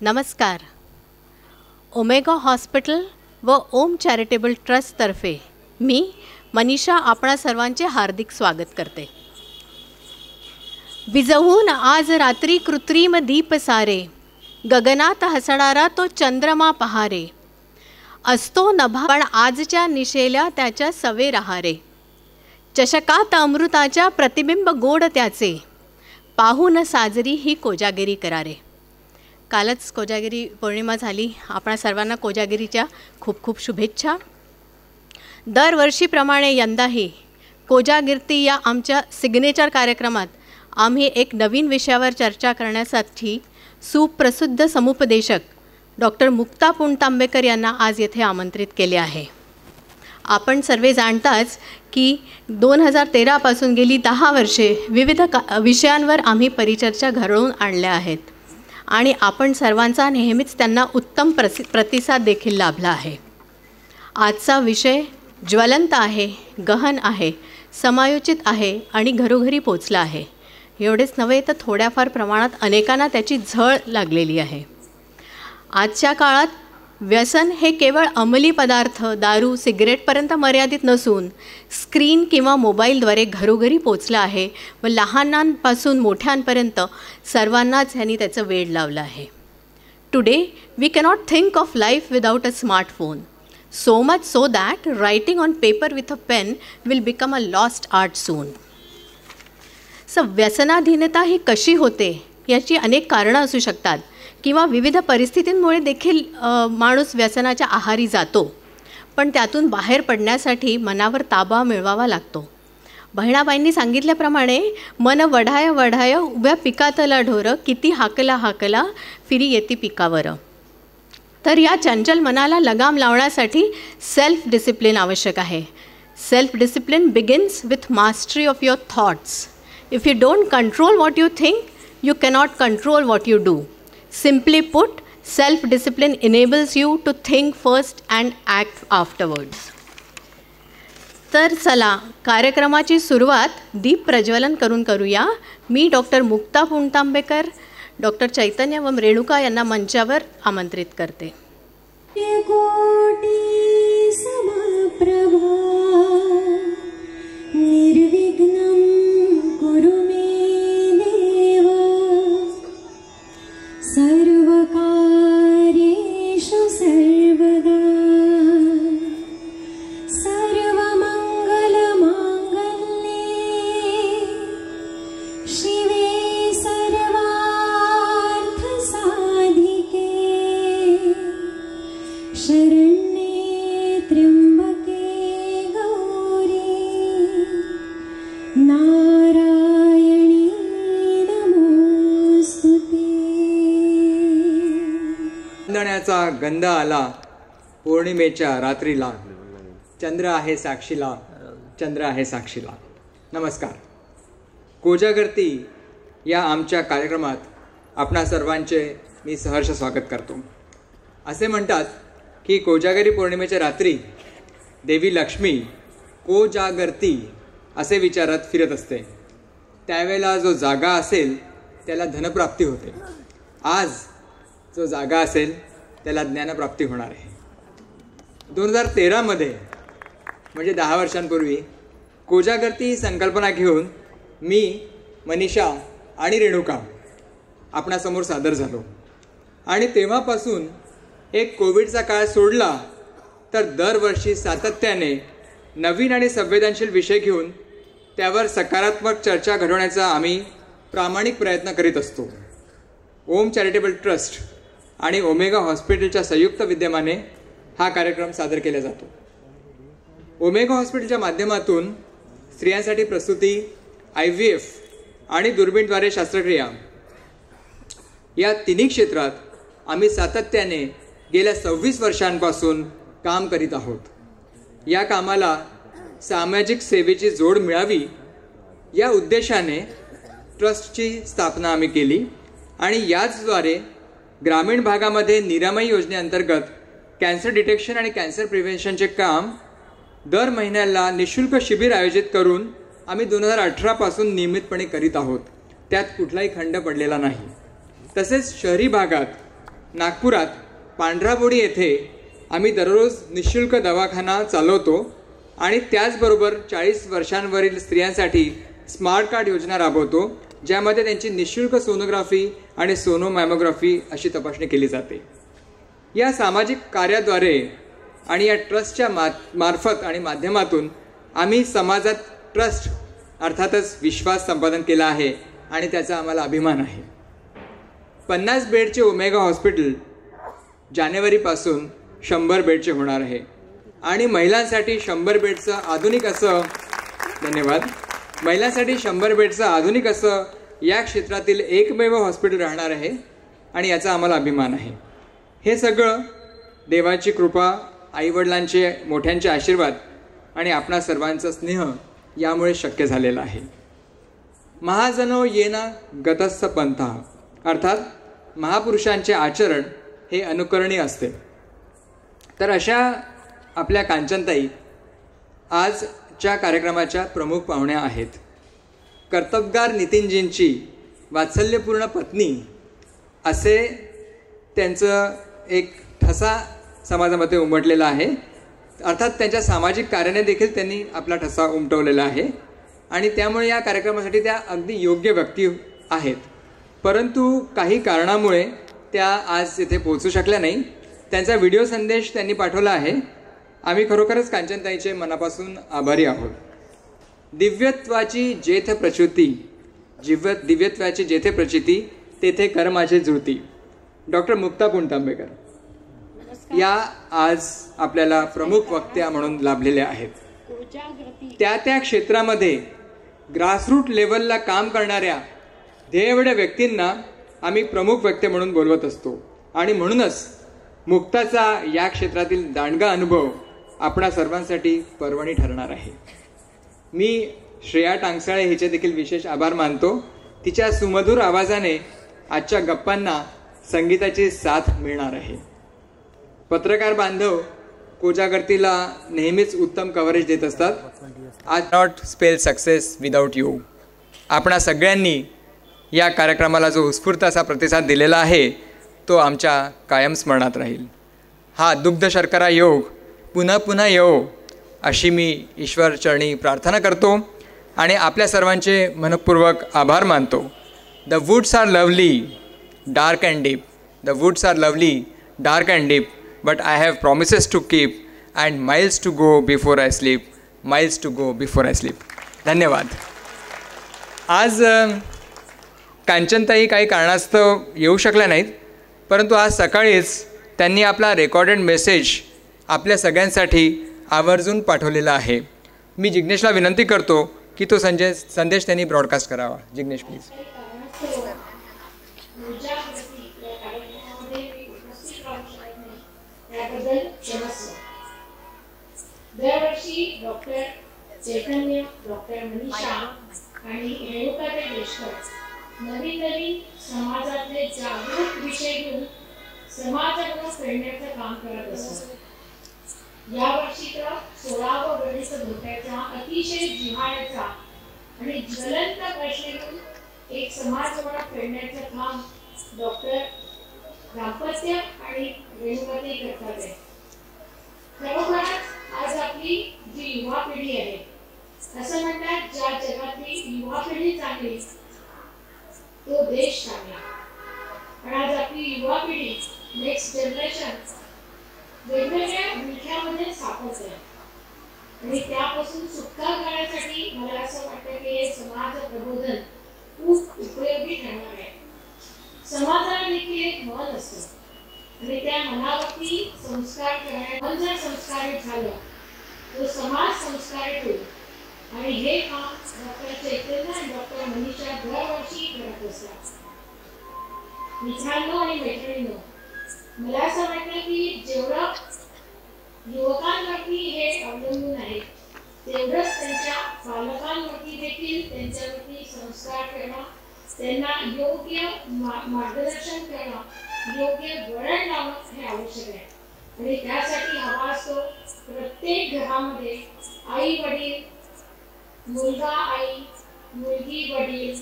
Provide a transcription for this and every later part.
नमस्कार. Omega hospital व ओम charitable ट्रस्टतर्फे मी मनीषा आपणा सर्वांचे हार्दिक स्वागत करते. विझवून आज रात्री कृत्रिम दीप सारे, गगनात हसणारा तो चंद्रमा पहारे. असतो नभा पण आजच्या निशेल्या त्याच्या सवे रहारे. चषकात अमृताच्या प्रतिबिंब गोड त्याचे, पाहून साजरी ही कोजागिरी करारे. कालच कोजागिरी पौर्णिमा झाली. आपणा सर्वांना कोजागिरीच्या खूप खूप शुभेच्छा. दरवर्षीप्रमाणे यंदाही कोजागिरी या आमच्या सिग्नेचर कार्यक्रमात आम्ही एक नवीन विषयावर चर्चा करण्यासाठी सुप्रसिद्ध समुपदेशक डॉक्टर मुक्ता पुणतांबेकर यांना आज येथे आमंत्रित केले आहे. आपण सर्व जाणताच की 2013 पासून गेली 10 वर्षे विविध विषयांवर आम्ही परिचर्चा घडवून आणल्या आहेत आणि आपण सर्वांचा नेहमीच त्यांना उत्तम प्रतिसाद देखील लाभला आहे. आजचा विषय ज्वलंत आहे, गहन आहे, समायोजित आहे आणि घरोघरी पोचला आहे. एवढेच नव्हे तर थोड्याफार प्रमाणात अनेकांना त्याची झळ लागलेली आहे. आजच्या काळात व्यसन हे केवळ अंमली पदार्थ, दारू, सिगरेटपर्यंत मर्यादित नसून स्क्रीन किंवा मोबाईलद्वारे घरोघरी पोचलं आहे व लहानांपासून मोठ्यांपर्यंत सर्वांनाच ह्यांनी त्याचं वेड लावलं आहे. Today we cannot think of life without a smartphone, so much so that writing on paper with a pen will become a lost art soon. व्यसनाधीनता ही कशी होते याची अनेक कारणं असू शकतात किंवा विविध परिस्थितींमुळे देखील माणूस व्यसनाच्या आहारी जातो, पण त्यातून बाहेर पडण्यासाठी मनावर ताबा मिळवावा लागतो. बहिणाबाईंनी सांगितल्याप्रमाणे मन वढाय वढाय उभ्या पिकातला ढोर, किती हाकला हाकला फिरी येती पिकावर. तर या चंचल मनाला लगाम लावण्यासाठी सेल्फ डिसिप्लिन आवश्यक आहे. Self discipline begins with mastery of your thoughts. If you don't control what you think, you cannot control what you do. Simply put, self-discipline enables you to think first and act afterwards. तर चला कार्यक्रमाची सुरुवात दीप प्रज्वलन करून करूया. मी doctor Mukta Puntambekar, doctor चैतन्य व रेणुका यांना मंचावर आमंत्रित करते. चंदनाचा गंध आला पौर्णिमेच्या रात्रीला, चंद्र आहे साक्षीला, चंद्र आहे साक्षीला. नमस्कार. कोजागर्ती या आमच्या कार्यक्रमात आपणा सर्वांचे मी सहर्ष स्वागत करतो. असे म्हणतात की कोजागरी पौर्णिमेच्या रात्री देवी लक्ष्मी कोजागर्ती असे विचारात फिरत असते. त्यावेळेला जो जागा असेल त्याला धनप्राप्ती होते. आज जो जागा असेल त्याला ज्ञानप्राप्ती होणार आहे. 2013 मध्ये म्हणजे 10 वर्षांपूर्वी कोजागर्ती ही संकल्पना घेऊन मी, मनीषा आणि रेणुका आपणासमोर सादर झालो आणि तेव्हापासून एक कोविडचा काळ सोडला तर दरवर्षी सातत्याने नवीन आणि संवेदनशील विषय घेऊन त्यावर सकारात्मक चर्चा घडवण्याचा आम्ही प्रामाणिक प्रयत्न करीत असतो. ओम चॅरिटेबल ट्रस्ट आणि ओमेगा हॉस्पिटलच्या संयुक्त विद्यमाने हा कार्यक्रम सादर केला जातो. ओमेगा हॉस्पिटलच्या माध्यमातून स्त्रियांसाठी प्रसूती, IVF आणि दुर्बीणद्वारे शस्त्रक्रिया या तिन्ही क्षेत्रात आम्ही सातत्याने गेल्या 26 वर्षांपासून काम करीत आहोत. या कामाला सामाजिक सेवेची जोड मिळावी या उद्देशाने ट्रस्टची स्थापना आम्ही केली आणि याचद्वारे ग्रामीण भागामध्ये निरामय योजनेअंतर्गत कॅन्सर डिटेक्शन आणि कॅन्सर प्रिव्हेन्शनचे काम दर महिन्याला निशुल्क शिबिर आयोजित करून आम्ही 2018 पासून नियमितपणे करीत आहोत. त्यात कुठलाही खंड पडलेला नाही. तसेच शहरी भागात नागपुरात पांढराबोडी येथे आम्ही दररोज निःशुल्क दवाखाना चालवतो आणि त्याचबरोबर 40 वर्षांवरील स्त्रियांसाठी स्मार्ट कार्ड योजना राबवतो, ज्यामध्ये त्यांची निःशुल्क सोनोग्राफी आणि सोनोमॅमोग्राफी अशी तपासणी केली जाते. या सामाजिक कार्याद्वारे आणि या ट्रस्टच्या मार्फत आणि माध्यमातून आम्ही समाजात ट्रस्ट अर्थातच विश्वास संपादन केला आहे आणि त्याचा आम्हाला अभिमान आहे. 50 बेडचे ओमेगा हॉस्पिटल जानेवारीपासून 100 बेडचे होणार आहे आणि महिलांसाठी 100 बेडचं आधुनिक असं महिलांसाठी 100 बेडचं आधुनिक असं या क्षेत्रातील एकमेव हॉस्पिटल राहणार आहे आणि याचा आम्हाला अभिमान आहे. हे सगळं देवाची कृपा, आईवडिलांचे मोठ्यांचे आशीर्वाद आणि आपणा सर्वांचा स्नेह यामुळे शक्य झालेलं आहे. महाजनो येना गतस्थ पंथा अर्थात महापुरुषांचे आचरण हे अनुकरणीय असते. तर अशा आपल्या कांचनताई आजच्या कार्यक्रमाच्या प्रमुख पाहुण्या आहेत. कर्तबगार नितीनजींची वात्सल्यपूर्ण पत्नी असे त्यांचं एक ठसा समाजामध्ये उमटलेला आहे. अर्थात त्यांच्या सामाजिक कार्याने देखील त्यांनी आपला ठसा उमटवलेला आहे आणि त्यामुळे या कार्यक्रमासाठी त्या अगदी योग्य व्यक्ती आहेत. परंतु काही कारणामुळे त्या आज इथे पोहोचू शकल्या नाही. त्यांचा व्हिडिओ संदेश त्यांनी पाठवला आहे. आम्ही खरोखरच कांचनताईचे मनापासून आभारी आहोत. दिव्यत्वाची जेथे प्रचिती तेथे कर माझे जुळती. डॉक्टर मुक्ता पुणतांबेकर या आज आपल्याला प्रमुख वक्त्या म्हणून लाभलेल्या आहेत. त्या क्षेत्रामध्ये ग्रासरूट लेवलला काम करणाऱ्या ध्येयवेड्या व्यक्तींना आम्ही प्रमुख व्यक्ती म्हणून बोलवत असतो आणि म्हणूनच मुक्ताचा या क्षेत्रातील दांडगा अनुभव आपणा सर्वांसाठी पर्वणी ठरणार आहे. मी श्रेया टांगसाळे हिचे देखील विशेष आभार मानतो. तिच्या सुमधुर आवाजाने आजच्या गप्पांना संगीताची साथ मिळणार आहे. पत्रकार बांधव कोजागर्तीला नेहमीच उत्तम कव्हरेज देत असतात. आज not spell success without you. आपणा सगळ्यांनी या कार्यक्रमाला जो उत्स्फूर्त असा प्रतिसाद दिलेला आहे तो आमच्या कायम स्मरणात राहील. हा दुग्ध शर्करा योग पुन्हा पुन्हा येवो अशी मी ईश्वरचरणी प्रार्थना करतो आणि आपल्या सर्वांचे मनपूर्वक आभार मानतो. The woods are lovely dark and deep. The woods are lovely dark and deep but I have promises to keep and miles to go before I sleep. Miles to go before I sleep. धन्यवाद. आज कांचनताई काही कारणास्तव येऊ शकल्या नाहीत, परंतु आज सकाळीच त्यांनी आपला रेकॉर्डेड मेसेज आपल्या सगळ्यांसाठी आवर्जून पाठवलेला आहे. मी जिग्नेशला विनंती करतो की तो संदेश त्यांनी ब्रॉडकास्ट करावा. जिग्नेश प्लीज. दरवर्षी डॉक्टर चैतन्य, डॉक्टर मनीषा आणि रेणुकाताई देशकर नवीन समाजातले जागरूक विषय घेऊन समाजाकडे फिरण्याचं काम करत असतात. यावर्षी तर 16वा गणेश धोक्याचा अतिशय जिव्हाळ्याचा आणि ज्वलंत प्रश्न घेऊन एक समाजवाद फिरण्याचं काम डॉक्टर दाम्पत्य आणि रेणुकाताई करतात आहे. खरोखरच आज आपली जी युवा पिढी आहे, असं म्हणतात ज्या जगातली युवा पिढी चांगली तो देश चांगला. पण आज आपली युवा पिढी नेक्स्ट जनरेशन वेगवेगळ्या विळख्यामध्ये सापडते आणि त्यापासून सुटका करण्यासाठी मला असं वाटतं की हे समाज प्रबोधन खूप उपयोगी ठरणार आहे. समाजाला देखील एक मन असतं आणि त्या मनावरती संस्कार करण्यात मन जर संस्कारित झालं तो समाज संस्कारित होईल आणि हे काम डॉक्टर चैतन्य आणि डॉक्टर मनीषा दरवर्षी करत असतात. मित्रांनो आणि मैत्रिणींनो, मला असं वाटतं की जेवढं युवकांवरती हे अवलंबून आहे तेवढंच त्यांच्या पालकांवरती देखील त्यांच्यावरती संस्कार करणं, त्यांना योग्य मार्गदर्शन करणं, योग्य वळण लावणं हे आवश्यक आहे. आणि त्यासाठी हवा असतो प्रत्येक घरामध्ये आई वडील, मुलगा आई, मुलगी वडील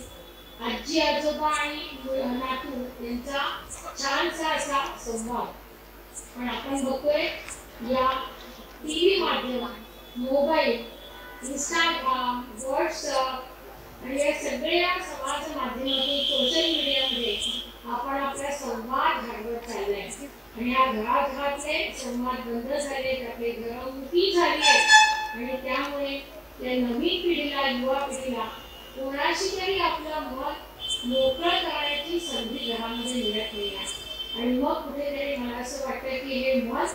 आजी आजोबा आणि नातू यांचा छानसा असा संवाद. पण आपण बघतोय या टीव्ही माध्यम, मोबाईल, इंस्टाग्राम, व्हॉट्सअप आणि या सगळ्या समाज माध्यमातून सोशल मीडियामध्ये आपण आपला संवाद घडवत चाललाय. आणि या घराघरातले संवाद बंद झाले, आपले घरमुखी झाली आणि त्यामुळे या नवीन पिढीला, युवा पिढीला कोणाशी तरी आपलं मत मोकळं करण्याची संधी घरामध्ये मिळत नाही. आणि मग कुठेतरी मला असं वाटतं की हे मत,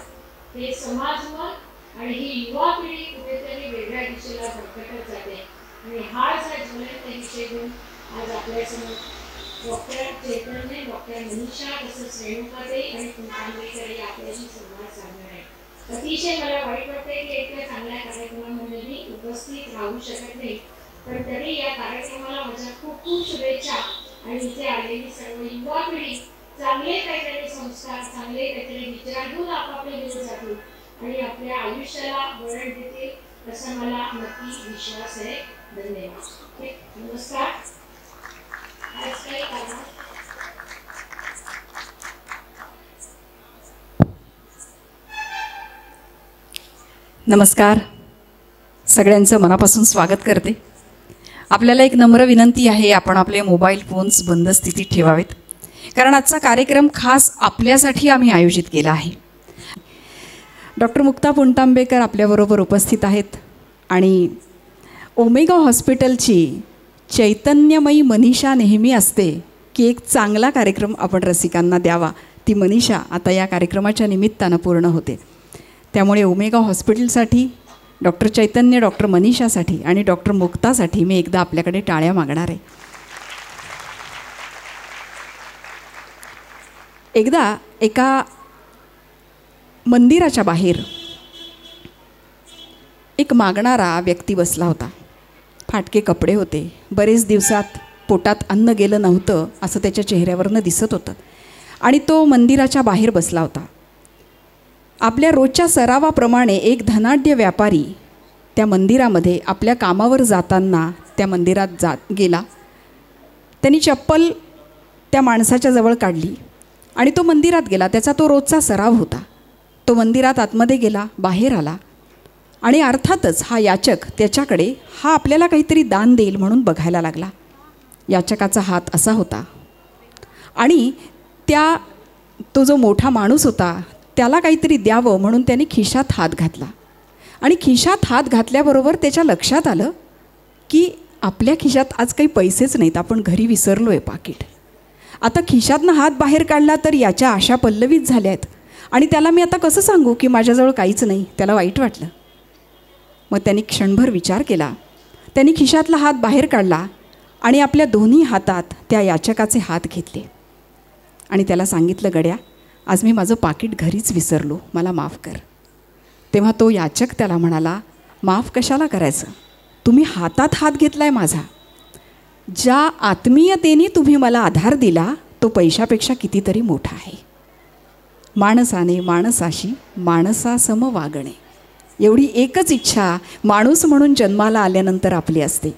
हे समाज मत आणि ही युवा पिढी कुठेतरी वेगळ्या दिशेला भरकटत जाते. आणि हाच हा ज्वलंत विषय घेऊन आज आपल्यासमोर डॉक्टर चैतन्य, डॉक्टर मनीषा, तसंच रेणुकाताई आणि पुंतांबेकर या आपल्याशी संवाद साधणार आहे. अतिशय मला वाईट वाटतंय की इतक्या चांगल्या कार्यक्रमामध्ये मी उपस्थित राहू शकत नाही, पण तरी या कार्यक्रमाला माझ्या खूप खूप शुभेच्छा. आणि इथे आलेली सर्व युवा पिढी चांगले काहीतरी संस्कार, चांगले काहीतरी विचार घेऊन आपापले दिवस जातील आणि आपल्या आयुष्याला वळण देतील असा मला नक्की विश्वास आहे. धन्यवाद. नमस्कार. आज काही कारण नमस्कार. सगळ्यांचं मनापासून स्वागत करते. आपल्याला एक नम्र विनंती आहे, आपण आपले मोबाईल फोन्स बंद स्थितीत ठेवावेत, कारण आजचा कार्यक्रम खास आपल्यासाठी आम्ही आयोजित केला आहे. डॉक्टर मुक्ता पुंतांबेकर आपल्याबरोबर उपस्थित आहेत आणि ओमेगा हॉस्पिटलची चैतन्यमयी मनीषा नेहमी असते की एक चांगला कार्यक्रम आपण रसिकांना द्यावा. ती मनीषा आता या कार्यक्रमाच्या निमित्तानं पूर्ण होते. त्यामुळे ओमेगा हॉस्पिटलसाठी, डॉक्टर चैतन्य, डॉक्टर मनीषासाठी आणि डॉक्टर मुक्तासाठी मी एकदा आपल्याकडे टाळ्या मागणार आहे. एकदा एका मंदिराच्या बाहेर एक मागणारा व्यक्ती बसला होता. फाटके कपडे होते, बरेच दिवसात पोटात अन्न गेलं नव्हतं असं त्याच्या चेहऱ्यावरनं दिसत होतं आणि तो मंदिराच्या बाहेर बसला होता. आपल्या रोजच्या सरावाप्रमाणे एक धनाढ्य व्यापारी त्या मंदिरामध्ये आपल्या कामावर जाताना त्या मंदिरात गेला. त्यांनी चप्पल त्या माणसाच्या जवळ काढली आणि तो मंदिरात गेला. त्याचा तो रोजचा सराव होता. तो मंदिरात आतमध्ये गेला, बाहेर आला आणि अर्थातच हा याचक त्याच्याकडे हा आपल्याला काहीतरी दान देईल म्हणून बघायला लागला. याचकाचा हात असा होता आणि तो जो मोठा माणूस होता त्याला काहीतरी द्यावं म्हणून त्याने खिशात हात घातला आणि खिशात हात घातल्याबरोबर त्याच्या लक्षात आलं की आपल्या खिशात आज काही पैसेच नाहीत, आपण घरी विसरलो आहे पाकीट. आता खिशातनं हात बाहेर काढला तर याच्या आशा पल्लवीत झाल्या आहेत आणि त्याला मी आता कसं सांगू की माझ्याजवळ काहीच नाही. त्याला वाईट वाटलं. मग त्यांनी क्षणभर विचार केला. त्यांनी खिशातला हात बाहेर काढला आणि आपल्या दोन्ही हातात त्या याचकाचे हात घेतले आणि त्याला सांगितलं, गड्या, आज मी माझं पाकीट घरीच विसरलो, मला माफ कर. तेव्हा तो याचक त्याला म्हणाला, माफ कशाला करायचं, तुम्ही हातात हात घेतला आहे माझा. ज्या आत्मीयतेने तुम्ही मला आधार दिला तो पैशापेक्षा कितीतरी मोठा आहे. माणसाने माणसाशी माणसासम वागणे, एवढी एकच इच्छा माणूस म्हणून जन्माला आल्यानंतर आपली असते.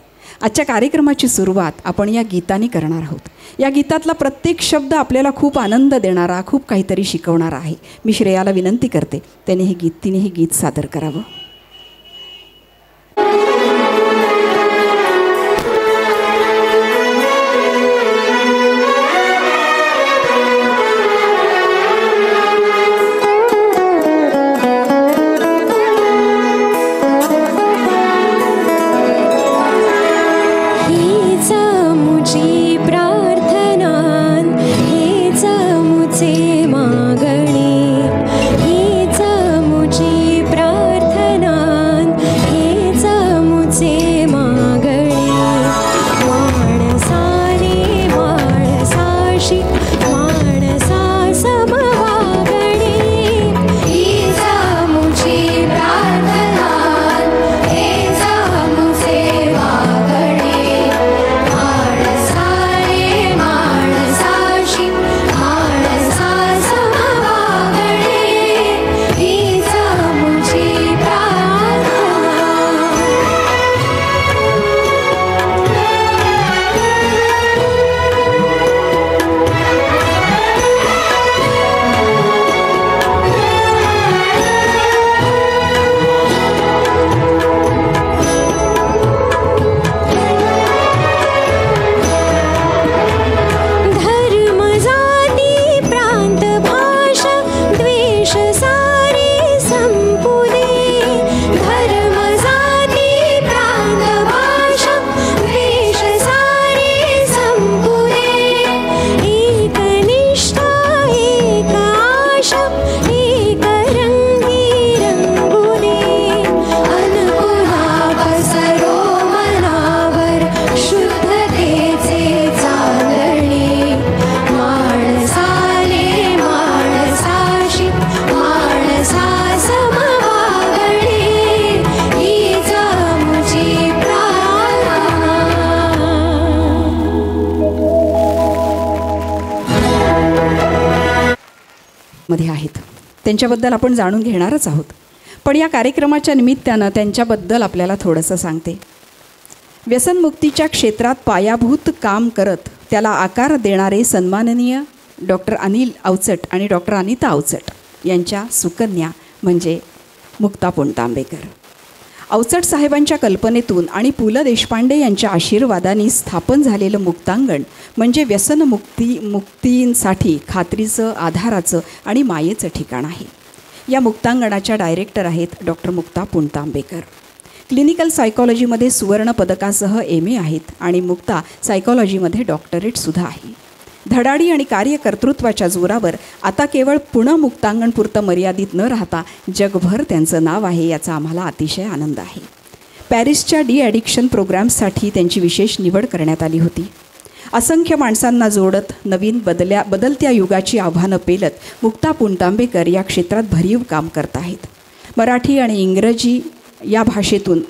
आजच्या कार्यक्रमाची सुरुवात आपण या गीताने करणार आहोत. या गीतातला प्रत्येक शब्द आपल्याला खूप आनंद देणारा, खूप काहीतरी शिकवणारा आहे. मी श्रेयाला विनंती करते तिने हे गीत सादर करावं. मागणे हीच मुची प्रार्थना. मध्ये आहेत. त्यांच्याबद्दल आपण जाणून घेणारच आहोत. पण या कार्यक्रमाच्या निमित्तानं त्यांच्याबद्दल आपल्याला थोडंसं सांगते. व्यसनमुक्तीच्या क्षेत्रात पायाभूत काम करत त्याला आकार देणारे सन्माननीय डॉक्टर अनिल अवचट आणि डॉक्टर अनिता अवचट यांच्या सुकन्या म्हणजे मुक्ता पुणतांबेकर. अवचट साहेबांच्या कल्पनेतून आणि पु ल देशपांडे यांच्या आशीर्वादाने स्थापन झालेलं मुक्तांगण म्हणजे मुक्तींसाठी खात्रीचं, आधाराचं आणि मायेचं ठिकाण आहे. या मुक्तांगणाच्या डायरेक्टर आहेत डॉक्टर मुक्ता पुणतांबेकर. क्लिनिकल सायकॉलॉजीमध्ये सुवर्ण पदकासह MA आहेत आणि मुक्ता सायकॉलॉजीमध्ये डॉक्टरेटसुद्धा आहे. धडाडी आणि कार्यकर्तृत्वाच्या जोरावर आता केवळ पुणे मुक्तांगणपुरतं मर्यादित न राहता जगभर त्यांचं नाव आहे, याचा आम्हाला अतिशय आनंद आहे. पॅरिसच्या ॲडिक्शन प्रोग्राम्ससाठी त्यांची विशेष निवड करण्यात आली होती. असंख्य माणसांना जोडत नवीन बदलत्या युगाची आव्हानं पेलत मुक्ता पुणतांबेकर या क्षेत्रात भरीव काम करत आहेत. मराठी आणि इंग्रजी या भाषेतून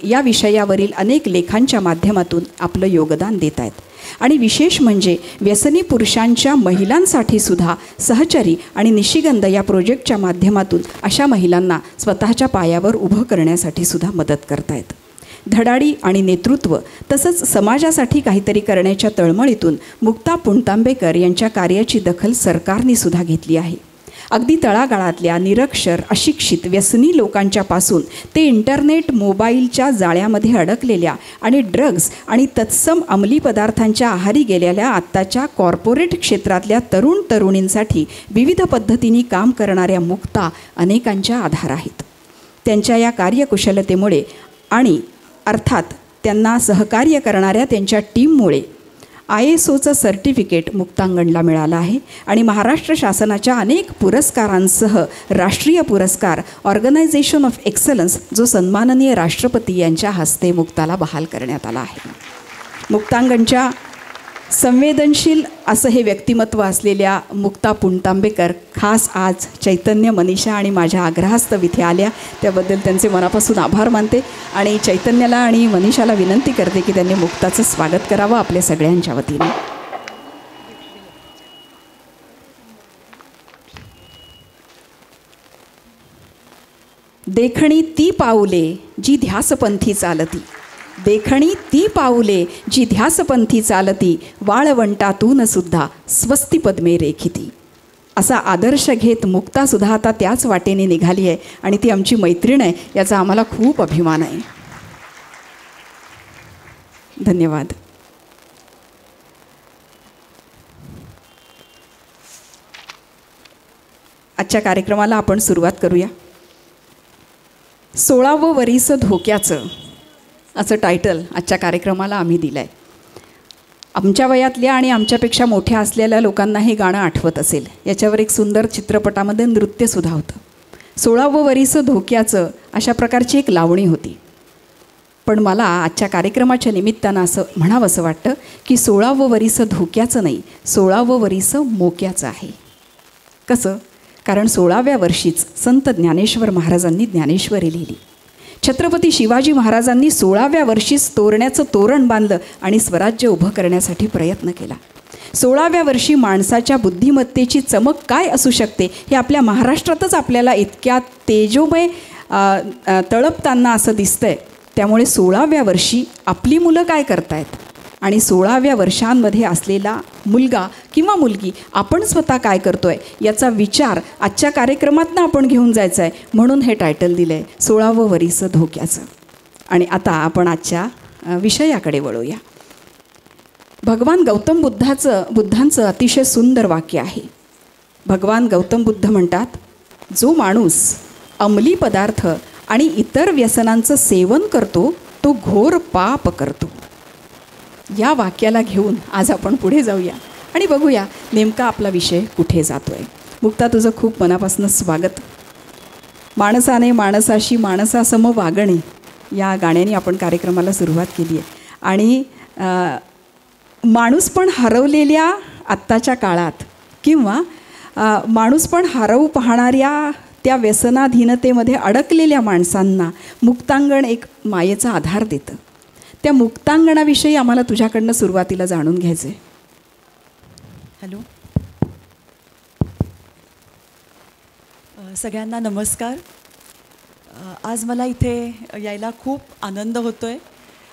या विषयावरील अनेक लेखांच्या माध्यमातून आपलं योगदान देत आहेत. आणि विशेष म्हणजे व्यसनी पुरुषांच्या महिलांसाठी सुद्धा सहचरी आणि निशिगंध या प्रोजेक्टच्या माध्यमातून अशा महिलांना स्वतःच्या पायावर उभं करण्यासाठी सुद्धा मदत करत आहेत. धडाडी आणि नेतृत्व तसंच समाजासाठी काहीतरी करण्याच्या तळमळीतून मुक्ता पुणतांबेकर यांच्या कार्याची दखल सरकारने सुद्धा घेतली आहे. अगदी तळागाळातल्या निरक्षर, अशिक्षित, व्यसनी लोकांच्यापासून ते इंटरनेट, मोबाईलच्या जाळ्यामध्ये अडकलेल्या आणि ड्रग्ज आणि तत्सम अंमली पदार्थांच्या आहारी गेलेल्या आत्ताच्या कॉर्पोरेट क्षेत्रातल्या तरुणींसाठी विविध पद्धतीने काम करणाऱ्या मुक्ता अनेकांच्या आधार आहेत. त्यांच्या या कार्यकुशलतेमुळे आणि अर्थात त्यांना सहकार्य करणाऱ्या त्यांच्या टीममुळे ISOचं सर्टिफिकेट मुक्तांगणला मिळालं आहे आणि महाराष्ट्र शासनाच्या अनेक पुरस्कारांसह राष्ट्रीय पुरस्कार ऑर्गनायझेशन ऑफ एक्सलन्स जो सन्माननीय राष्ट्रपती यांच्या हस्ते मुक्ताला बहाल करण्यात आला आहे. मुक्तांगणच्या संवेदनशील असं हे व्यक्तिमत्व असलेल्या मुक्ता पुणतांबेकर खास आज चैतन्य, मनीषा आणि माझ्या आग्रहास्तव इथे आल्या, त्याबद्दल त्यांचे मनापासून आभार मानते आणि चैतन्याला आणि मनीषाला विनंती करते की त्यांनी मुक्ताचं स्वागत करावं आपल्या सगळ्यांच्या वतीने. देखणी ती पाऊले जी ध्यासपंथी चालती, देखणी ती पाऊले जी ध्यासपंथी चालती, वाळवंटातून सुद्धा स्वस्ती पद्मे रेखिती. असा आदर्श घेत मुक्तासुद्धा आता त्याच वाटेने निघाली आहे आणि ती आमची मैत्रीण आहे, याचा आम्हाला खूप अभिमान आहे. धन्यवाद. आजच्या कार्यक्रमाला आपण सुरुवात करूया. 16वं वरीस धोक्याचं असं टायटल आजच्या कार्यक्रमाला आम्ही दिलं आहे. आमच्या वयातल्या आणि आमच्यापेक्षा मोठ्या असलेल्या लोकांना हे गाणं आठवत असेल. याच्यावर एक सुंदर चित्रपटामध्ये नृत्यसुद्धा होतं. 16वं वरीस धोक्याचं अशा प्रकारची एक लावणी होती. पण मला आजच्या कार्यक्रमाच्या निमित्तानं असं म्हणावंसं वाटतं की 16वं वरीस धोक्याचं नाही, 16वं वरीस मोक्याचं आहे. कसं? कारण 16व्या वर्षीच संत ज्ञानेश्वर महाराजांनी ज्ञानेश्वरी लिहिली. छत्रपती शिवाजी महाराजांनी 16व्या वर्षीच तोरण्याचं तोरण बांधलं आणि स्वराज्य उभं करण्यासाठी प्रयत्न केला. 16व्या वर्षी माणसाच्या बुद्धिमत्तेची चमक काय असू शकते हे आपल्या महाराष्ट्रातच आपल्याला इतक्या तेजोमय तळपताना असं दिसतंय. त्यामुळे 16व्या वर्षी आपली मुलं काय करतायत आणि 16व्या वर्षांमध्ये असलेला मुलगा किंवा मुलगी आपण स्वतः काय करतोय याचा विचार आजच्या कार्यक्रमातनं आपण घेऊन जायचा आहे. म्हणून हे टायटल दिलं आहे 16वं वरीस धोक्याचं. आणि आता आपण आजच्या विषयाकडे वळूया. भगवान गौतम बुद्धांचं अतिशय सुंदर वाक्य आहे. भगवान गौतम बुद्ध म्हणतात, जो माणूस अंमली पदार्थ आणि इतर व्यसनांचं सेवन करतो तो घोर पाप करतो. या वाक्याला घेऊन आज आपण पुढे जाऊया आणि बघूया नेमका आपला विषय कुठे जातो आहे. मुक्ता, तुझं खूप मनापासून स्वागत. माणसाने माणसाशी माणसासम वागणे या गाण्याने आपण कार्यक्रमाला सुरुवात केली आहे. आणि माणूस पण हरवलेल्या आत्ताच्या काळात किंवा माणूस पण हरवू पाहणाऱ्या त्या व्यसनाधीनतेमध्ये अडकलेल्या माणसांना मुक्तांगण एक मायेचा आधार देतं. त्या मुक्तांगणाविषयी आम्हाला तुझ्याकडनं सुरुवातीला जाणून घ्यायचं आहे. हॅलो, सगळ्यांना नमस्कार. आज मला इथे यायला खूप आनंद होतो आहे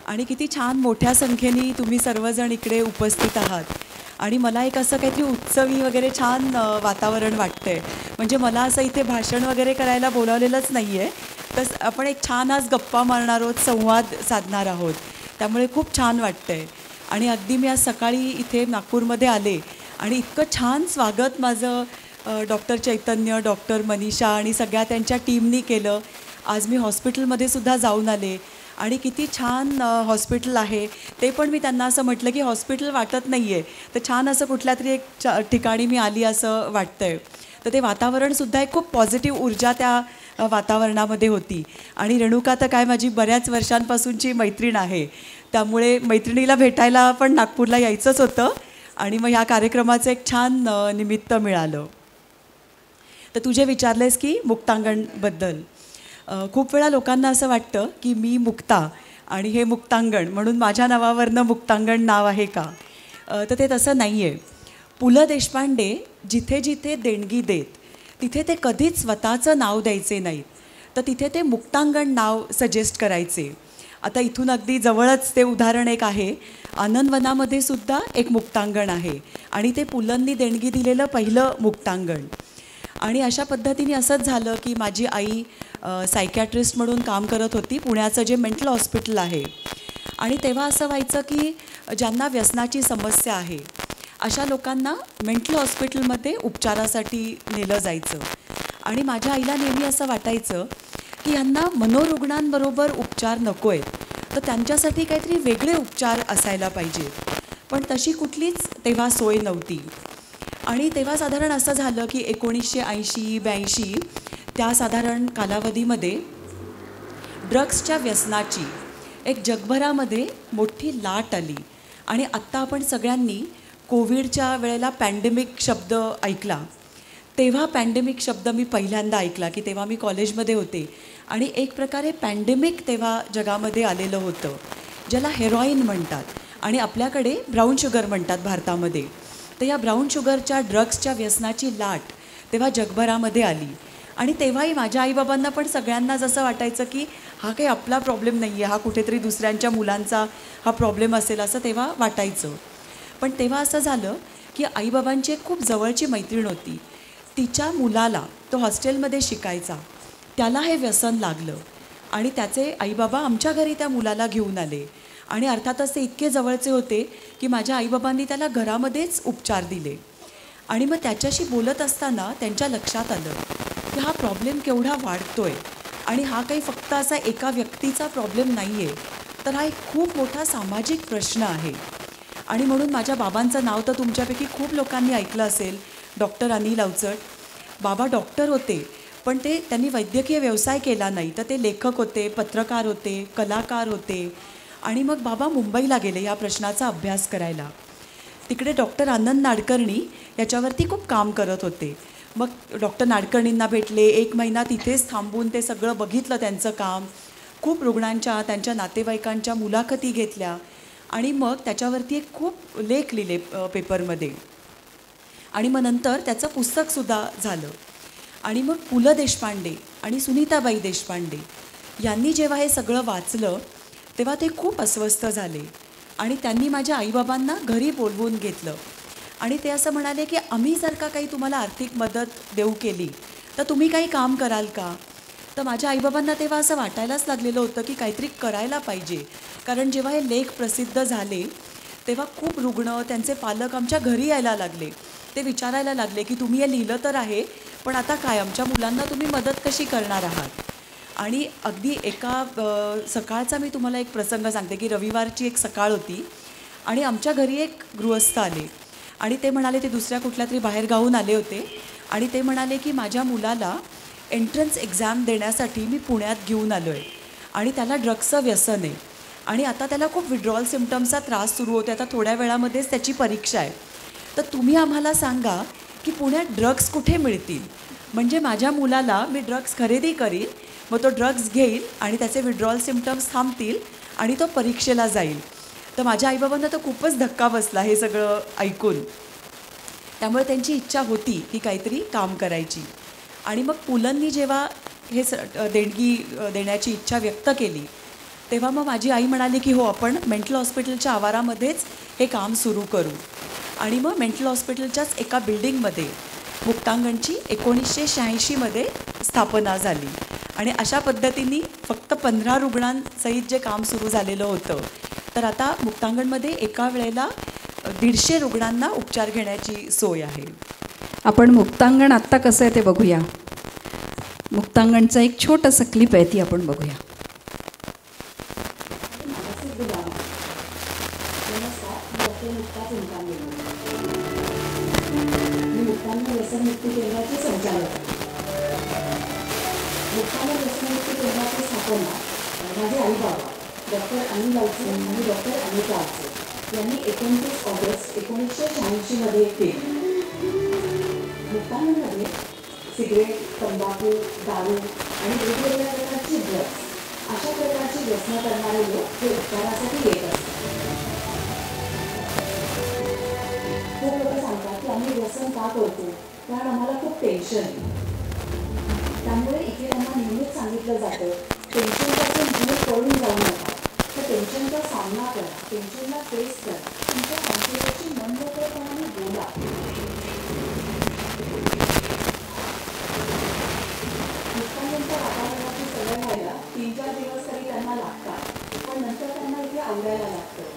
आणि किती छान मोठ्या संख्येने तुम्ही सर्वजण इकडे उपस्थित आहात आणि मला एक असं काहीतरी उत्सवी वगैरे छान वातावरण वाटतं आहे. म्हणजे मला असं इथे भाषण वगैरे करायला बोलावलेलंच नाही आहे, तर आपण एक छान आज गप्पा मारणार आहोत, संवाद साधणार आहोत, त्यामुळे खूप छान वाटतं आहे. आणि अगदी मी आज सकाळी इथे नागपूरमध्ये आले आणि इतकं छान स्वागत माझं डॉक्टर चैतन्य, डॉक्टर मनीषा आणि सगळ्या त्यांच्या टीमनी केलं. आज मी हॉस्पिटलमध्ये सुद्धा जाऊन आले आणि किती छान हॉस्पिटल आहे. ते पण मी त्यांना असं म्हटलं की हॉस्पिटल वाटत नाही आहे, तर छान असं कुठल्या तरी एक ठिकाणी मी आली असं वाटतं आहे. तर ते वातावरणसुद्धा एक खूप पॉझिटिव्ह ऊर्जा त्या वातावरणामध्ये होती. आणि रेणुका तर काय माझी बऱ्याच वर्षांपासूनची मैत्रीण आहे, त्यामुळे मैत्रिणीला भेटायला पण नागपूरला यायचंच होतं आणि मग ह्या कार्यक्रमाचं एक छान निमित्त मिळालं. तर तुझे विचारलेस की मुक्तांगणबद्दल. खूप वेळा लोकांना असं वाटतं की मी मुक्ता आणि हे मुक्तांगण म्हणून माझ्या नावावरनं मुक्तांगण नाव आहे का, तर ते तसं नाही आहे. पु ल देशपांडे जिथे जिथे देणगी देत तिथे ते कधीच स्वतःचं नाव द्यायचे नाहीत, तर तिथे ते मुक्तांगण नाव सजेस्ट करायचे. आता इथून अगदी जवळच ते उदाहरण एक आहे. आनंदवनामध्ये सुद्धा एक मुक्तांगण आहे आणि ते पुलंनी देणगी दिलेलं पहिलं मुक्तांगण. आणि अशा पद्धतीने असंच झालं की माझी आई सायकॅट्रिस्ट म्हणून काम करत होती, पुण्याचं जे मेंटल हॉस्पिटल आहे. आणि तेव्हा असं व्हायचं की ज्यांना व्यसनाची समस्या आहे अशा लोकांना मेंटल हॉस्पिटलमध्ये उपचारासाठी नेलं जायचं. आणि माझ्या आईला नेहमी असं वाटायचं की ह्यांना मनोरुग्णांबरोबर उपचार नको आहेत, तर त्यांच्यासाठी काहीतरी वेगळे उपचार असायला पाहिजेत. पण तशी कुठलीच तेव्हा सोय नव्हती. आणि तेव्हा साधारण असं झालं की 1980-82 त्या साधारण कालावधीमध्ये ड्रग्सच्या व्यसनाची एक जगभरामध्ये मोठी लाट आली. आणि आत्ता आपण सगळ्यांनी कोविडच्या वेळेला पॅन्डेमिक शब्द ऐकला. तेव्हा पॅन्डेमिक शब्द मी पहिल्यांदा ऐकला की तेव्हा मी कॉलेजमध्ये होते आणि एक प्रकारे पॅन्डेमिक तेव्हा जगामध्ये आलेलं होतं, ज्याला हेरॉईन म्हणतात आणि आपल्याकडे ब्राऊन शुगर म्हणतात भारतामध्ये. तर या ब्राऊन शुगरच्या ड्रग्सच्या व्यसनाची लाट तेव्हा जगभरामध्ये आली. आणि तेव्हाही माझ्या आईबाबांना पण सगळ्यांना जसं वाटायचं की हा काही आपला प्रॉब्लेम नाही आहे, हा कुठेतरी दुसऱ्यांच्या मुलांचा हा प्रॉब्लेम असेल असं तेव्हा वाटायचं. पण तेव्हा असं झालं की आईबाबांची एक खूप जवळची मैत्रीण होती, तिच्या मुलाला, तो हॉस्टेलमध्ये शिकायचा, त्याला हे व्यसन लागलं आणि त्याचे आईबाबा आमच्या घरी त्या मुलाला घेऊन आले. आणि अर्थातच ते इतके जवळचे होते की माझ्या आईबाबांनी त्याला घरामध्येच उपचार दिले. आणि मग त्याच्याशी बोलत असताना त्यांच्या लक्षात आलं की हा प्रॉब्लेम केवढा वाढतो आहे आणि हा काही फक्त असा एका व्यक्तीचा प्रॉब्लेम नाही आहे, तर हा एक खूप मोठा सामाजिक प्रश्न आहे. आणि म्हणून माझ्या बाबांचं नाव तर तुमच्यापैकी खूप लोकांनी ऐकलं असेल, डॉक्टर अनिल अवचट. बाबा डॉक्टर होते, पण त्यांनी वैद्यकीय व्यवसाय केला नाही, तर ते लेखक होते, पत्रकार होते, कलाकार होते. आणि मग बाबा मुंबईला गेले या प्रश्नाचा अभ्यास करायला. तिकडे डॉक्टर आनंद नाडकर्णी याच्यावरती खूप काम करत होते. मग डॉक्टर नाडकर्णींना भेटले, 1 महिना तिथेच थांबून ते सगळं बघितलं त्यांचं काम. खूप रुग्णांच्या, त्यांच्या नातेवाईकांच्या मुलाखती घेतल्या आणि मग त्याच्यावरती एक खूप लेख लिहिले पेपरमध्ये. आणि मग नंतर त्याचं पुस्तकसुद्धा झालं. आणि मग पु ल देशपांडे आणि सुनीताबाई देशपांडे यांनी जेव्हा हे सगळं वाचलं तेव्हा ते खूप अस्वस्थ झाले आणि त्यांनी माझ्या आईबाबांना घरी बोलवून घेतलं. आणि ते असं म्हणाले की आम्ही जर का काही तुम्हाला आर्थिक मदत देऊ केली तर तुम्ही काही काम कराल का. तर माझ्या आईबाबांना तेव्हा असं वाटायलाच लागलेलं होतं की काहीतरी करायला पाहिजे. कारण जेव्हा हे लेख प्रसिद्ध झाले तेव्हा खूप रुग्ण, त्यांचे पालक आमच्या घरी यायला लागले. ते विचारायला लागले की तुम्ही हे लिहिलं तर आहे, पण आता काय, आमच्या मुलांना तुम्ही मदत कशी करणार आहात. आणि अगदी एका सकाळचा मी तुम्हाला एक प्रसंग सांगते की रविवारची एक सकाळ होती आणि आमच्या घरी एक गृहस्थ आले आणि ते म्हणाले, ते दुसऱ्या कुठल्या तरी बाहेरगावून आले होते आणि ते म्हणाले की माझ्या मुलाला एंट्रन्स एक्झाम देण्यासाठी मी पुण्यात घेऊन आलो आहे आणि त्याला ड्रग्सचं व्यसन आहे आणि आता त्याला खूप विड्रॉल सिम्पटम्सचा त्रास सुरू होते. आता थोड्या वेळामध्येच त्याची परीक्षा आहे, तर तुम्ही आम्हाला सांगा की पुण्यात ड्रग्स कुठे मिळतील, म्हणजे माझ्या मुलाला मी ड्रग्स खरेदी करीन, मग तो ड्रग्स घेईल आणि त्याचे विड्रॉल सिम्पटम्स थांबतील आणि तो परीक्षेला जाईल. तर माझ्या आईबाबांना तर खूपच धक्का बसला हे सगळं ऐकून. त्यामुळे त्यांची इच्छा होती की काहीतरी काम करायची. आणि मग पुलंनी जेव्हा हे देणगी देण्याची इच्छा व्यक्त केली तेव्हा मग माझी आई म्हणाली की हो, आपण मेंटल हॉस्पिटलच्या आवारामध्येच हे काम सुरू करू. आणि मग मेंटल हॉस्पिटलच्याच एका बिल्डिंगमध्ये मुक्तांगणची 1986मध्ये स्थापना झाली. आणि अशा पद्धतीने फक्त 15 रुग्णांसहित जे काम सुरू झालेलं होतं, तर आता मुक्तांगणमध्ये एका वेळेला 150 रुग्णांना उपचार घेण्याची सोय आहे. आपण मुक्तांगण आत्ता कसं आहे ते बघूया. मुक्तांगणचं एक छोटंसं क्लिप आहे, ती आपण बघूया. व्यसनमुक्ती केंद्राचे संचालक आहे. मुक्तांगण व्यसनमुक्ती केंद्राची स्थापना माझे आई बाबा डॉक्टर अनिल अवचे आणि डॉक्टर अनिता अवचे यांनी 29 ऑगस्ट 1986मध्ये केली. मुक्तांगणमध्ये सिगरेट, तंबाखू, दारू आणि वेगवेगळ्या प्रकारची ड्रग्ज अशा प्रकारची व्यसनं करणारे लोक हे उपचारासाठी येत असतात. खूप लोक सांगतात की आम्ही व्यसन का करतो, कारण आम्हाला खूप टेन्शन आहे. त्यामुळे इथे त्यांना नेहमीच सांगितलं जातं, टेन्शनपासून दूर पळून जाऊ नका, तर टेन्शनचा सामना करा, टेन्शनला फेस करा, तुमच्या काउन्सिलरशी मन मोकळेपणाने बोला. मुक्तांगणच्या वातावरणाची सवय व्हायला 3-4 दिवस तरी त्यांना लागतात, पण नंतर त्यांना इथे आवडायला लागतं.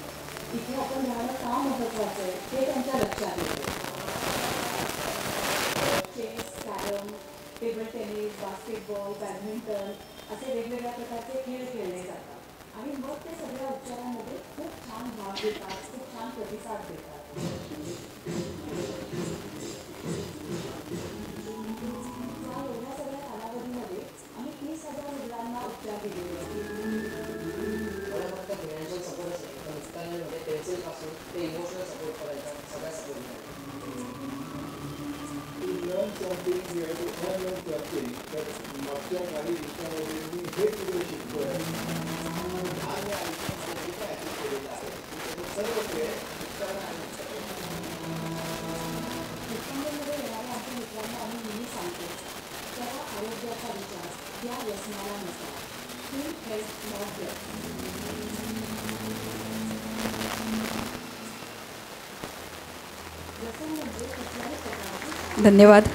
इथे आपण राहणं का महत्त्वाचं आहे हे त्यांच्या लक्षात येतं. Chess, carrom, table tennis, basketball, badminton असे वेगवेगळ्या प्रकारचे खेळ खेळले जातात आणि मग ते सगळ्या उपचारांमध्ये खूप छान भाग घेतात, खूप छान प्रतिसाद देतात. एवढ्या सगळ्या कालावधीमध्ये आम्ही 30,000 रुग्णांना उपचार दिलेले आहेत. फायनान्शियल सपोर्टच नाही, तर मुक्तांगणमध्ये टेन्सिलपासून ते इमोशनल सपोर्ट करायचा सगळ्या सपोर्ट. मागच्या काही दिवसामध्ये मी हे सगळं शिकतोय आणि केलेलं आहे. सर्व श्रेय मुक्तांगणमध्ये येणाऱ्या आमच्या मित्रांना आम्ही नेहमी सांगतो, त्याला आरोग्याचा विचार या व्यसनाला नसा. Think health, not death. व्यसन म्हणजे कुठल्याही प्रकारची. धन्यवाद.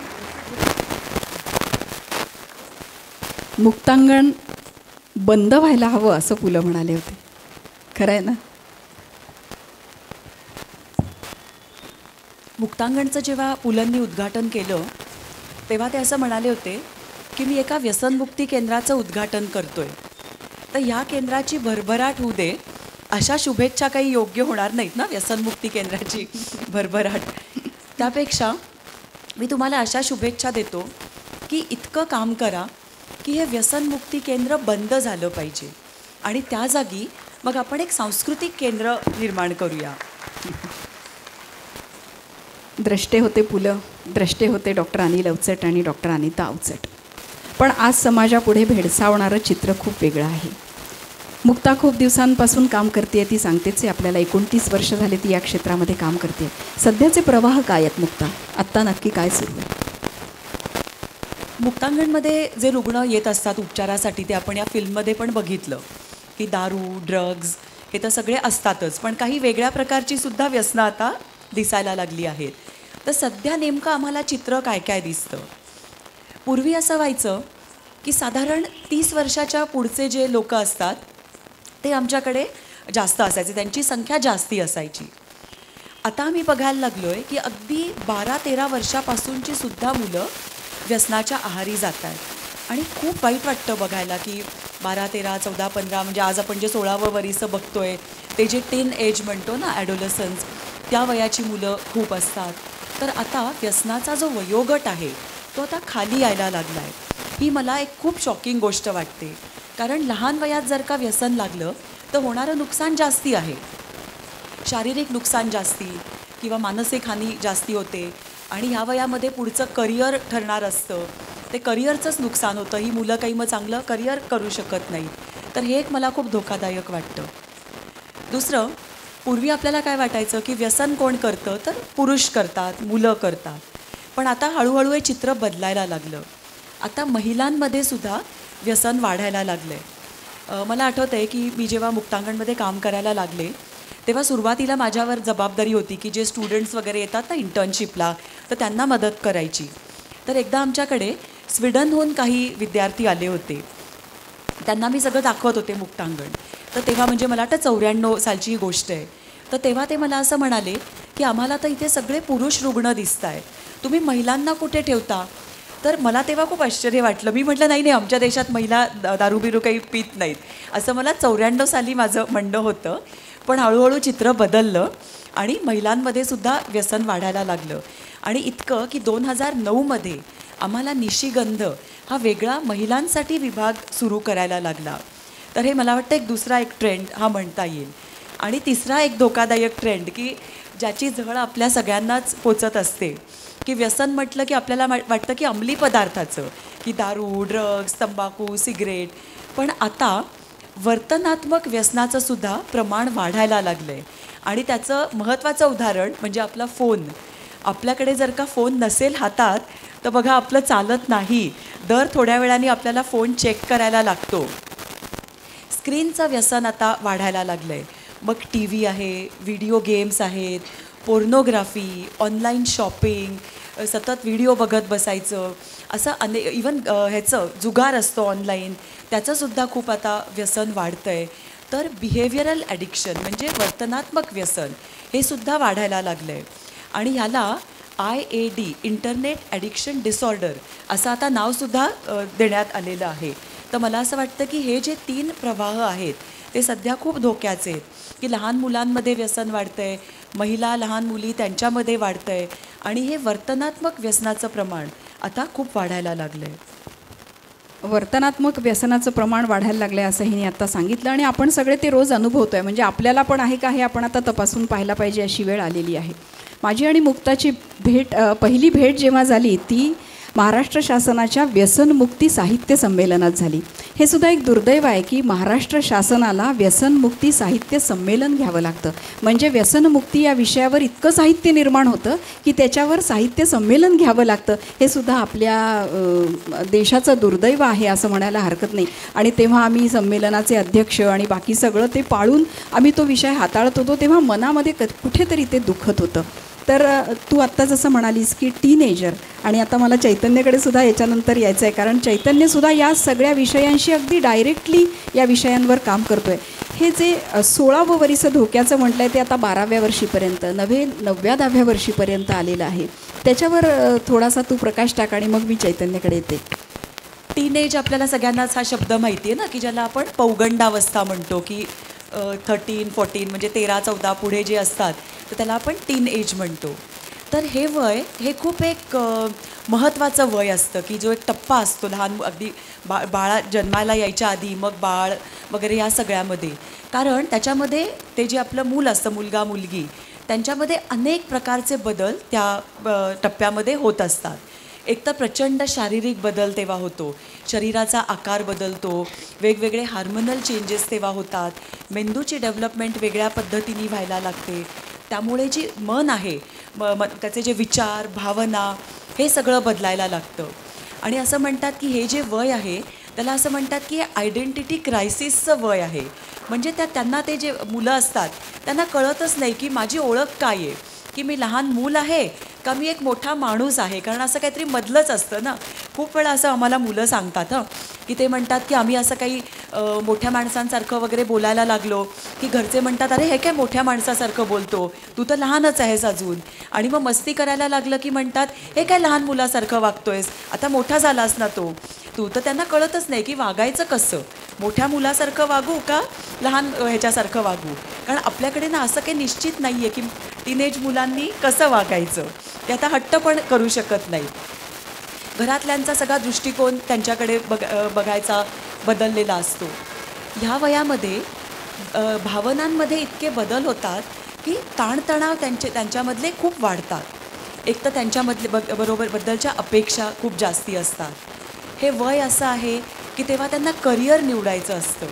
मुक्तांगण बंद व्हायला हवं असं पुलं म्हणाले होते. खरं आहे ना? मुक्तांगणचं जेव्हा पुलंनी उद्घाटन केलं तेव्हा ते असं म्हणाले होते की मी एका व्यसनमुक्ती केंद्राचं उद्घाटन करतोय, तर ह्या केंद्राची भरभराट होऊ दे, अशा शुभेच्छा काही योग्य होणार नाहीत ना, व्यसनमुक्ती केंद्राची भरभराट. त्यापेक्षा मी तुम्हाला अशा शुभेच्छा देतो की इतकं काम करा की हे व्यसनमुक्ती केंद्र बंद झालं पाहिजे आणि त्या जागी मग आपण एक सांस्कृतिक केंद्र निर्माण करूया. द्रष्टे होते पुलं, द्रष्टे होते डॉक्टर अनिल अवचट आणि डॉक्टर अनिता अवचट. पण आज समाजापुढे भेडसावणारं चित्र खूप वेगळं आहे. मुक्ता खूप दिवसांपासून काम करते, ती सांगतेच आहे आपल्याला. 29 वर्ष झाले ती या क्षेत्रामध्ये काम करते. सध्याचे प्रवाह काय आहेत मुक्ता? आत्ता नक्की काय सुरू आहे? मुक्तांगणमध्ये जे रुग्ण येत असतात उपचारासाठी ते आपण या फिल्ममध्ये पण बघितलं की दारू, ड्रग्ज हे तर सगळे असतातच, पण काही वेगळ्या प्रकारची सुद्धा व्यसनं आता दिसायला लागली आहेत. तर सध्या नेमकं आम्हाला चित्र काय काय दिसतं? पूर्वी असं व्हायचं की साधारण 30 वर्षाच्या पुढचे जे लोक असतात ते आमच्याकडे जास्त असायचे, त्यांची संख्या जास्ती असायची. आता आम्ही बघायला लागलो आहे की अगदी 12-13 वर्षापासूनची सुद्धा मुलं व्यसनाच्या आहारी जात आहेत आणि खूप वाईट वाटतं बघायला की 12, 13, 14, 15 म्हणजे आज आपण जे 16वं वरीचं बघतोय ते जे टीन एज म्हणतो ना, ॲडोलसन्स, त्या वयाची मुलं खूप असतात. तर आता व्यसनाचा जो वयोगट आहे तो आता खाली यायला लागला आहे. ही मला एक खूप शॉकिंग गोष्ट वाटते, कारण लहान वयात जर का व्यसन लागलं तर होणारं नुकसान जास्ती आहे. शारीरिक नुकसान जास्ती किंवा मानसिक हानी जास्ती होते आणि ह्या वयामध्ये पुढचं करिअर ठरणार असतं, ते करिअरचंच नुकसान होतं. ही मुलं काही मग चांगलं करिअर करू शकत नाही. तर हे एक मला खूप धोकादायक वाटतं. दुसरं, पूर्वी आपल्याला काय वाटायचं की व्यसन कोण करतं, तर पुरुष करतात, मुलं करतात. पण आता हळूहळू हे चित्र बदलायला लागलं. आता महिलांमध्ये सुद्धा व्यसन वाढायला लागलं आहे. मला आठवतं आहे की मी जेव्हा मुक्तांगणमध्ये काम करायला लागले तेव्हा सुरुवातीला माझ्यावर जबाबदारी होती की जे स्टुडंट्स वगैरे येतात ना इंटर्नशिपला, तर त्यांना मदत करायची. तर एकदा आमच्याकडे स्वीडनहून काही विद्यार्थी आले होते. त्यांना मी सगळं दाखवत होते मुक्तांगण. तर तेव्हा म्हणजे मला वाटतं 94 सालची ही गोष्ट आहे. तर तेव्हा ते मला असं म्हणाले की आम्हाला तर इथे सगळे पुरुष रुग्ण दिसत आहे, तुम्ही महिलांना कुठे ठेवता? तर मला तेव्हा खूप आश्चर्य वाटलं. मी म्हटलं नाही नाही, आमच्या देशात महिला दारू बिरू काही पित नाहीत, असं मला 94 साली माझं म्हणणं होतं. पण हळूहळू चित्र बदललं आणि महिलांमध्ये सुद्धा व्यसन वाढायला लागलं. आणि इतकं की 2009मध्ये आम्हाला निशिगंध हा वेगळा महिलांसाठी विभाग सुरू करायला लागला. तर हे मला वाटतं दुसरा एक ट्रेंड हा म्हणता येईल. आणि तिसरा एक धोकादायक ट्रेंड की ज्याची झळ आपल्या सगळ्यांनाच पोचत असते, की व्यसन म्हटलं की आपल्याला वाटतं की अंमली पदार्थाचं, की दारू, ड्रग्स, तंबाखू, सिगरेट. पण आता वर्तनात्मक व्यसनाचं सुद्धा प्रमाण वाढायला लागलं आहे. आणि त्याचं महत्त्वाचं उदाहरण म्हणजे आपला फोन. आपल्याकडे जर का फोन नसेल हातात तर बघा आपलं चालत नाही. दर थोड्या वेळाने आपल्याला फोन चेक करायला लागतो. स्क्रीनचं व्यसन आता वाढायला लागलं आहे. मग टी व्ही आहे, व्हिडिओ गेम्स आहेत, पोर्नोग्राफी, ऑनलाईन शॉपिंग, सतत व्हिडिओ बघत बसायचं, असं इवन ह्याचं जुगार असतो ऑनलाईन, त्याचंसुद्धा खूप आता व्यसन वाढतं आहे. तर बिहेवियरल ॲडिक्शन म्हणजे वर्तनात्मक व्यसन हे सुद्धा वाढायला लागलं आहे. आणि ह्याला IAD इंटरनेट ॲडिक्शन डिसऑर्डर असं आता नावसुद्धा देण्यात आलेलं आहे. तर मला असं वाटतं की हे जे 3 प्रवाह आहेत ते सध्या खूप धोक्याचे आहेत. की लहान मुलांमध्ये व्यसन वाढतं आहे, महिला लहान मुली त्यांच्यामध्ये वाढतं आहे, आणि हे वर्तनात्मक व्यसनाचं प्रमाण आता खूप वाढायला लागलं आहे. वर्तनात्मक व्यसनाचं प्रमाण वाढायला लागलं आहे असं हिने आत्ता सांगितलं. आणि आपण सगळे ते रोज अनुभवतो आहे. म्हणजे आपल्याला पण आहे का हे आपण आता तपासून पाहायला पाहिजे अशी वेळ आलेली आहे. माझी आणि मुक्ताची पहिली भेट जेव्हा झाली ती महाराष्ट्र शासनाच्या व्यसनमुक्ती साहित्य संमेलनात झाली. हे सुद्धा एक दुर्दैव आहे की महाराष्ट्र शासनाला व्यसनमुक्ती साहित्य संमेलन घ्यावं लागतं. म्हणजे व्यसनमुक्ती या विषयावर इतकं साहित्य निर्माण होतं की त्याच्यावर साहित्य संमेलन घ्यावं लागतं. हे सुद्धा आपल्या देशाचं दुर्दैव आहे असं म्हणायला हरकत नाही. आणि तेव्हा आम्ही संमेलनाचे अध्यक्ष आणि बाकी सगळं ते पाळून आम्ही तो विषय हाताळत होतो, तेव्हा मनामध्ये कुठेतरी ते दुखत होतं. तर तू आत्ता जसं म्हणालीस की टीनेजर, आणि आता मला चैतन्यकडे सुद्धा याच्यानंतर यायचं आहे, कारण चैतन्यसुद्धा या सगळ्या विषयांशी अगदी डायरेक्टली या विषयांवर काम करतो आहे. हे जे 16वं वर्ष धोक्याचं म्हटलं आहे ते आता 12व्या वर्षीपर्यंत, 9व्या-10व्या वर्षीपर्यंत आलेलं आहे. त्याच्यावर थोडासा तू प्रकाश टाक आणि मग मी चैतन्यकडे येते. टीनेज आपल्याला सगळ्यांनाच हा शब्द माहिती आहे ना, की ज्याला आपण पौगंडावस्था म्हणतो, की 13-14 म्हणजे 13-14 पुढे जे असतात तर त्याला आपण टीन एज म्हणतो. तर हे वय हे खूप एक महत्त्वाचं वय असतं, की जो एक टप्पा असतो लहान अगदी बाळा जन्माला यायच्या आधी, मग बाळ वगैरे या सगळ्यामध्ये. कारण त्याच्यामध्ये ते जे आपलं मूल असतं, मुलगा मुलगी, त्यांच्यामध्ये अनेक प्रकारचे बदल त्या टप्प्यामध्ये होत असतात. एक तर प्रचंड शारीरिक बदल तेव्हा होतो, शरीराचा आकार बदलतो, वेगवेगळे हार्मोनल चेंजेस तेव्हा होतात, मेंदूची डेव्हलपमेंट वेगळ्या पद्धतीने व्हायला लागते. त्यामुळे जी मन आहे, त्याचे जे विचार, भावना, हे सगळं बदलायला लागतं. आणि असं म्हणतात की हे जे वय आहे त्याला असं म्हणतात की हे आयडेंटिटी क्रायसिसचं वय आहे. म्हणजे त्यांना ते जे मुलं असतात त्यांना कळतच नाही की माझी ओळख काय आहे, की मी लहान मूल आहे का मी एक मोठा माणूस आहे. कारण असं काहीतरी मधलंच असतं ना. खूप वेळा असं आम्हाला मुलं सांगतात की ते म्हणतात की आम्ही असं काही मोठ्या माणसांसारखं वगैरे बोलायला लागलो की घरचे म्हणतात अरे हे काय मोठ्या माणसासारखं बोलतो, तू तर लहानच आहेस अजून. आणि मग मस्ती करायला लागलं की म्हणतात हे काय लहान मुलासारखं वागतोयस, आता मोठा झालास ना तू. तर त्यांना कळतच नाही की वागायचं कसं, मोठ्या मुलासारखं वागू का लहान ह्याच्यासारखं वागू. कारण आपल्याकडे ना असं काही निश्चित नाही आहे की टीनेज मुलांनी कसं वागायचं. ते आता हट्ट पण करू शकत नाही. घरातल्यांचा सगळा दृष्टिकोन त्यांच्याकडे बघायचा बदललेला असतो. ह्या वयामध्ये भावनांमध्ये इतके बदल होतात की ताणतणाव त्यांच्यामधले खूप वाढतात. एक तर त्यांच्यामधले बद्दलच्या अपेक्षा खूप जास्ती असतात. हे वय असं आहे की तेव्हा त्यांना करिअर निवडायचं असतं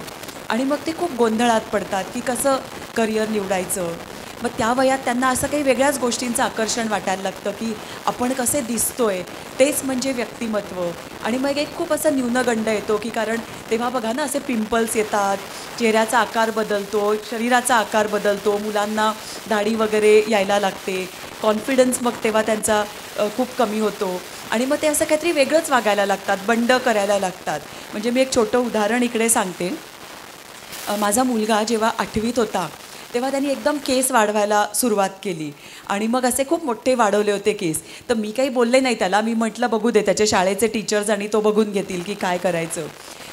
आणि मग ते खूप गोंधळात पडतात की कसं करिअर निवडायचं. मग त्या वयात त्यांना असं काही वेगळ्याच गोष्टींचं आकर्षण वाटायला लागतं की आपण कसे दिसतोय तेच म्हणजे व्यक्तिमत्व. आणि मग एक खूप असं न्यूनगंड येतो की कारण तेव्हा बघा ना असे पिंपल्स येतात, चेहऱ्याचा आकार बदलतो, शरीराचा आकार बदलतो, मुलांना दाढी वगैरे यायला लागते, कॉन्फिडन्स मग तेव्हा त्यांचा खूप कमी होतो आणि मग ते असं काहीतरी वेगळंच वागायला लागतात, बंड करायला लागतात. म्हणजे मी एक छोटं उदाहरण इकडे सांगते. माझा मुलगा जेव्हा 8वीत होता तेव्हा त्यांनी एकदम केस वाढवायला सुरुवात केली आणि मग असे खूप मोठे वाढवले होते केस. तर मी काही बोलले नाही त्याला, मी म्हटलं बघू दे, त्याचे शाळेचे टीचर्स आणि तो बघून घेतील की काय करायचं.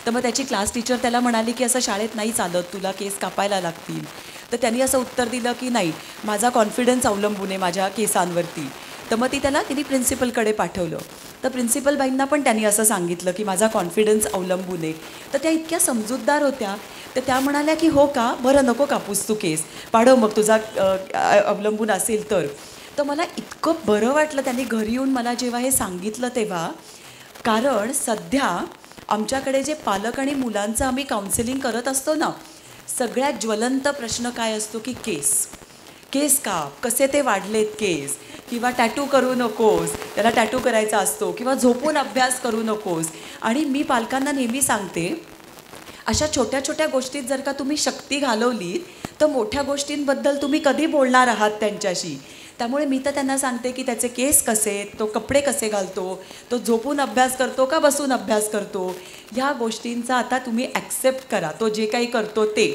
तर मग त्याची क्लास टीचर त्याला म्हणाली की असं शाळेत नाही चालत, तुला केस कापायला लागतील. तर त्यांनी असं उत्तर दिलं की नाही, माझा कॉन्फिडन्स अवलंबून आहे माझ्या केसांवरती. तर मग तिने प्रिन्सिपलकडे पाठवलं. तर प्रिन्सिपल बाईंना पण त्यांनी असं सांगितलं की माझा कॉन्फिडन्स अवलंबून आहे. तर त्या इतक्या समजूतदार होत्या. तर त्या म्हणाल्या की हो का, बरं नको कापूस तू केस, वाढव मग तुझा अवलंबून असेल तर. तर मला इतकं बरं वाटलं त्यांनी घरी येऊन मला जेव्हा हे सांगितलं तेव्हा. कारण सध्या आमच्याकडे जे पालक आणि मुलांचं आम्ही काउन्सिलिंग करत असतो ना, सगळ्यात ज्वलंत प्रश्न काय असतो की केस काप, कसे ते वाढलेत केस, किंवा टॅटू करू नकोस, त्याला टॅटू करायचा असतो, किंवा झोपून अभ्यास करू नकोस. आणि मी पालकांना नेहमी सांगते, अशा छोट्या छोट्या गोष्टीत जर का तुम्ही शक्ती घालवलीत तर मोठ्या गोष्टींबद्दल तुम्ही कधी बोलणार आहात त्यांच्याशी. त्यामुळे मी तर त्यांना सांगते की त्याचे केस कसे आहेत, तो कपडे कसे घालतो, तो झोपून अभ्यास करतो का बसून अभ्यास करतो, ह्या गोष्टींचा आता तुम्ही ॲक्सेप्ट करा, तो जे काही करतो ते.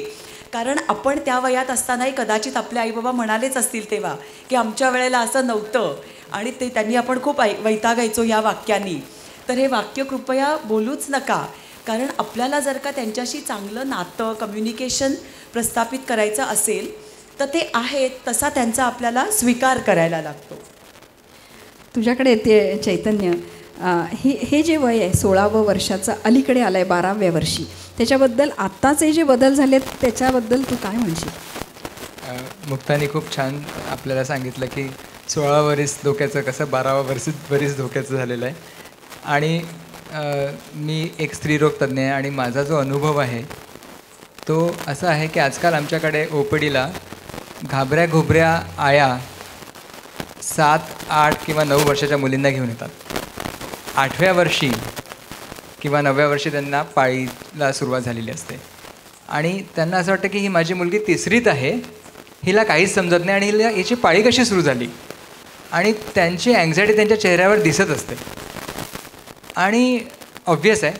कारण आपण त्या वयात असतानाही कदाचित आपले आईबाबा म्हणालेच असतील तेव्हा की आमच्या वेळेला असं नव्हतं आणि त्यांनी आपण खूप वैतागायचो या वाक्यांनी. तर हे वाक्य कृपया बोलूच नका. कारण आपल्याला जर का त्यांच्याशी चांगलं नातं, कम्युनिकेशन प्रस्थापित करायचं असेल तर ते आहेत तसा त्यांचा आपल्याला स्वीकार करायला लागतो. तुझ्याकडे येते चैतन्य, हे जे वय आहे 16वं वर्षाचं अलीकडे आलं आहे 12व्या वर्षी, त्याच्याबद्दल आत्ताचे जे बदल झालेत त्याच्याबद्दल तू काय म्हणशील? मुक्तानी खूप छान आपल्याला सांगितलं की 16 वर्ष धोक्याचं कसं 12 वर्ष धोक्याचं झालेलं आहे. आणि मी एक स्त्रीरोग तज्ज्ञ आहे आणि माझा जो अनुभव आहे तो असा आहे की आजकाल आमच्याकडे OPDला घाबऱ्या आया 7, 8 किंवा 9 वर्षाच्या मुलींना घेऊन येतात. 8व्या वर्षी किंवा 9व्या वर्षी त्यांना पाळीला सुरुवात झालेली असते आणि त्यांना असं वाटतं की ही माझी मुलगी 3रीत आहे, हिला काहीच समजत नाही आणि हिला याची पाळी कशी सुरू झाली. आणि त्यांची अँझायटी त्यांच्या चेहऱ्यावर दिसत असते. आणि ऑब्व्हियस आहे,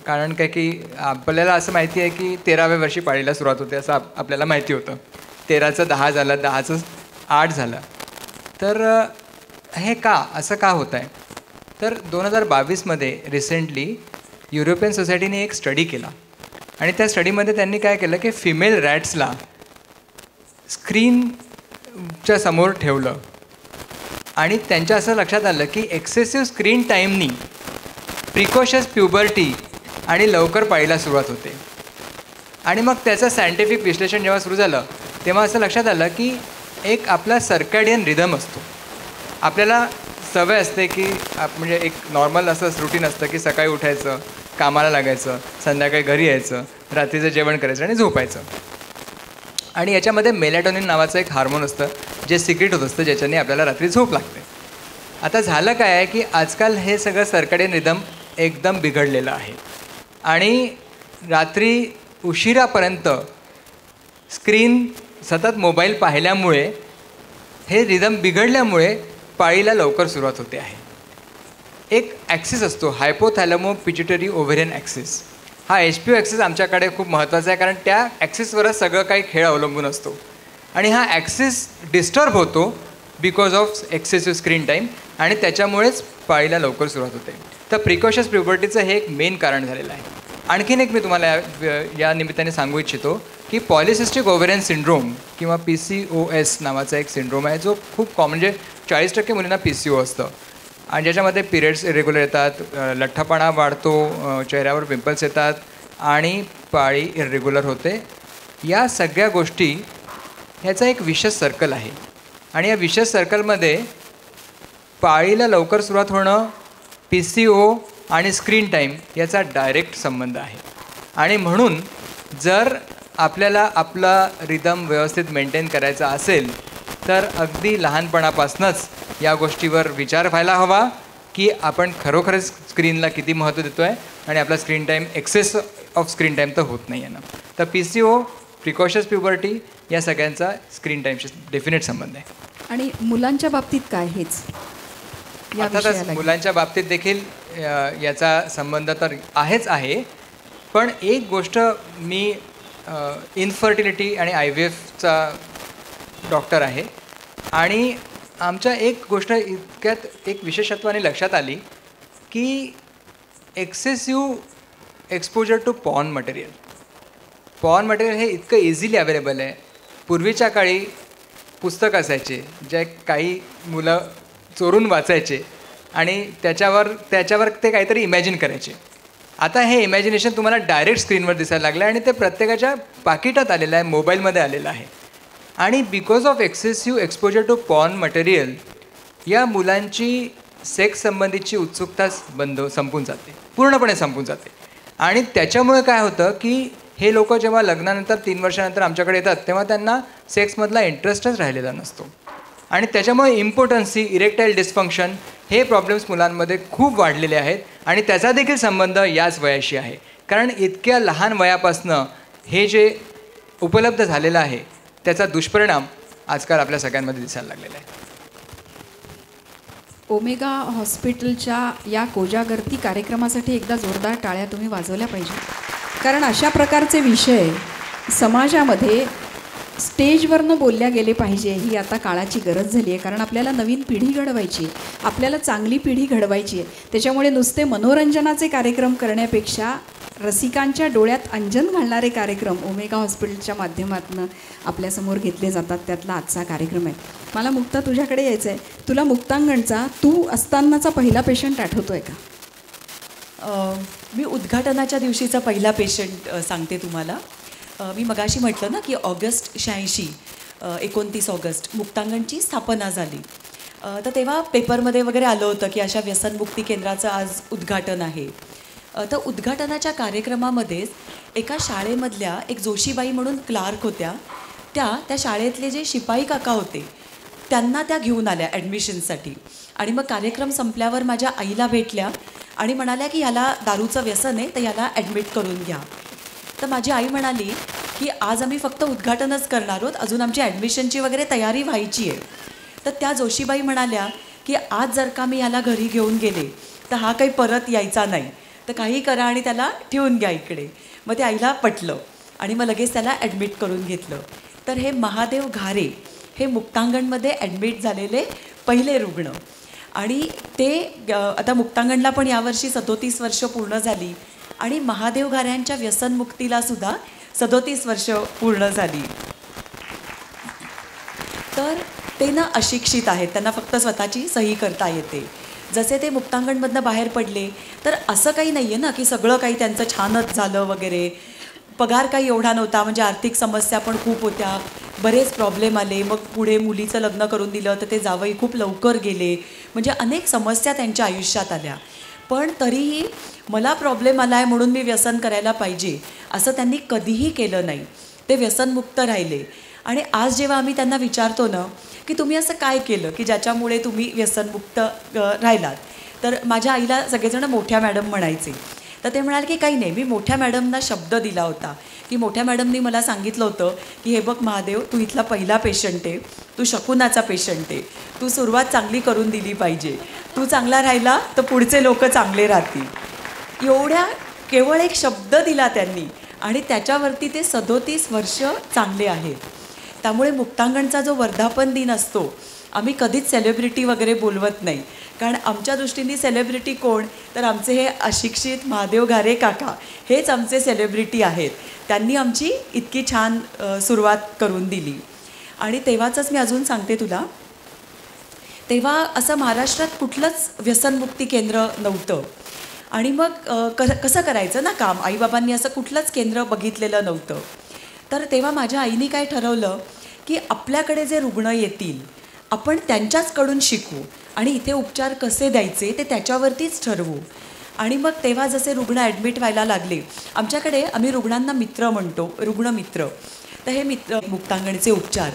कारण काय की आपल्याला असं माहिती आहे की 13व्या वर्षी पाळीला सुरुवात होते असं आपल्याला माहिती होतं. 13चं 10 झालं, 10चं 8 झालं. तर हे असं का होतं आहे? तर 2022मध्ये रिसेंटली युरोपियन सोसायटीने एक स्टडी केला आणि त्या स्टडीमध्ये त्यांनी काय केलं की फिमेल रॅट्सला स्क्रीनच्या समोर ठेवलं आणि त्यांच्या असं लक्षात आलं की एक्सेसिव्ह स्क्रीन टाईमनी प्रिकॉशस प्युबर्टी आणि लवकर पाळीला सुरुवात होते. आणि मग त्याचं सायंटिफिक विश्लेषण जेव्हा सुरू झालं तेव्हा असं लक्षात आलं की एक आपला सर्कॅडियन रिदम असतो. आपल्याला सवय असते की म्हणजे एक नॉर्मल असं रुटीन असतं की सकाळी उठायचं, कामाला लागायचं, संध्याकाळी घरी यायचं, रात्रीचं जेवण करायचं आणि झोपायचं. आणि याच्यामध्ये मेलॅटोनिन नावाचं एक हार्मोन असतं जे सिक्रेट होत असतं, ज्याच्याने आपल्याला रात्री झोप लागते. आता झालं काय आहे की आजकाल हे सगळं सर्कॅडियन रिदम एकदम बिघडलेलं आहे आणि रात्री उशिरापर्यंत स्क्रीन सतत मोबाईल पाहिल्यामुळे हे रिदम बिघडल्यामुळे पाळीला लवकर सुरुवात होते आहे. एक ॲक्सिस असतो हायपोथॅलॅमो पिट्युटरी ओव्हेरियन ॲक्सिस. हा HPO ॲक्सिस आमच्याकडे खूप महत्त्वाचा आहे कारण त्या ॲक्सिसवरच सगळं काही खेळ अवलंबून असतो आणि हा ॲक्सिस डिस्टर्ब होतो because of excessive screen time आणि त्याच्यामुळेच पाळीला लवकर सुरुवात होते. तर प्रिकॉशस प्युबर्टीचं हे एक मेन कारण झालेलं आहे. आणखीन एक मी तुम्हाला या निमित्ताने सांगू इच्छितो की पॉलिसिस्टिक ओव्हेरियन सिंड्रोम किंवा PCOS नावाचा एक सिंड्रोम आहे जो खूप कॉमन, म्हणजे 40% मुलींना PCO असतं आणि ज्याच्यामध्ये पिरियड्स इरेग्युलर येतात, लठ्ठपणा वाढतो, चेहऱ्यावर पिंपल्स येतात आणि पाळी इरेग्युलर होते. या सगळ्या गोष्टी ह्याचा एक विशेष सर्कल आहे आणि या विशेष सर्कलमध्ये पाळीला लवकर सुरुवात होणं, PCO आणि स्क्रीन टाईम याचा डायरेक्ट संबंध आहे. आणि म्हणून जर आपल्याला आपला रिदम व्यवस्थित मेंटेन करायचा असेल तर अगदी लहानपणापासूनच या गोष्टीवर विचार व्हायला हवा की आपण खरोखरच स्क्रीनला किती महत्त्व देतो आहे आणि आपला screen time excess of screen time तर होत नाही आहे ना. तर PCO, प्रिकॉशस प्युबर्टी या सगळ्यांचा स्क्रीन टाईमशी डेफिनेट संबंध आहे. आणि मुलांच्या बाबतीत काय हेच अर्थातच मुलांच्या बाबतीत देखील याचा संबंध तर आहेच आहे. पण एक गोष्ट मी इन्फर्टिलिटी आणि IVFचा डॉक्टर आहे आणि आमच्या एक गोष्ट इतक्यात एक विशेषत्वाने लक्षात आली की excessive exposure to porn material हे इतकं इझिली अवेलेबल आहे. पूर्वीच्या काळी पुस्तक असायचे जे काही मुलं चोरून वाचायचे आणि त्याच्यावर ते काहीतरी इमॅजिन करायचे. आता हे इमॅजिनेशन तुम्हाला डायरेक्ट स्क्रीनवर दिसायला लागलं आहे आणि ते प्रत्येकाच्या पाकिटात आलेलं आहे, मोबाईलमध्ये आलेलं आहे. आणि because of excessive exposure to porn material या मुलांची सेक्स संबंधीची उत्सुकता पूर्णपणे संपून जाते. आणि त्याच्यामुळे काय होतं की हे लोक जेव्हा लग्नानंतर 3 वर्षानंतर आमच्याकडे येतात तेव्हा त्यांना सेक्समधला इंटरेस्टच राहिलेला नसतो. आणि त्याच्यामुळे इम्पोटन्सी, इरेक्टाईल डिस्फंक्शन हे प्रॉब्लेम्स मुलांमध्ये खूप वाढलेले आहेत आणि त्याचा देखील संबंध याच वयाशी आहे. कारण इतक्या लहान वयापासनं हे जे उपलब्ध झालेलं आहे त्याचा दुष्परिणाम आजकाल आपल्या सगळ्यांमध्ये दिसायला लागलेला आहे. ओमेगा हॉस्पिटलच्या या कोजागर्ती कार्यक्रमासाठी एकदा जोरदार टाळ्या तुम्ही वाजवल्या पाहिजे. कारण अशा प्रकारचे विषय समाजामध्ये स्टेजवरनं बोलल्या गेले पाहिजे ही आता काळाची गरज झाली आहे. कारण आपल्याला नवीन पिढी घडवायची, आपल्याला चांगली पिढी घडवायची आहे. त्याच्यामुळे नुसते मनोरंजनाचे कार्यक्रम करण्यापेक्षा रसिकांच्या डोळ्यात अंजन घालणारे कार्यक्रम ओमेगा हॉस्पिटलच्या माध्यमातून आपल्यासमोर घेतले जातात. त्यातला आजचा कार्यक्रम आहे. मला मुक्ता तुझ्याकडे यायचं आहे. तुला मुक्तांगणचा तू असतानाचा पहिला पेशंट आठवतो आहे का? मी उद्घाटनाच्या दिवशीचा पहिला पेशंट सांगते तुम्हाला. मी मगाशी म्हटलं ना की ऑगस्ट 86 29 ऑगस्ट मुक्तांगणची स्थापना झाली. तर तेव्हा पेपरमध्ये वगैरे आलं होतं की अशा व्यसनमुक्ती केंद्राचं आज उद्घाटन आहे. तर उद्घाटनाच्या कार्यक्रमामध्येच एका शाळेमधल्या एक जोशीबाई म्हणून क्लार्क होत्या. त्या शाळेतले जे शिपाई काका होते त्यांना त्या घेऊन आल्या ॲडमिशनसाठी. आणि मग कार्यक्रम संपल्यावर माझ्या आईला भेटल्या आणि म्हणाल्या की ह्याला दारूचं व्यसन आहे तर ह्याला ॲडमिट करून घ्या. तर माझी आई म्हणाली की आज आम्ही फक्त उद्घाटनच करणार आहोत, अजून आमची ॲडमिशनची वगैरे तयारी व्हायची आहे. तर त्या जोशीबाई म्हणाल्या की आज जर का मी ह्याला घरी घेऊन गेले तर हा काही परत यायचा नाही, तर काही करा आणि त्याला ठेवून घ्या इकडे. मग ते आईला पटलं आणि मग लगेच त्याला ॲडमिट करून घेतलं. तर हे महादेव घारे हे मुक्तांगणमध्ये ॲडमिट झालेले पहिले रुग्ण. आणि ते आता मुक्तांगणला पण यावर्षी 37 वर्ष पूर्ण झाली आणि महादेव घाऱ्यांच्या व्यसनमुक्तीलासुद्धा 37 वर्ष पूर्ण झाली. तर ते ना अशिक्षित आहेत, त्यांना फक्त स्वतःची सही करता येते. जसे ते मुक्तांगणमधनं बाहेर पडले तर असं काही नाही आहे ना की सगळं काही त्यांचं छानच झालं वगैरे. पगार काही एवढा नव्हता, म्हणजे आर्थिक समस्या पण खूप होत्या, बरेच प्रॉब्लेम आले. मग पुढे मुलीचं लग्न करून दिलं तर ते जावई खूप लवकर गेले, म्हणजे अनेक समस्या त्यांच्या आयुष्यात आल्या. पण तरीही मला प्रॉब्लेम आला आहे म्हणून मी व्यसन करायला पाहिजे असं त्यांनी कधीही केलं नाही. ते व्यसनमुक्त राहिले. आणि आज जेव्हा आम्ही त्यांना विचारतो ना की तुम्ही असं काय केलं की ज्याच्यामुळे तुम्ही व्यसनमुक्त राहिलात, तर माझ्या आईला सगळेजण मोठ्या मॅडम म्हणायचे. तर ते म्हणाले की काही नाही, मी मोठ्या मॅडमना शब्द दिला होता की मोठ्या मॅडमनी मला सांगितलं होतं की हे बघ महादेव, तू इथला पहिला पेशंट आहे, तू शकुनाचा पेशंट आहे, तू सुरुवात चांगली करून दिली पाहिजे, तू चांगला राहिला तर पुढचे लोक चांगले राहतील. एवढ्या केवळ एक शब्द दिला त्यांनी आणि त्याच्यावरती ते 37 वर्ष चांगले आहेत. त्यामुळे मुक्तांगणचा जो वर्धापन दिन असतो आम्ही कधीच सेलिब्रिटी वगैरे बोलवत नाही, कारण आमच्या दृष्टीने सेलिब्रिटी कोण, तर आमचे हे अशिक्षित महादेव घारे काका हेच आमचे सेलिब्रिटी आहेत. त्यांनी आमची इतकी छान सुरुवात करून दिली. आणि तेव्हाचंच मी अजून सांगते तुला, तेव्हा असं महाराष्ट्रात कुठलंच व्यसनमुक्ती केंद्र नव्हतं. आणि मग कसं करायचं ना काम, आईबाबांनी असं कुठलंच केंद्र बघितलेलं नव्हतं. तर तेव्हा माझ्या आईने काय ठरवलं की आपल्याकडे जे रुग्ण येतील आपण त्यांच्याचकडून शिकू आणि इथे उपचार कसे द्यायचे ते त्याच्यावरतीच ठरवू. आणि मग तेव्हा जसे रुग्ण ॲडमिट व्हायला लागले, आमच्याकडे आम्ही रुग्णांना मित्र म्हणतो, रुग्णमित्र. तर हे मित्र मुक्तांगणचे उपचार.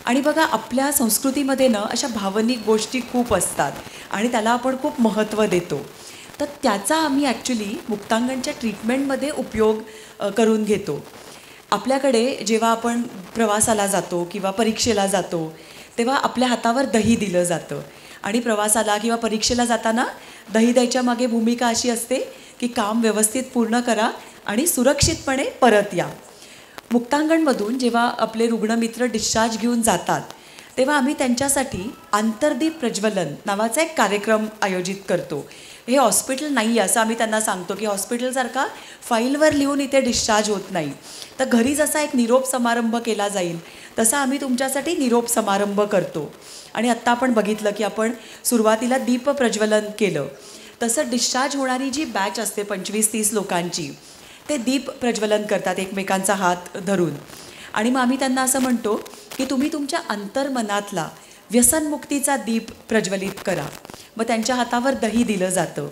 आणि बघा आपल्या संस्कृतीमध्ये ना अशा भावनिक गोष्टी खूप असतात आणि त्याला आपण खूप महत्त्व देतो. तर त्याचा आम्ही ॲक्च्युली मुक्तांगणच्या ट्रीटमेंटमध्ये उपयोग करून घेतो. आपल्याकडे जेव्हा आपण प्रवासाला जातो किंवा परीक्षेला जातो तेव्हा आपल्या हातावर दही दिलं जातं आणि प्रवासाला किंवा परीक्षेला जाताना दही द्यायच्या मागे भूमिका अशी असते की काम व्यवस्थित पूर्ण करा आणि सुरक्षितपणे परत या. मुक्तांगणमधून जेव्हा आपले रुग्णमित्र डिस्चार्ज घेऊन जातात तेव्हा आम्ही त्यांच्यासाठी आंतरदीप प्रज्वलन नावाचा एक कार्यक्रम आयोजित करतो. हे हॉस्पिटल नाही आहे असं आम्ही त्यांना सांगतो की हॉस्पिटलसारखा फाईलवर लिहून इथे डिस्चार्ज होत नाही. तर घरी जसा एक निरोप समारंभ केला जाईल तसा आम्ही तुमच्यासाठी निरोप समारंभ करतो. आणि आत्ता आपण बघितलं की आपण सुरुवातीला दीप प्रज्वलन केलं. तसं डिस्चार्ज होणारी जी बॅच असते 25-30 लोकांची ते दीप प्रज्वलन करतात एकमेकांचा हात धरून. आणि मग आम्ही त्यांना असं म्हणतो की तुम्ही तुमच्या अंतर्मनातला व्यसनमुक्तीचा दीप प्रज्वलित करा. मग त्यांच्या हातावर दही दिलं जातं.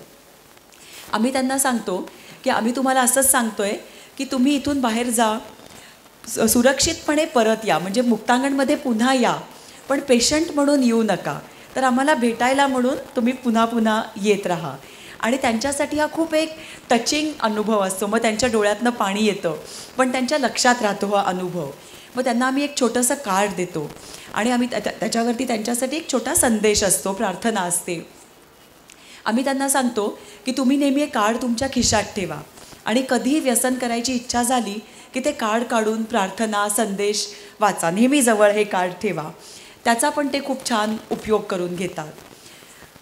आम्ही त्यांना सांगतो की आम्ही तुम्हाला असंच सांगतो आहे की तुम्ही इथून बाहेर जा, सुरक्षितपणे परत या, म्हणजे मुक्तांगणमध्ये पुन्हा या, पण पेशंट म्हणून येऊ नका. तर आम्हाला भेटायला म्हणून तुम्ही पुन्हा पुन्हा येत राहा. आणि त्यांच्यासाठी हा खूप एक टचिंग अनुभव असतो. मग त्यांच्या डोळ्यातनं पाणी येतं पण त्यांच्या लक्षात राहतो हा अनुभव. मग त्यांना आम्ही एक छोटंसं कार्ड देतो आणि आम्ही त्याच्यावरती त्यांच्यासाठी एक छोटा संदेश असतो, प्रार्थना असते. आम्ही त्यांना सांगतो की तुम्ही नेहमी हे कार्ड तुमच्या खिशात ठेवा आणि कधीही व्यसन करायची इच्छा झाली की ते कार्ड काढून प्रार्थना संदेश वाचा. नेहमी जवळ हे कार्ड ठेवा. त्याचा पण ते खूप छान उपयोग करून घेतात.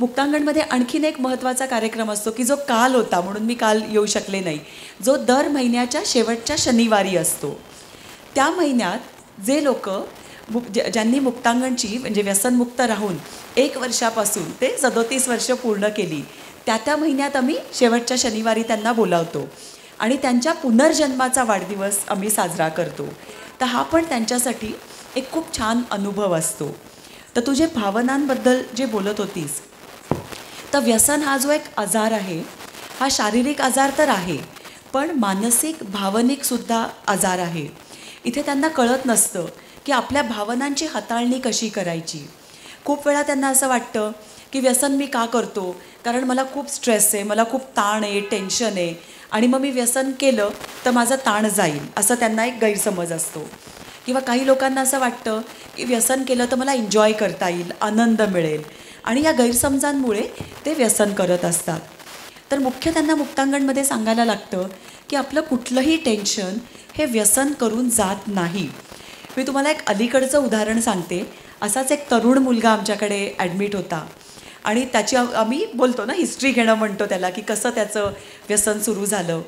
मुक्तांगणमध्ये आणखीन एक महत्त्वाचा कार्यक्रम असतो की जो काल होता म्हणून मी काल येऊ शकले नाही, जो दर महिन्याच्या शेवटच्या शनिवारी असतो. त्या महिन्यात जे लोक ज्यांनी मुक्तांगणची म्हणजे व्यसनमुक्त राहून 1 वर्षापासून ते 37 वर्ष पूर्ण केली त्या महिन्यात आम्ही शेवटच्या शनिवारी त्यांना बोलावतो आणि त्यांच्या पुनर्जन्माचा वाढदिवस आम्ही साजरा करतो. तर हा पण त्यांच्यासाठी एक खूप छान अनुभव असतो. तर तुझे भावनांबद्दल जे बोलत होतीस, तर व्यसन हा जो एक आजार आहे हा शारीरिक आजार तर आहे पण मानसिक भावनिकसुद्धा आजार आहे. इथे त्यांना कळत नसतं की आपल्या भावनांची हाताळणी कशी करायची. खूप वेळा त्यांना असं वाटतं की व्यसन मी का करतो, कारण मला खूप स्ट्रेस आहे, मला खूप ताण आहे, टेन्शन आहे आणि मग मी व्यसन केलं तर माझा ताण जाईल, असं त्यांना एक गैरसमज असतो. किंवा काही लोकांना असं वाटतं की व्यसन केलं तर मला एन्जॉय करता येईल, आनंद मिळेल आणि या गैरसमजांमुळे ते व्यसन करत असतात. तर मुख्य त्यांना मुक्तांगणमध्ये सांगायला लागतं की आपलं कुठलंही टेन्शन हे व्यसन करून जात नाही. मी तुम्हाला एक अलीकडचं उदाहरण सांगते. असाच एक तरुण मुलगा आमच्याकडे ॲडमिट होता आणि त्याची आम्ही बोलतो ना हिस्ट्री घेणं म्हणतो त्याला, की कसं त्याचं व्यसन सुरू झालं.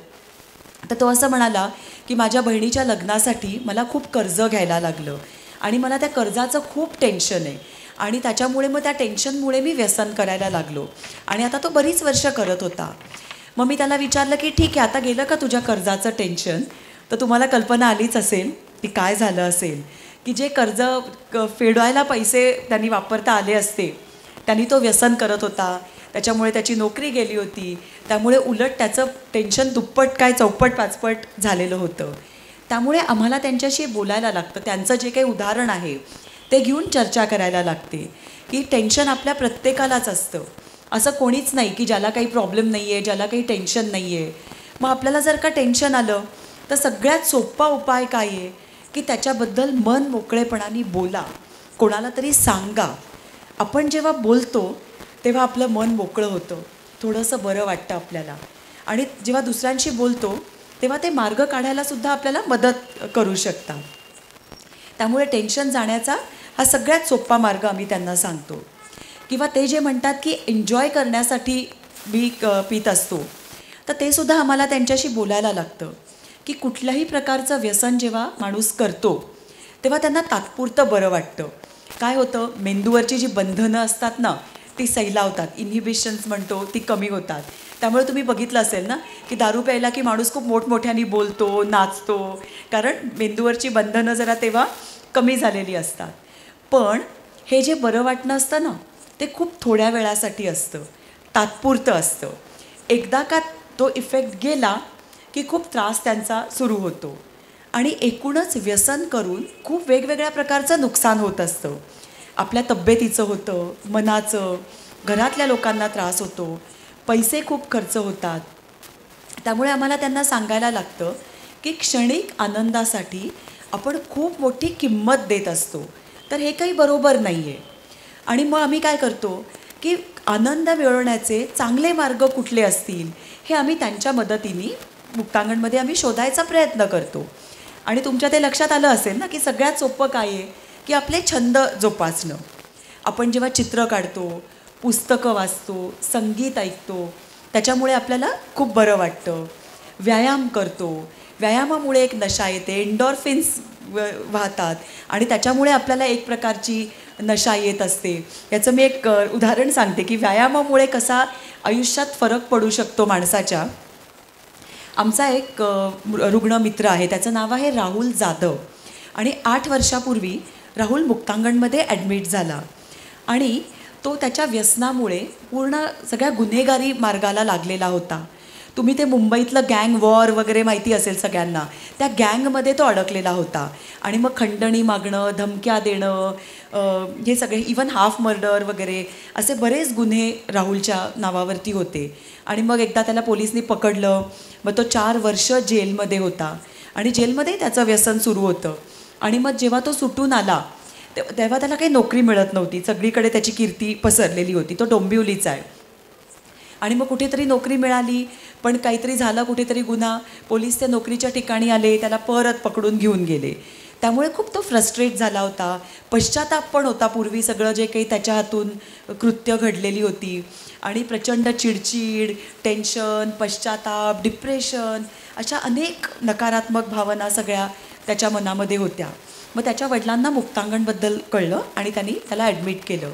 तर तो असं म्हणाला की माझ्या बहिणीच्या लग्नासाठी मला खूप कर्ज घ्यायला लागलं आणि मला त्या कर्जाचं खूप टेन्शन आहे आणि त्याच्यामुळे मग त्या टेन्शनमुळे मी व्यसन करायला लागलो आणि आता तो बरीच वर्ष करत होता. मग मी त्याला विचारलं की ठीक आहे, आता गेलं का तुझ्या कर्जाचं टेन्शन? तर तुम्हाला कल्पना आलीच असेल की काय झालं असेल की जे कर्ज फेडायला पैसे त्यांनी वापरता आले असते त्यांनी तो व्यसन करत होता. त्याच्यामुळे त्याची नोकरी गेली होती, त्यामुळे उलट त्याचं टेन्शन दुप्पट काय चौपट पाचपट झालेलं होतं. त्यामुळे आम्हाला त्यांच्याशी बोलायला लागतं. त्यांचं जे काही उदाहरण आहे ते घेऊन चर्चा करायला लागते की टेन्शन आपल्या प्रत्येकालाच असतं. असं कोणीच नाही की ज्याला काही प्रॉब्लेम नाही आहे, ज्याला काही टेन्शन नाही आहे. मग आपल्याला जर का टेन्शन आलं तर सगळ्यात सोपा उपाय काय आहे की त्याच्याबद्दल मन मोकळेपणाने बोला, कोणाला तरी सांगा. आपण जेव्हा बोलतो तेव्हा आपलं मन मोकळं होतं, थोडंसं बरं वाटतं आपल्याला आणि जेव्हा दुसऱ्यांशी बोलतो तेव्हा ते मार्ग काढायलासुद्धा आपल्याला मदत करू शकतात. त्यामुळे टेन्शन जाण्याचा हा सगळ्यात सोपा मार्ग आम्ही त्यांना सांगतो. किंवा ते जे म्हणतात की एन्जॉय करण्यासाठी मी पित असतो, तर ते सुद्धा आम्हाला त्यांच्याशी बोलायला लागतं की कुठल्याही प्रकारचं व्यसन जेव्हा माणूस करतो तेव्हा त्यांना तात्पुरतं बरं वाटतं. काय होतं, मेंदूवरची जी बंधनं असतात ना ती सैलावतात, इन्हिबिशन्स म्हणतो ती कमी होतात. त्यामुळे तुम्ही बघितलं असेल ना की दारू प्यायला की माणूस खूप मोठमोठ्याने बोलतो, नाचतो, कारण मेंदूवरची बंधनं जरा तेव्हा कमी झालेली असतात. पण हे जे बरं वाटणं असतं ना ते खूप थोड्या वेळासाठी असतं, तात्पुरतं असतं. एकदा का तो इफेक्ट गेला की खूप त्रास त्यांचा सुरू होतो आणि एकूणच व्यसन करून खूप वेगवेगळ्या प्रकारचं नुकसान होत असतं. आपल्या तब्येतीचं होतं, मनाचं, घरातल्या लोकांना त्रास होतो, पैसे खूप खर्च होतात. त्यामुळे आम्हाला त्यांना सांगायला लागतं की क्षणिक आनंदासाठी आपण खूप मोठी किंमत देत असतो, तर हे काही बरोबर नाही आहे. आणि मग आम्ही काय करतो की आनंद मिळवण्याचे चांगले मार्ग कुठले असतील हे आम्ही त्यांच्या मदतीने मुक्तांगणमध्ये आम्ही शोधायचा प्रयत्न करतो. आणि तुमच्या ते लक्षात आलं असेल ना की सगळ्यात सोपं काय आहे की आपले छंद जोपासणं. आपण जेव्हा चित्र काढतो, पुस्तकं वाचतो, संगीत ऐकतो, त्याच्यामुळे आपल्याला खूप बरं वाटतं. व्यायाम करतो, व्यायामामुळे एक नशा येते, एंडॉर्फिन्स वाहतात आणि त्याच्यामुळे आपल्याला एक प्रकारची नशा येत असते. याचं मी एक उदाहरण सांगते की व्यायामामुळे कसा आयुष्यात फरक पडू शकतो माणसाच्या. आमचा एक रुग्ण मित्र आहे, त्याचं नाव आहे राहुल जाधव. आणि 8 वर्षापूर्वी राहुल मुक्तांगणमध्ये ॲडमिट झाला आणि तो त्याच्या व्यसनामुळे पूर्ण सगळ्या गुन्हेगारी मार्गाला लागलेला होता. तुम्ही ते मुंबईतलं गँग वॉर वगैरे माहिती असेल सगळ्यांना, त्या गँगमध्ये तो अडकलेला होता. आणि मग खंडणी मागणं, धमक्या देणं, हे सगळे इवन हाफ मर्डर वगैरे असे बरेच गुन्हे राहुलच्या नावावरती होते. आणि मग एकदा त्याला पोलिसनी पकडलं, मग तो 4 वर्ष जेलमध्ये होता आणि जेलमध्ये त्याचं व्यसन सुरू होतं. आणि मग जेव्हा तो सुटून आला तेव्हा त्याला काही नोकरी मिळत नव्हती, सगळीकडे त्याची कीर्ती पसरलेली होती. तो डोंबिवलीचा आहे. आणि मग कुठेतरी नोकरी मिळाली, पण काहीतरी झालं, कुठेतरी गुन्हा, पोलीस त्या नोकरीच्या ठिकाणी आले, त्याला परत पकडून घेऊन गेले. त्यामुळे खूप तो फ्रस्ट्रेट झाला होता. पश्चाताप पण होता पूर्वी सगळं जे काही त्याच्या हातून कृत्य घडलेली होती. आणि प्रचंड चिडचिड, टेन्शन, पश्चाताप, डिप्रेशन अशा अनेक नकारात्मक भावना सगळ्या त्याच्या मनामध्ये होत्या. मग त्याच्या वडिलांना मुक्तांगणबद्दल कळलं आणि त्यांनी त्याला ॲडमिट केलं.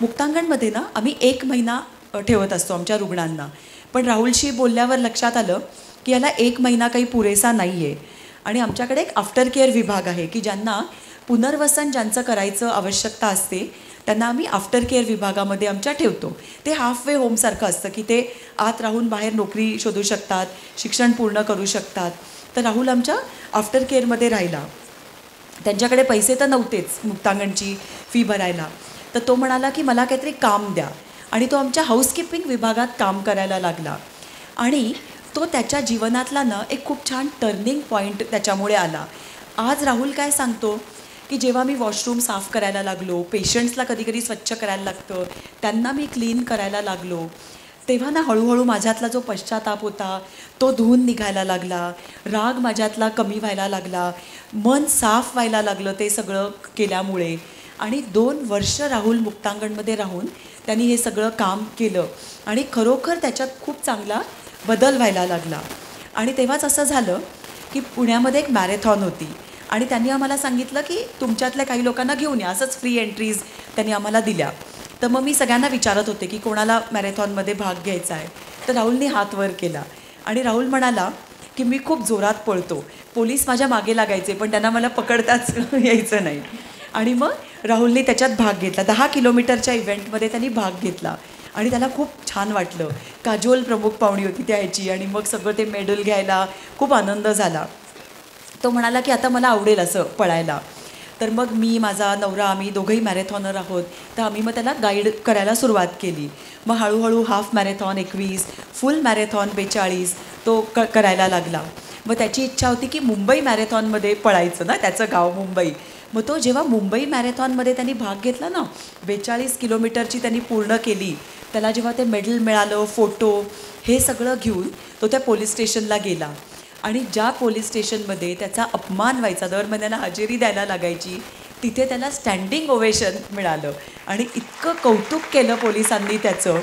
मुक्तांगणमध्ये ना आम्ही 1 महिना ठेवत असतो आमच्या रुग्णांना. पण राहुलशी बोलल्यावर लक्षात आलं की याला 1 महिना काही पुरेसा नाही आहे. आणि आमच्याकडे एक आफ्टर केअर विभाग आहे की ज्यांना पुनर्वसन ज्यांचं करायचं आवश्यकता असते त्यांना आम्ही आफ्टर केअर विभागामध्ये आमच्या ठेवतो. ते हाफवे होमसारखं असतं की ते आत राहून बाहेर नोकरी शोधू शकतात, शिक्षण पूर्ण करू शकतात. तर राहुल आमच्या आफ्टर केअरमध्ये राहिला. त्यांच्याकडे पैसे तर नव्हतेच मुक्तांगणची फी भरायला, तर तो म्हणाला की मला काहीतरी काम द्या. आणि तो आमच्या हाऊसकीपिंग विभागात काम करायला लागला. आणि तो त्याच्या जीवनातला ना एक खूप छान टर्निंग पॉईंट त्याच्यामुळे आला. आज राहुल काय सांगतो की जेव्हा मी वॉशरूम साफ करायला लागलो, पेशंट्सला कधीकधी स्वच्छ करायला लागतं, त्यांना मी क्लीन करायला लागलो, तेव्हा ना हळूहळू माझ्यातला जो पश्चाताप होता तो धुवून निघायला लागला, राग माझ्यातला कमी व्हायला लागला, मन साफ व्हायला लागलं ते सगळं केल्यामुळे. आणि 2 वर्ष राहुल मुक्तांगणमध्ये राहून त्यांनी हे सगळं काम केलं आणि खरोखर त्याच्यात खूप चांगला बदल व्हायला लागला. आणि तेव्हाच असं झालं की पुण्यामध्ये एक मॅरेथॉन होती आणि त्यांनी आम्हाला सांगितलं की तुमच्यातल्या काही लोकांना घेऊन या, असंच फ्री एंट्रीज त्यांनी आम्हाला दिल्या. तर मग मी सगळ्यांना विचारत होते की कोणाला मॅरेथॉनमध्ये भाग घ्यायचा आहे. तर राहुलने हात वर केला आणि राहुल म्हणाला की मी खूप जोरात पळतो, पोलीस माझ्या मागे लागायचे पण त्यांना मला पकडताच यायचं नाही. आणि मग राहुलने त्याच्यात भाग घेतला. 10 किलोमीटरच्या इव्हेंटमध्ये त्यांनी भाग घेतला आणि त्याला खूप छान वाटलं. काजोल प्रमुख पाहुणी होती त्या ह्याची आणि मग सगळं ते मेडल घ्यायला खूप आनंद झाला. तो म्हणाला की आता मला आवडेल असं पळायला. तर मग मी, माझा नवरा, आम्ही दोघंही मॅरेथॉनर आहोत, तर आम्ही मग त्याला गाईड करायला सुरुवात केली. मग हळूहळू हाफ मॅरेथॉन 21, फुल मॅरेथॉन 42 तो करायला लागला. मग त्याची इच्छा होती की मुंबई मॅरेथॉनमध्ये पळायचं ना, त्याचं गाव मुंबई. मग तो जेव्हा मुंबई मॅरेथॉनमध्ये त्यांनी भाग घेतला ना, 42 किलोमीटरची त्यांनी पूर्ण केली, त्याला जेव्हा ते मेडल मिळालं, फोटो हे सगळं घेऊन तो त्या पोलीस स्टेशनला गेला. आणि ज्या पोलीस स्टेशनमध्ये त्याचा अपमान व्हायचा, दर महिन्याला हजेरी द्यायला लागायची, तिथे त्याला स्टँडिंग ओवेशन मिळालं. आणि इतकं कौतुक केलं पोलिसांनी त्याचं.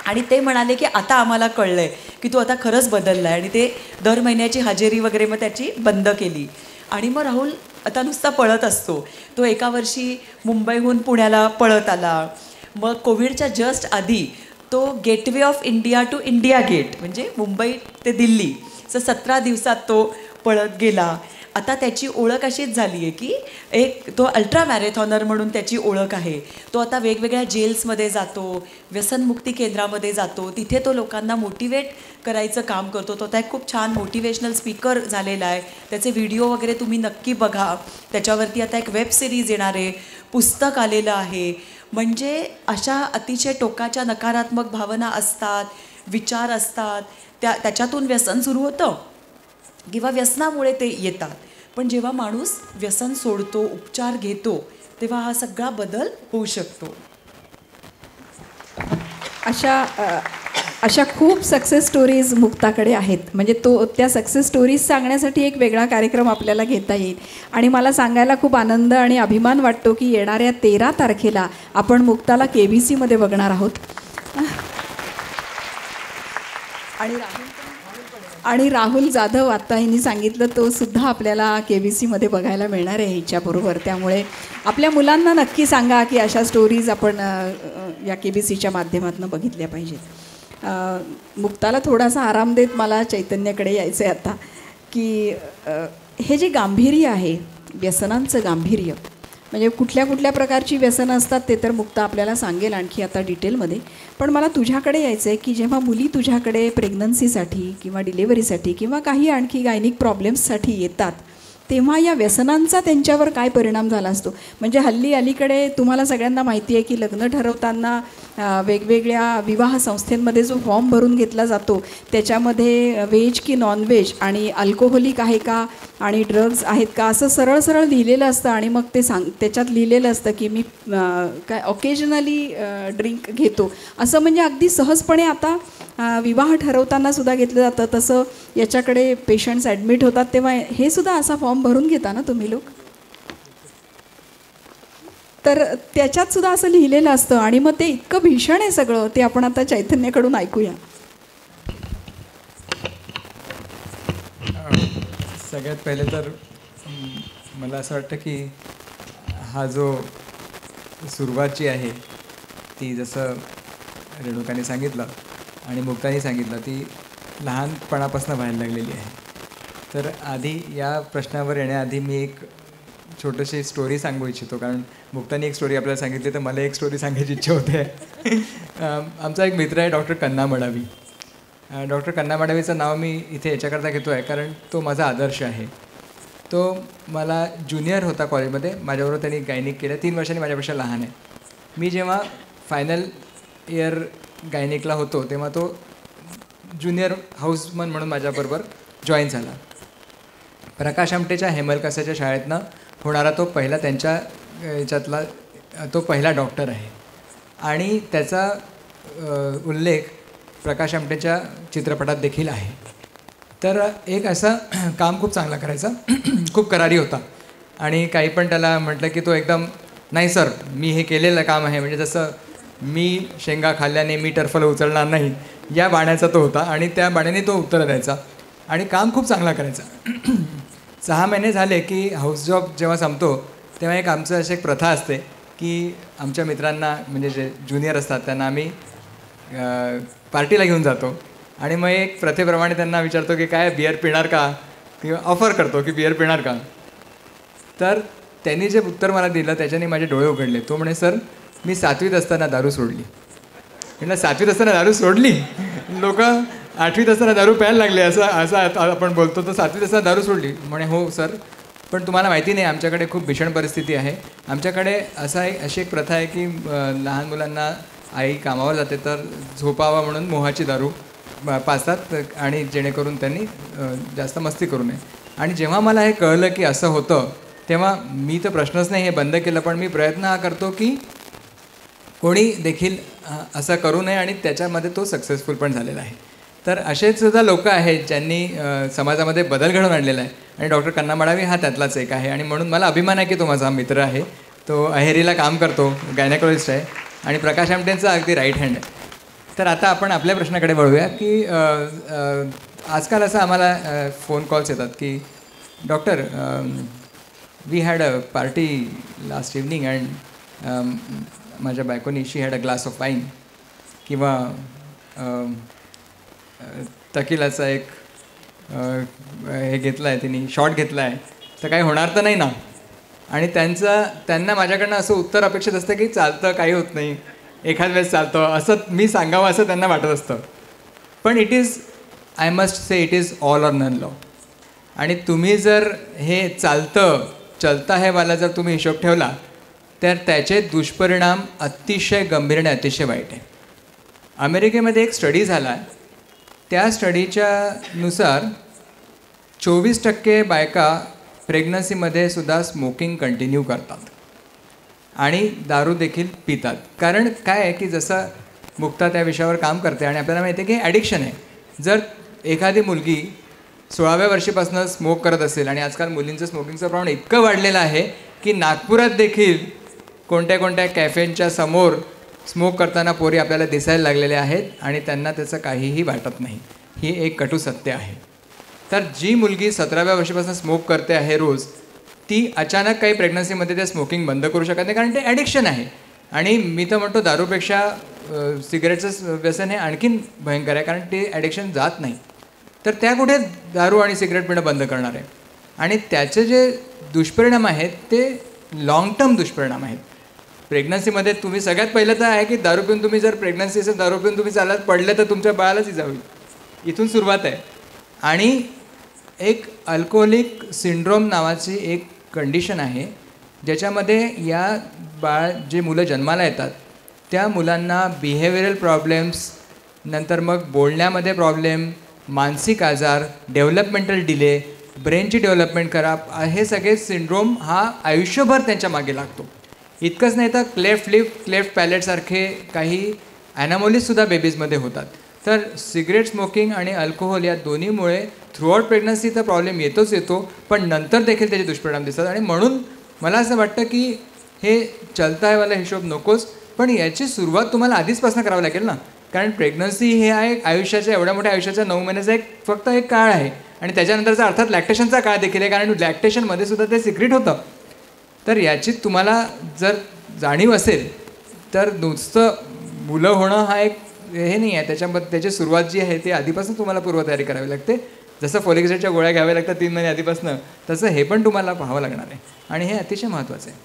आणि ते म्हणाले की आता आम्हाला कळलं आहे की तो आता खरंच बदलला आहे. आणि ते दर महिन्याची हजेरी वगैरे मग त्याची बंद केली. आणि मग राहुल आता नुसता पळत असतो. तो एका वर्षी मुंबईहून पुण्याला पळत आला. मग कोविडच्या जस्ट आधी तो gateway of India to India gate म्हणजे मुंबई ते दिल्ली 17 दिवसात तो पळत गेला. आता त्याची ओळख अशीच झाली आहे की एक तो अल्ट्रा मॅरेथॉनर म्हणून त्याची ओळख आहे. तो आता वेगवेगळ्या जेल्समध्ये जातो, व्यसनमुक्ती केंद्रामध्ये जातो, तिथे तो लोकांना मोटिवेट करायचं काम करतो. तो आता एक खूप छान मोटिवेशनल स्पीकर झालेला आहे. त्याचे व्हिडिओ वगैरे तुम्ही नक्की बघा. त्याच्यावरती आता एक वेब सिरीज येणार आहे, पुस्तक आलेलं आहे. म्हणजे अशा अतिशय टोकाच्या नकारात्मक भावना असतात, विचार असतात, त्याच्यातून व्यसन सुरू होतं किंवा व्यसनामुळे ते येतात. पण जेव्हा माणूस व्यसन सोडतो, उपचार घेतो, तेव्हा हा सगळा बदल होऊ शकतो. अशा खूप सक्सेस स्टोरीज मुक्ताकडे आहेत. म्हणजे त्या सक्सेस स्टोरीज सांगण्यासाठी एक वेगळा कार्यक्रम आपल्याला घेता येईल. आणि मला सांगायला खूप आनंद आणि अभिमान वाटतो की येणाऱ्या 13 तारखेला आपण मुक्ताला KBCमध्ये बघणार आहोत. आणि राहुल जाधव आत्ता यांनी सांगितलं, तो सुद्धा आपल्याला KBCमध्ये बघायला मिळणार आहे हिच्याबरोबर. त्यामुळे आपल्या मुलांना नक्की सांगा की अशा स्टोरीज आपण या KBCच्या माध्यमातून बघितल्या पाहिजेत. मुक्ताला थोडासा आराम देत मला चैतन्याकडे यायचं आहे आता, की हे जे गांभीर्य आहे, व्यसनांचं गांभीर्य, म्हणजे कुठल्या कुठल्या प्रकारची व्यसनं असतात ते तर मुक्ता आपल्याला सांगेल आणखी आता डिटेलमध्ये. पण मला तुझ्याकडे यायचं आहे की जेव्हा मुली तुझ्याकडे प्रेग्नन्सीसाठी किंवा डिलेवरीसाठी किंवा काही आणखी गायनिक प्रॉब्लेम्ससाठी येतात, तेव्हा या व्यसनांचा त्यांच्यावर काय परिणाम झाला असतो. म्हणजे हल्ली अलीकडे तुम्हाला सगळ्यांना माहिती आहे की लग्न ठरवताना वेगवेगळ्या विवाह संस्थेमध्ये जो फॉर्म भरून घेतला जातो त्याच्यामध्ये व्हेज की नॉन व्हेज आणि अल्कोहोलिक आहे का आणि ड्रग्ज आहेत का असं सरळ सरळ लिहिलेलं असतं. आणि मग ते त्याच्यात लिहिलेलं असतं की मी काय ऑकेजनली ड्रिंक घेतो असं. म्हणजे अगदी सहजपणे आता विवाह ठरवताना सुद्धा घेतलं जातं. तसं याच्याकडे पेशंट्स ॲडमिट होतात तेव्हा हे सुद्धा असा फॉर्म भरून घेता ना तुम्ही लोक. तर त्याच्यात सुद्धा असं लिहिलेलं असतं आणि मग ते इतकं भीषण आहे सगळं. ते आपण आता चैतन्याकडून ऐकूया. सगळ्यात पहिले तर मला असं वाटतं की हा जो सुरुवात जी आहे ती जसं रेणुकाने सांगितलं आणि मुक्ताने सांगितलं ती लहानपणापासून व्हायला लागलेली आहे. तर आधी या प्रश्नावर येण्याआधी मी एक छोटीशी स्टोरी सांगू इच्छितो, कारण मुक्ताने एक स्टोरी आपल्याला सांगितली तर मला एक स्टोरी सांगायची इच्छा होते. आमचा एक मित्र आहे डॉक्टर कन्ना मडावी. डॉक्टर कन्ना मडावीचं नाव मी इथे याच्याकरता घेतो आहे कारण तो माझा आदर्श आहे. तो मला ज्युनियर होता कॉलेजमध्ये, माझ्याबरोबर त्यांनी गायनिक केलं. 3 वर्षांनी माझ्यापेक्षा लहान आहे. मी जेव्हा फायनल इयर गायनिकला होतो तेव्हा तो ज्युनियर हाऊसमन म्हणून माझ्याबरोबर जॉईन झाला. प्रकाश आमटेच्या हेमलकसाच्या शाळेतनं होणारा तो पहिला त्यांच्या याच्यातला तो पहिला डॉक्टर आहे. आणि त्याचा उल्लेख प्रकाश आमटेच्या चित्रपटात देखील आहे. तर एक असं काम खूप चांगला करायचा, खूप करारी होता. आणि काही पण त्याला म्हटलं की तो एकदम नाही सर मी हे केलेलं काम आहे, म्हणजे जसं मी शेंगा खाल्ल्याने मी टर्फल उचलणार नाही या बाण्याचा तो होता. आणि त्या बाण्याने तो उत्तर द्यायचा आणि काम खूप चांगला करायचा. 6 महिने झाले की हाऊस जॉब जेव्हा संपतो तेव्हा एक आमचं अशी एक प्रथा असते की आमच्या मित्रांना म्हणजे जे ज्युनियर असतात त्यांना आम्ही पार्टीला घेऊन जातो. आणि मग एक प्रथेप्रमाणे त्यांना विचारतो की काय बिअर पिणार का, किंवा ऑफर करतो की बिअर पिणार का. तर त्यांनी जे उत्तर मला दिलं त्याच्याने माझे डोळे उघडले. तो म्हणे सर मी 7वीत असताना दारू सोडली. म्हटलं 7वीत असताना दारू सोडली? लोक 8वीत असताना दारू प्यायला लागले असं आपण बोलतो. तर 7वीत असताना दारू सोडली? म्हणे हो सर, पण तुम्हाला माहिती नाही आमच्याकडे खूप भीषण परिस्थिती आहे. आमच्याकडे अशी एक प्रथा आहे की लहान मुलांना आई कामावर जाते तर झोपावा म्हणून मोहाची दारू पाजतात आणि जेणेकरून त्यांनी जास्त मस्ती करू नये. आणि जेव्हा मला हे कळलं की असं होतं तेव्हा मी तर प्रश्नच नाही हे बंद केलं. पण मी प्रयत्न हा करतो की कोणी देखील असं करू नये आणि त्याच्यामध्ये तो सक्सेसफुल पण झालेला आहे. तर असेच सुद्धा लोक आहेत ज्यांनी समाजामध्ये बदल घडवून आणलेला आहे आणि डॉक्टर कन्ना मडावी हा त्यातलाच एक आहे. आणि म्हणून मला अभिमान आहे की तो माझा मित्र आहे. तो अहेरीला काम करतो, गायनेकोलॉजिस्ट आहे आणि प्रकाश आमटेंचा अगदी राईट हँड आहे. तर आता आपण आपल्या प्रश्नाकडे वळूया की आजकाल असं आम्हाला फोन कॉल्स येतात की doctor we had a party last evening and माझ्या बायकोनी she had a glass of wine, किंवा तकिलाचा एक हे घेतला आहे तिने, शॉट घेतला आहे तर काही होणार तर नाही ना. आणि त्यांना माझ्याकडनं असं उत्तर अपेक्षित असतं की चालतं, काही होत नाही, एखाद वेळेस चालतं, असं मी सांगावं असं त्यांना वाटत असतं. पण it is, I must say, it is all or none law. आणि तुम्ही जर हे चलता है वाला जर तुम्ही हिशोब ठेवला तर त्याचे दुष्परिणाम अतिशय गंभीर आणि अतिशय वाईट आहे. अमेरिकेमध्ये एक स्टडी झाला आहे, त्या स्टडीच्या नुसार 24% बायका प्रेग्नन्सीमध्ये सुद्धा स्मोकिंग कंटिन्यू करतात आणि दारू देखील पितात. कारण काय आहे की जसं मुक्ता त्या विषयावर काम करते आणि आपल्याला माहिती आहे की ॲडिक्शन आहे. जर एखादी मुलगी 16व्या वर्षीपासून स्मोक करत असेल, आणि आजकाल मुलींचं स्मोकिंगचं प्रमाण इतकं वाढलेलं आहे की नागपुरात देखील कोणत्या कॅफेंच्या समोर स्मोक करताना पोरी आपल्याला दिसायला लागलेल्या आहेत आणि त्यांना त्याचं काहीही वाटत नाही. ही एक कटू सत्य आहे. तर जी मुलगी 17व्या वर्षीपासून स्मोक करते आहे रोज, ती अचानक काही प्रेग्नन्सीमध्ये ते स्मोकिंग बंद करू शकत नाही, कारण ते ॲडिक्शन आहे. आणि मी तर म्हणतो दारूपेक्षा सिगरेटचं व्यसन हे आणखीन भयंकर आहे, कारण ते ॲडिक्शन जात नाही. तर त्या कुठे दारू आणि सिगरेट पिणं बंद करणार आहे. आणि त्याचे जे दुष्परिणाम आहेत ते लाँग टर्म दुष्परिणाम आहेत. प्रेग्नन्सीमध्ये तुम्ही सगळ्यात पहिलं तर आहे की दारू पिऊन तुम्ही जर प्रेग्नन्सी असेल, दारू पिऊन तुम्ही चालत पडले तर तुमच्या बाळालाच इजा होईल. इथून सुरुवात आहे. आणि एक अल्कोहोलिक सिंड्रोम नावाची एक कंडिशन आहे, ज्याच्यामध्ये या जे मुलं जन्माला येतात त्या मुलांना बिहेवियरल प्रॉब्लेम्स, नंतर मग बोलण्यामध्ये प्रॉब्लेम, मानसिक आजार, डेव्हलपमेंटल डिले, ब्रेनची डेव्हलपमेंट खराब, हे सगळे सिंड्रोम हा आयुष्यभर त्यांच्या मागे लागतो. इतकंच नाही तर क्लेफ्ट पॅलेटसारखे काही ॲनामोलीजसुद्धा बेबीजमध्ये होतात. तर सिगरेट स्मोकिंग आणि अल्कोहोल या दोन्हीमुळे थ्रूआउट प्रेग्नन्सी तर प्रॉब्लेम येतो, पण नंतर देखील त्याचे दुष्परिणाम दिसतात. आणि म्हणून मला असं वाटतं की हे चलता है वाला हिशोब नकोच, पण याची सुरुवात तुम्हाला आधीचपासून करावं लागेल ना. कारण प्रेग्नन्सी हे आहे आयुष्याच्या, एवढ्या मोठ्या आयुष्याच्या 9 महिन्याचा फक्त एक काळ आहे. आणि त्याच्यानंतरचा अर्थात लॅक्टेशनचा काळ देखील आहे, कारण लॅक्टेशनमध्ये सुद्धा ते सिक्रेट होतं. तर याची तुम्हाला जर जाणीव असेल तर नुसतं मुलं होणं हा एक हे नाही आहे. त्याची सुरुवात जी आहे ती आधीपासून तुम्हाला पूर्वतयारी करावी लागते. जसं फॉलिक ॲसिडच्या गोळ्या घ्याव्या लागतात 3 महिने आधीपासून, तसं हे पण तुम्हाला पाहावं लागणार आहे. आणि हे अतिशय महत्त्वाचं आहे.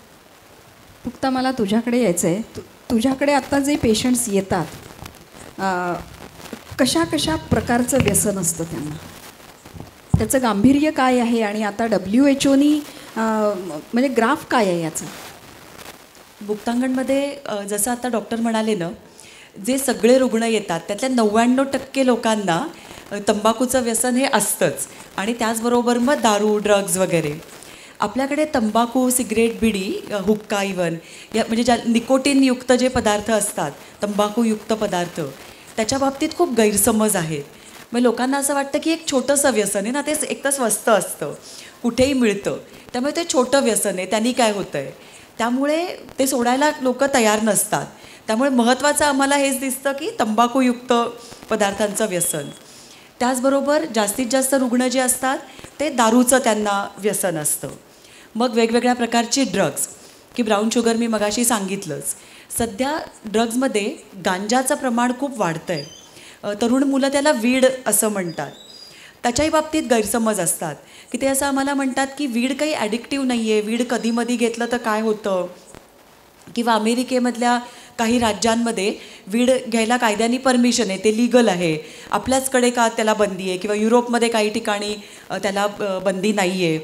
फक्त मला तुझ्याकडे यायचं आहे. तुझ्याकडे आत्ता जे पेशंट्स येतात, कशा प्रकारचं व्यसन असतं त्यांना, त्याचं गांभीर्य काय आहे, आणि आता WHO म्हणजे ग्राफ काय आहे याचं? मुक्तांगणमध्ये जसं आता डॉक्टर म्हणाले ना, जे सगळे रुग्ण येतात त्यातल्या 99% लोकांना तंबाखूचं व्यसन हे असतंच. आणि त्याचबरोबर मग दारू, ड्रग्ज वगैरे. आपल्याकडे तंबाखू, सिगरेट, बिडी, हुक्का इवन या म्हणजे ज्या निकोटीनयुक्त जे पदार्थ असतात, तंबाखूयुक्त पदार्थ, त्याच्या बाबतीत खूप गैरसमज आहेत. मग लोकांना असं वाटतं की एक छोटंसं व्यसन आहे ना, ते एक तर स्वस्त असतं, कुठेही मिळतं, त्यामुळे ते छोटं व्यसन आहे, त्यांनी काय होतं आहे, त्यामुळे ते सोडायला लोक तयार नसतात. त्यामुळे महत्त्वाचं आम्हाला हेच दिसतं की तंबाखूयुक्त पदार्थांचं व्यसन. त्याचबरोबर जास्तीत जास्त रुग्ण जे असतात ते दारूचं त्यांना व्यसन असतं. मग वेगवेगळ्या प्रकारची ड्रग्ज, की ब्राऊन शुगर मी मगाशी सांगितलंच. सध्या ड्रग्जमध्ये गांजाचं प्रमाण खूप वाढतं आहे. तरुण मुलं त्याला वीड असं म्हणतात. त्याच्याही बाबतीत गैरसमज असतात की ते असं आम्हाला म्हणतात की वीड काही ॲडिक्टिव्ह नाही आहे, वीड कधीमधी घेतलं तर काय होतं, किंवा अमेरिकेमधल्या काही राज्यांमध्ये वीड घ्यायला कायद्याने परमिशन आहे, ते लीगल आहे, आपल्याचकडे का त्याला बंदी आहे, किंवा युरोपमध्ये काही ठिकाणी त्याला बंदी नाही आहे.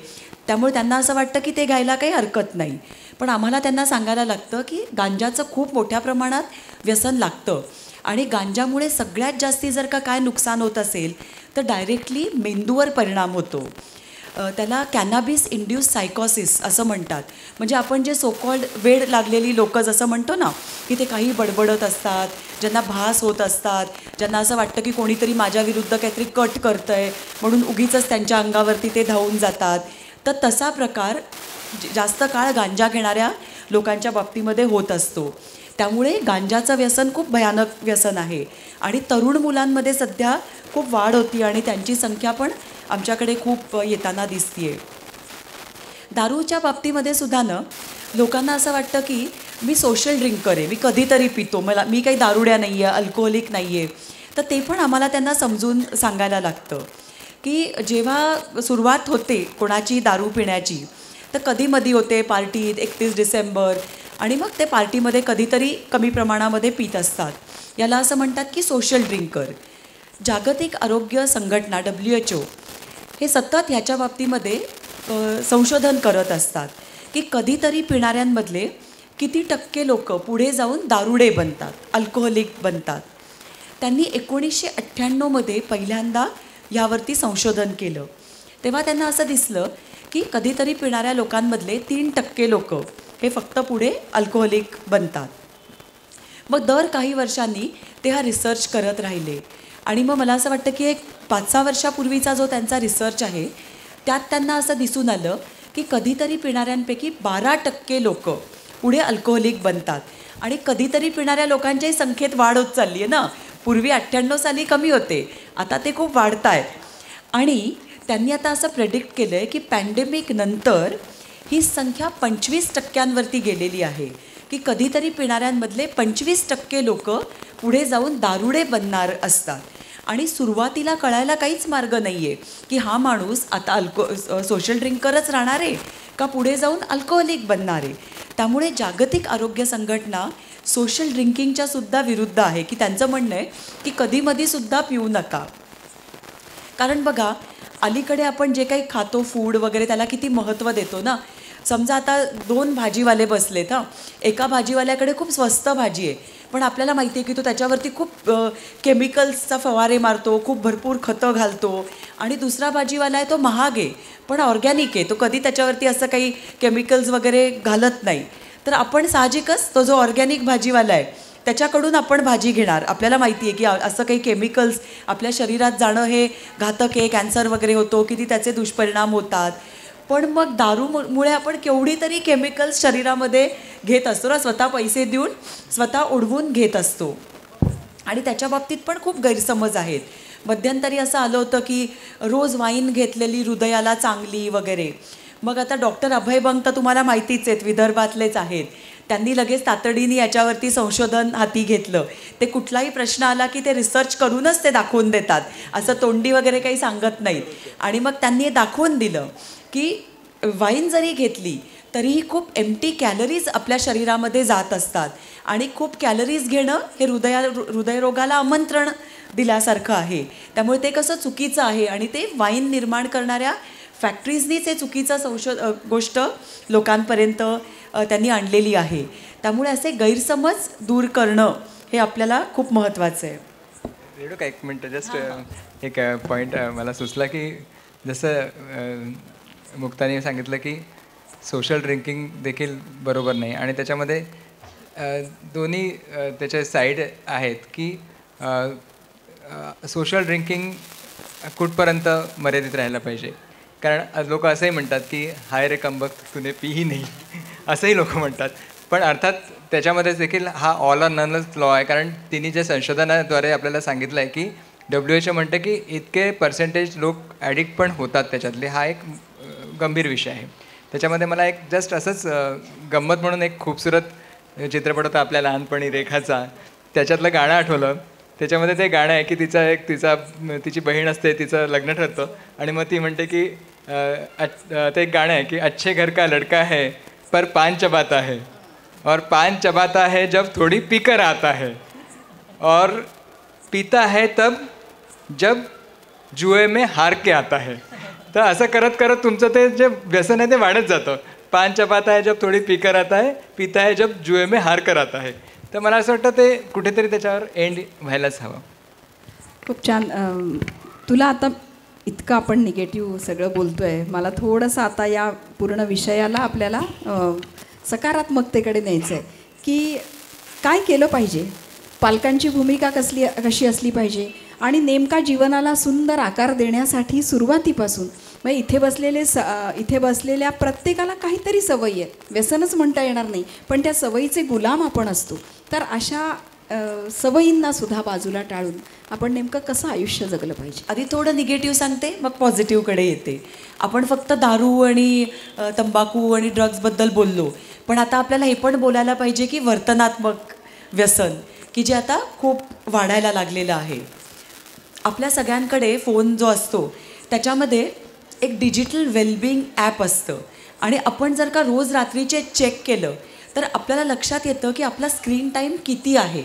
त्यामुळे त्यांना असं वाटतं की ते घ्यायला काही हरकत नाही. पण आम्हाला त्यांना सांगायला लागतं की गांजाचं खूप मोठ्या प्रमाणात व्यसन लागतं. आणि गांजामुळे सगळ्यात जास्ती जर का काय नुकसान होत असेल तर डायरेक्टली मेंदूवर परिणाम होतो. त्याला कॅनाबिस इंड्यूस सायकॉसिस असं म्हणतात. म्हणजे आपण जे सोकॉल्ड वेड लागलेली लोकं जसं म्हणतो ना, की ते काही बडबडत असतात, ज्यांना भास होत असतात, ज्यांना असं वाटतं की कोणीतरी माझ्या विरुद्ध काहीतरी कट करतं आहे म्हणून उगीचच त्यांच्या अंगावरती ते धावून जातात. तर तसा प्रकार जास्त काळ गांजा घेणाऱ्या लोकांच्या बाबतीमध्ये होत असतो. त्यामुळे गांजाचं व्यसन खूप भयानक व्यसन आहे. आणि तरुण मुलांमध्ये सध्या खूप वाढ होती आणि त्यांची संख्या पण आमच्याकडे खूप येताना दिसते आहे. दारूच्या बाबतीमध्ये सुद्धा ना, लोकांना असं वाटतं की मी सोशल ड्रिंकर आहे, मी कधीतरी पितो, मी काही दारुड्या नाही आहे, अल्कोहोलिक नाही आहे. तर ते पण आम्हाला त्यांना समजून सांगायला लागतं की जेव्हा सुरुवात होते कोणाची दारू पिण्याची तर कधीमधी होते पार्टीत 31 डिसेंबर आणि मग ते पार्टीमध्ये कधीतरी कमी प्रमाणामध्ये पित असतात. याला असं म्हणतात की सोशल ड्रिंकर. जागतिक आरोग्य संघटना WHO हे सतत ह्याच्या बाबतीमध्ये संशोधन करत असतात की कधीतरी पिणाऱ्यांमधले किती टक्के लोक पुढे जाऊन दारुडे बनतात, अल्कोहोलिक बनतात. त्यांनी 1998मध्ये पहिल्यांदा यावरती संशोधन केलं. तेव्हा त्यांना असं दिसलं की कधीतरी पिणाऱ्या लोकांमधले 3% लोक हे फक्त पुढे अल्कोहोलिक बनतात. मग दर काही वर्षांनी ते हा रिसर्च करत राहिले आणि मग मला असं वाटतं की एक 5-6 वर्षापूर्वीचा जो त्यांचा रिसर्च आहे त्यात त्यांना असं दिसून आलं की कधीतरी पिणाऱ्यांपैकी 12% लोक पुढे अल्कोहोलिक बनतात. आणि कधीतरी पिणाऱ्या लोकांच्याही संख्येत वाढ होत चालली आहे ना. पूर्वी 98 साली कमी होते, आता ते खूप वाढत आहेत. आणि त्यांनी आता असं प्रेडिक्ट केलं आहे की पॅन्डेमिक नंतर ही संख्या 25%वरती गेलेली आहे की कधीतरी पिणाऱ्यांमधले 25% लोक पुढे जाऊन दारुडे बनणार असतात. आणि सुरुवातीला कळायला काहीच मार्ग नाही आहे की हा माणूस आता सोशल ड्रिंकरच राहणार आहे का पुढे जाऊन अल्कोहोलिक बनणार आहे. त्यामुळे जागतिक आरोग्य संघटना सोशल ड्रिंकिंगच्या सुद्धा विरुद्ध आहे की त्यांचं म्हणणं आहे की कधीमधीसुद्धा पिऊ नका. कारण बघा अलीकडे आपण जे काही खातो फूड वगैरे त्याला किती महत्त्व देतो ना. समजा आता 2 भाजीवाले बसलेत हां, एका भाजीवाल्याकडे खूप स्वस्त भाजी आहे पण आपल्याला माहिती आहे की तो त्याच्यावरती खूप केमिकल्सचा फवारे मारतो, खूप भरपूर खतं घालतो. आणि दुसरा भाजीवाला आहे तो महाग आहे पण ऑर्गॅनिक आहे, तो कधी त्याच्यावरती असं काही केमिकल्स वगैरे घालत नाही. तर आपण साहजिकच तो जो ऑर्गॅनिक भाजीवाला आहे त्याच्याकडून आपण भाजी घेणार. आपल्याला माहिती आहे की असं काही केमिकल्स आपल्या शरीरात जाणं हे घातक आहे, कॅन्सर वगैरे होतो, किती त्याचे दुष्परिणाम होतात. पण मग दारूमुळे आपण केवढी तरी केमिकल्स शरीरामध्ये घेत असतो ना, स्वतः पैसे देऊन स्वतः ओढवून घेत असतो. आणि त्याच्या बाबतीत पण खूप गैरसमज आहेत. मध्यंतरी असं आलं होतं की रोज वाईन घेतलेली हृदयाला चांगली वगैरे. मग आता डॉक्टर अभय बंग तर तुम्हाला माहितीच आहेत, विदर्भातलेच आहेत. त्यांनी लगेच तातडीने याच्यावरती संशोधन हाती घेतलं. ते कुठलाही प्रश्न आला की ते रिसर्च करूनच ते दाखवून देतात, असं तोंडी वगैरे काही सांगत नाहीत. आणि मग त्यांनी दाखवून दिलं की वाईन जरी घेतली तरीही खूप एम्प्टी कॅलरीज आपल्या शरीरामध्ये जात असतात. आणि खूप कॅलरीज घेणं हे हृदयरोगाला आमंत्रण दिल्यासारखं आहे. त्यामुळे ते कसं चुकीचं आहे आणि ते वाईन निर्माण करणाऱ्या फॅक्टरीजनीच हे चुकीचं गोष्ट लोकांपर्यंत त्यांनी आणलेली आहे. त्यामुळे असे गैरसमज दूर करणं हे आपल्याला खूप महत्त्वाचं आहे. रेणुका एक मिनटं, जस्ट एक पॉईंट मला सुचला की जसं मुक्ताने सांगितलं की सोशल ड्रिंकिंग देखील बरोबर नाही आणि त्याच्यामध्ये दोन्ही त्याचे साईड आहेत की सोशल ड्रिंकिंग कुठपर्यंत मर्यादित राहायला पाहिजे. कारण लोक असंही म्हणतात की हाय रे कमबख्त तुने पीही नाही असंही लोक म्हणतात. पण अर्थात त्याच्यामध्येच देखील हा ऑल ऑर ननच लॉ आहे. कारण तिने जे संशोधनाद्वारे आपल्याला सांगितलं आहे की WHO म्हणते की इतके पर्सेंटेज लोक ॲडिक्ट पण होतात त्याच्यातले. हा एक गंभीर विषय आहे. त्याच्यामध्ये मला एक जस्ट असंच गंमत म्हणून एक खूपसुरत चित्रपट होता आपल्या लहानपणी रेखाचा, त्याच्यातलं गाणं आठवलं. त्याच्यामध्ये ते गाणं आहे की तिची बहीण असते, तिचं लग्न ठरतं आणि मग ती म्हणते की ते एक गाणं आहे की अच्छे घर का लड़का है पर पान चबाता है और पान चबाता है जब थोड़ी पीकर आता है और पीता है तब जब जुए में हार के आता है. तर असं करत करत तुमचं ते जे व्यसन आहे ते वाढत जातं. पान चबाता है जब थोड़ी पीकर आता है, पीता है जब जुए में हार कर आता है. तर मला असं वाटतं ते कुठेतरी त्याच्यावर एंड व्हायलाच हवं. खूप छान. तुला आता इतकं आपण निगेटिव्ह सगळं बोलतो आहे, मला थोडंसं आता या पूर्ण विषयाला आपल्याला सकारात्मकतेकडे न्यायचं आहे की काय केलं पाहिजे, पालकांची भूमिका कशी असली पाहिजे आणि नेमका जीवनाला सुंदर आकार देण्यासाठी सुरुवातीपासून मग इथे बसलेल्या प्रत्येकाला काहीतरी सवयी आहेत, व्यसनच म्हणता येणार नाही पण त्या सवयीचे गुलाम आपण असतो. तर अशा सवयींना सुद्धा बाजूला टाळून आपण नेमकं कसं आयुष्य जगलं पाहिजे. आधी थोडं निगेटिव्ह सांगते मग पॉझिटिव्हकडे येते. आपण फक्त दारू आणि तंबाखू आणि ड्रग्सबद्दल बोललो पण आता आपल्याला हे पण बोलायला पाहिजे की वर्तनात्मक व्यसन की जे आता खूप वाढायला लागलेलं आहे. आपल्या सगळ्यांकडे फोन जो असतो त्याच्यामध्ये एक डिजिटल वेलबिंग ॲप असतं आणि आपण जर का रोज रात्रीचे चेक केलं तर आपल्याला लक्षात येतं की आपला स्क्रीन टाईम किती आहे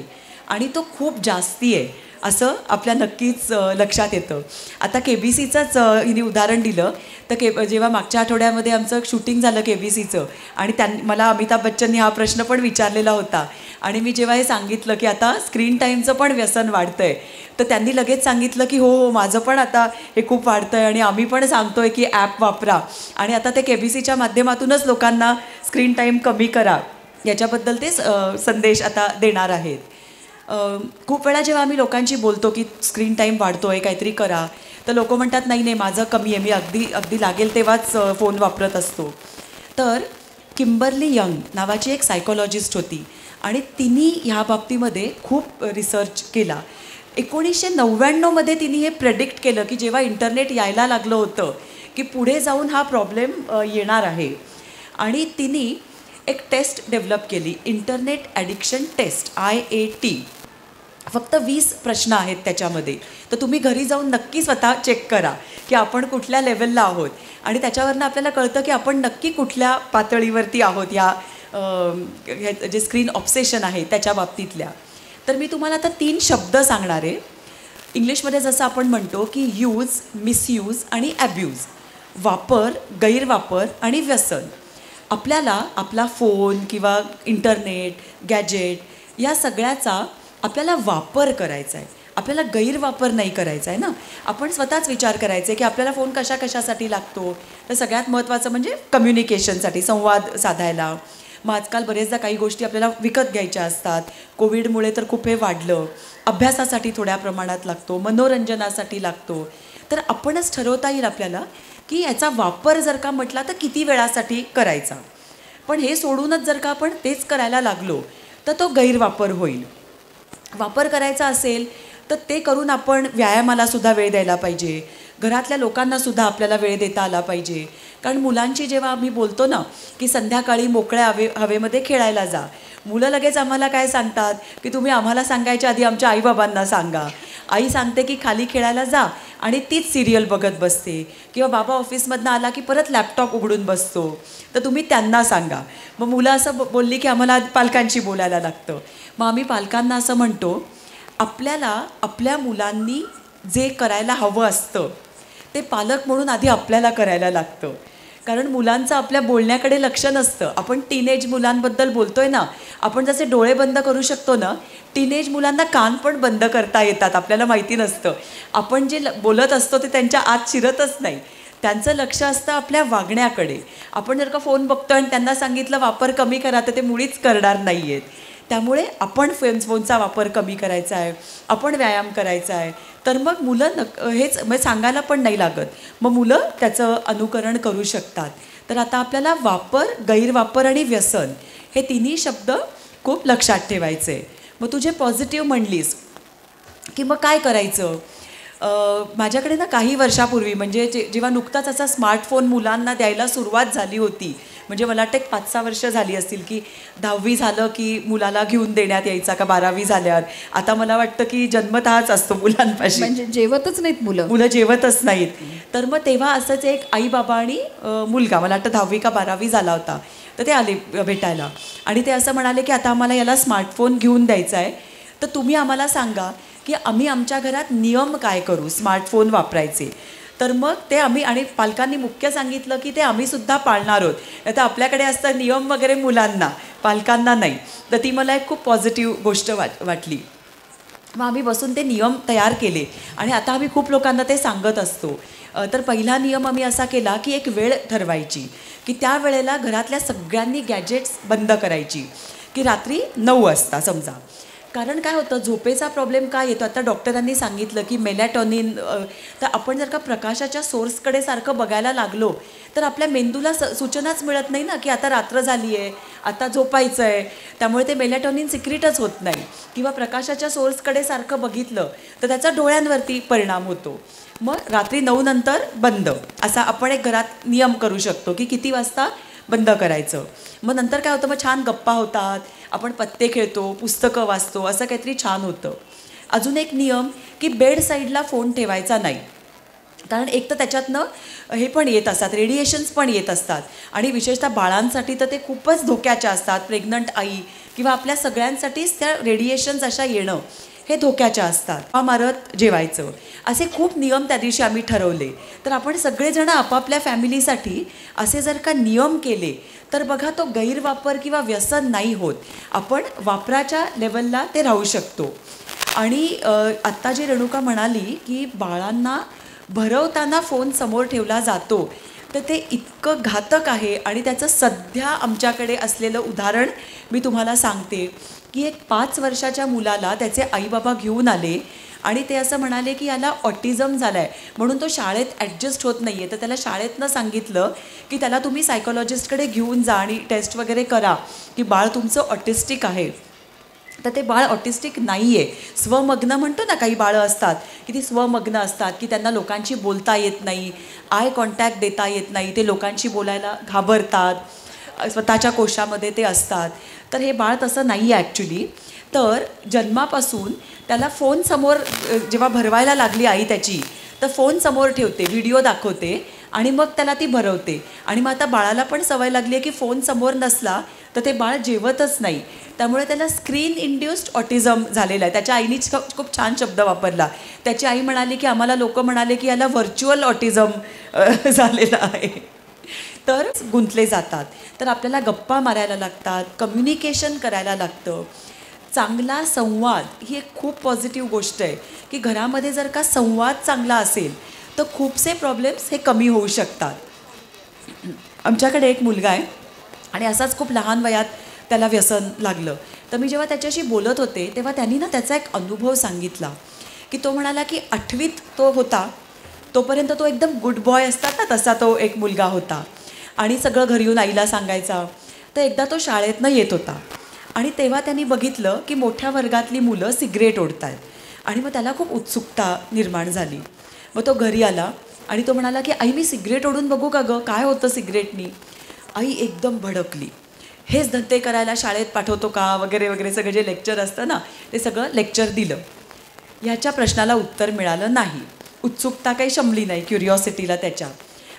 आणि तो खूप जास्ती आहे असं आपल्या नक्कीच लक्षात येतं. आता KBCचंच हिने उदाहरण दिलं तर जेव्हा मागच्या आठवड्यामध्ये आमचं शूटिंग झालं KBCचं आणि मला अमिताभ बच्चननी हा प्रश्न पण विचारलेला होता आणि मी जेव्हा हे सांगितलं की आता स्क्रीन टाईमचं पण व्यसन वाढतं आहे तर त्यांनी लगेच सांगितलं की हो माझं पण आता हे खूप वाढतं आहे आणि आम्ही पण सांगतो आहे की ॲप वापरा आणि आता ते KBCच्या माध्यमातूनच लोकांना स्क्रीन टाईम कमी करा याच्याबद्दल ते संदेश आता देणार आहेत. खूप वेळा जेव्हा आम्ही लोकांशी बोलतो की स्क्रीन टाईम वाढतो आहे काहीतरी करा तर लोक म्हणतात नाही माझं कमी आहे, मी अगदी लागेल तेव्हाच फोन वापरत असतो. तर किंबर्ली यंग नावाची एक सायकोलॉजिस्ट होती आणि तिने ह्या बाबतीमध्ये खूप रिसर्च केला. 1999मध्ये तिने हे प्रेडिक्ट केलं की जेव्हा इंटरनेट यायला लागलं होतं की पुढे जाऊन हा प्रॉब्लेम येणार आहे आणि तिने एक टेस्ट डेव्हलप केली, इंटरनेट ॲडिक्शन टेस्ट IAT. फक्त 20 प्रश्न आहेत त्याच्यामध्ये, तर तुम्ही घरी जाऊन नक्की स्वतः चेक करा की आपण कुठल्या लेवलला आहोत आणि त्याच्यावरनं आपल्याला कळतं की आपण नक्की कुठल्या पातळीवरती आहोत या जे स्क्रीन ऑब्सेशन आहे त्याच्या बाबतीतल्या. तर मी तुम्हाला आता 3 शब्द सांगणार आहे. इंग्लिशमध्ये जसं आपण म्हणतो की यूज, मिसयूज आणि ॲब्यूज, वापर, गैरवापर आणि व्यसन. आपल्याला आपला फोन किंवा इंटरनेट, गॅजेट या सगळ्याचा आपल्याला वापर करायचा आहे, आपल्याला गैरवापर नाही करायचा आहे ना. आपण स्वतःच विचार करायचा आहे की आपल्याला फोन कशासाठी लागतो. तर सगळ्यात महत्त्वाचं म्हणजे कम्युनिकेशनसाठी, संवाद साधायला. मग आजकाल बरेचदा काही गोष्टी आपल्याला विकत घ्यायच्या असतात, कोविडमुळे तर खूप हे वाढलं. अभ्यासासाठी थोड्या प्रमाणात लागतो, मनोरंजनासाठी लागतो. तर आपणच ठरवता येईल आपल्याला की याचा वापर जर का म्हटला तर किती वेळासाठी करायचा. पण हे सोडूनच जर का आपण तेच करायला लागलो तर तो गैरवापर होईल. वापर करायचा असेल तर ते करून आपण व्यायामालासुद्धा वेळ द्यायला पाहिजे, घरातल्या लोकांनासुद्धा आपल्याला वेळ देता आला पाहिजे. कारण मुलांची जेव्हा आम्ही बोलतो ना की संध्याकाळी मोकळ्या हवेमध्ये खेळायला जा, मुलं लगेच आम्हाला काय सांगतात की तुम्ही आम्हाला सांगायच्या आधी आमच्या आईबाबांना सांगा. आई सांगते की खाली खेळायला जा आणि तीच सिरियल बघत बसते, किंवा बाबा ऑफिसमधनं आला की परत लॅपटॉप उघडून बसतो, तर तुम्ही त्यांना सांगा. मग मुलं असं बोलली की आम्हाला पालकांशी बोलायला लागतं. मग आम्ही पालकांना असं म्हणतो, आपल्याला आपल्या मुलांनी जे करायला हवं असतं ते पालक म्हणून आधी आपल्याला करायला लागतं. कारण मुलांचं आपल्या बोलण्याकडे लक्ष नसतं. आपण टीनेज मुलांबद्दल बोलतोय ना, आपण जसे डोळे बंद करू शकतो ना, टीनेज मुलांना कान पण बंद करता येतात, आपल्याला माहिती नसतं. आपण जे बोलत असतो ते त्यांच्या आत शिरतच नाही, त्यांचं लक्ष असतं आपल्या वागण्याकडे. आपण जर का फोन बघतो आणि त्यांना सांगितलं वापर कमी करा तर ते मुळीच करणार नाही आहेत. त्यामुळे आपण फोनचा वापर कमी करायचा आहे, आपण व्यायाम करायचा आहे. तर मग मुलं हेच म्हणजे सांगायला पण नाही लागत, मग मुलं त्याचं अनुकरण करू शकतात. तर आता आपल्याला वापर, गैरवापर आणि व्यसन हे तिन्ही शब्द खूप लक्षात ठेवायचे. मग तू जे पॉझिटिव्ह म्हणलीस की मग काय करायचं, माझ्याकडे ना काही वर्षापूर्वी म्हणजे जेव्हा नुकताच असा स्मार्टफोन मुलांना द्यायला सुरुवात झाली होती, म्हणजे मला वाटतं 5-6 वर्ष झाली असतील की 10वी झालं की मुलाला घेऊन देण्यात यायचा, का 12वी झाल्यावर. आता मला वाटतं की जन्मतःच असतो मुलांपाशी, म्हणजे जेवतच नाहीत मुलं जेवतच नाहीत. तर मग तेव्हा असंच एक आई बाबा आणि मुलगा, मला वाटतं 10वी का 12वी झाला होता, तर ते आले भेटायला आणि ते असं म्हणाले की आता आम्हाला याला स्मार्टफोन घेऊन द्यायचा आहे, तर तुम्ही आम्हाला सांगा की आम्ही आमच्या घरात नियम काय करू स्मार्टफोन वापरायचे. तर मग ते आम्ही आणि पालकांनी मुख्य सांगितलं की ते आम्हीसुद्धा पाळणार आहोत. आता आपल्याकडे असतं नियम वगैरे मुलांना, पालकांना नाही. तर ती मला एक खूप पॉझिटिव्ह गोष्ट वाटली. मग आम्ही बसून ते नियम तयार केले आणि आता आम्ही खूप लोकांना ते सांगत असतो. तर पहिला नियम आम्ही असा केला की एक वेळ ठरवायची की त्या वेळेला घरातल्या सगळ्यांनी गॅजेट्स बंद करायची, की रात्री 9 वाजता समजा. कारण काय होतं, झोपेचा प्रॉब्लेम काय येतो, आता डॉक्टरांनी सांगितलं की मेलॅटॉनिन, तर आपण जर का प्रकाशाच्या सोर्सकडे सारखं बघायला लागलो तर आपल्या मेंदूला सूचनाच मिळत नाही ना की आता रात्र झाली आहे, आता झोपायचं आहे. त्यामुळे ते मेलॅटॉनिन सिक्रीटच होत नाही. किंवा प्रकाशाच्या सोर्सकडे सारखं बघितलं तर त्याचा डोळ्यांवरती परिणाम होतो. मग रात्री 9 नंतर बंद, असा आपण एक घरात नियम करू शकतो की किती वाजता बंद करायचं. मग नंतर काय होतं, मग छान गप्पा होतात, आपण पत्ते खेळतो, पुस्तकं वाचतो, असं काहीतरी छान होतं. अजून एक नियम की बेड साईडला फोन ठेवायचा नाही. कारण एक तर त्याच्यातनं हे पण येत असतात, रेडिएशन्स पण येत असतात आणि विशेषतः बाळांसाठी तर ते खूपच धोक्याच्या असतात. प्रेग्नंट आई किंवा आपल्या सगळ्यांसाठीच त्या रेडिएशन्स अशा येणं हे धोक्याच्या असतात. मारत जेवायचं असे खूप नियम त्या दिवशी आम्ही ठरवले. तर आपण सगळेजण आपापल्या फॅमिलीसाठी असे जर का नियम केले तर बघा तो गैरवापर किंवा व्यसन नाही होत. आपण वापराच्या लेवलला ते राहू शकतो. आणि आत्ता जी रेणुका म्हणाली की बाळांना भरवताना फोन समोर ठेवला जातो, तर ते इतकं घातक आहे. आणि त्याचं सध्या आमच्याकडे असलेलं उदाहरण मी तुम्हाला सांगते की एक 5 वर्षाच्या मुलाला त्याचे आईबाबा घेऊन आले आणि ते असं म्हणाले की याला ऑटिझम झाला आहे म्हणून तो शाळेत ॲडजस्ट होत नाही आहे. तर त्याला शाळेतनं सांगितलं की त्याला तुम्ही सायकोलॉजिस्टकडे घेऊन जा आणि टेस्ट वगैरे करा की बाळ तुमचं ऑटिस्टिक आहे. तर ते बाळ ऑटिस्टिक नाही आहे, स्वमग्न म्हणतो ना, काही बाळं असतात की ती स्वमग्न असतात की त्यांना लोकांशी बोलता येत नाही, आय कॉन्टॅक्ट देता येत नाही, ते लोकांशी बोलायला घाबरतात, स्वतःच्या कोशामध्ये ते असतात. तर हे बाळ तसं नाही आहे ॲक्च्युली. तर जन्मापासून त्याला फोन समोर जेव्हा भरवायला लागली आई त्याची, तर फोन समोर ठेवते, व्हिडिओ दाखवते आणि मग त्याला ती भरवते. आणि मग आता बाळाला पण सवय लागली आहे की फोन समोर नसला तर ते बाळ जेवतच नाही. त्यामुळे त्याला स्क्रीन इंड्युस्ड ऑटिझम झालेला आहे. त्याच्या आईनीच खूप छान शब्द वापरला. त्याची आई म्हणाली की आम्हाला लोक म्हणाले की याला व्हर्च्युअल ऑटिझम झालेला आहे. तर गुंतले जातात. तर आपल्याला गप्पा मारायला लागतात, कम्युनिकेशन करायला लागतं. चांगला संवाद ही एक खूप पॉझिटिव्ह गोष्ट आहे की घरामध्ये जर का संवाद चांगला असेल तर खूपसे प्रॉब्लेम्स हे कमी होऊ शकतात. आमच्याकडे एक मुलगा आहे आणि असाच खूप लहान वयात त्याला व्यसन लागलं. तर मी जेव्हा त्याच्याशी बोलत होते तेव्हा त्यांनी ना त्याचा एक अनुभव सांगितला की तो म्हणाला की 8वीत तो होता तोपर्यंत तो एकदम गुड बॉय असतात ना, तसा तो एक मुलगा होता आणि सगळं घरी येऊन आईला सांगायचा. तर एकदा तो शाळेतनं येत होता आणि तेव्हा त्यांनी बघितलं की मोठ्या वर्गातली मुलं सिगरेट ओढत आहेत आणि मग त्याला खूप उत्सुकता निर्माण झाली. मग तो घरी आला आणि तो म्हणाला की आई मी सिगरेट ओढून बघू का गं, काय होतं सिगरेटनी. आई एकदम भडकली. हेच धंदे करायला शाळेत पाठवतो का वगैरे वगैरे सगळं जे लेक्चर असतं ना ते सगळं लेक्चर दिलं. ह्याच्या प्रश्नाला उत्तर मिळालं नाही. उत्सुकता काही शमली नाही क्युरिओसिटीला त्याच्या.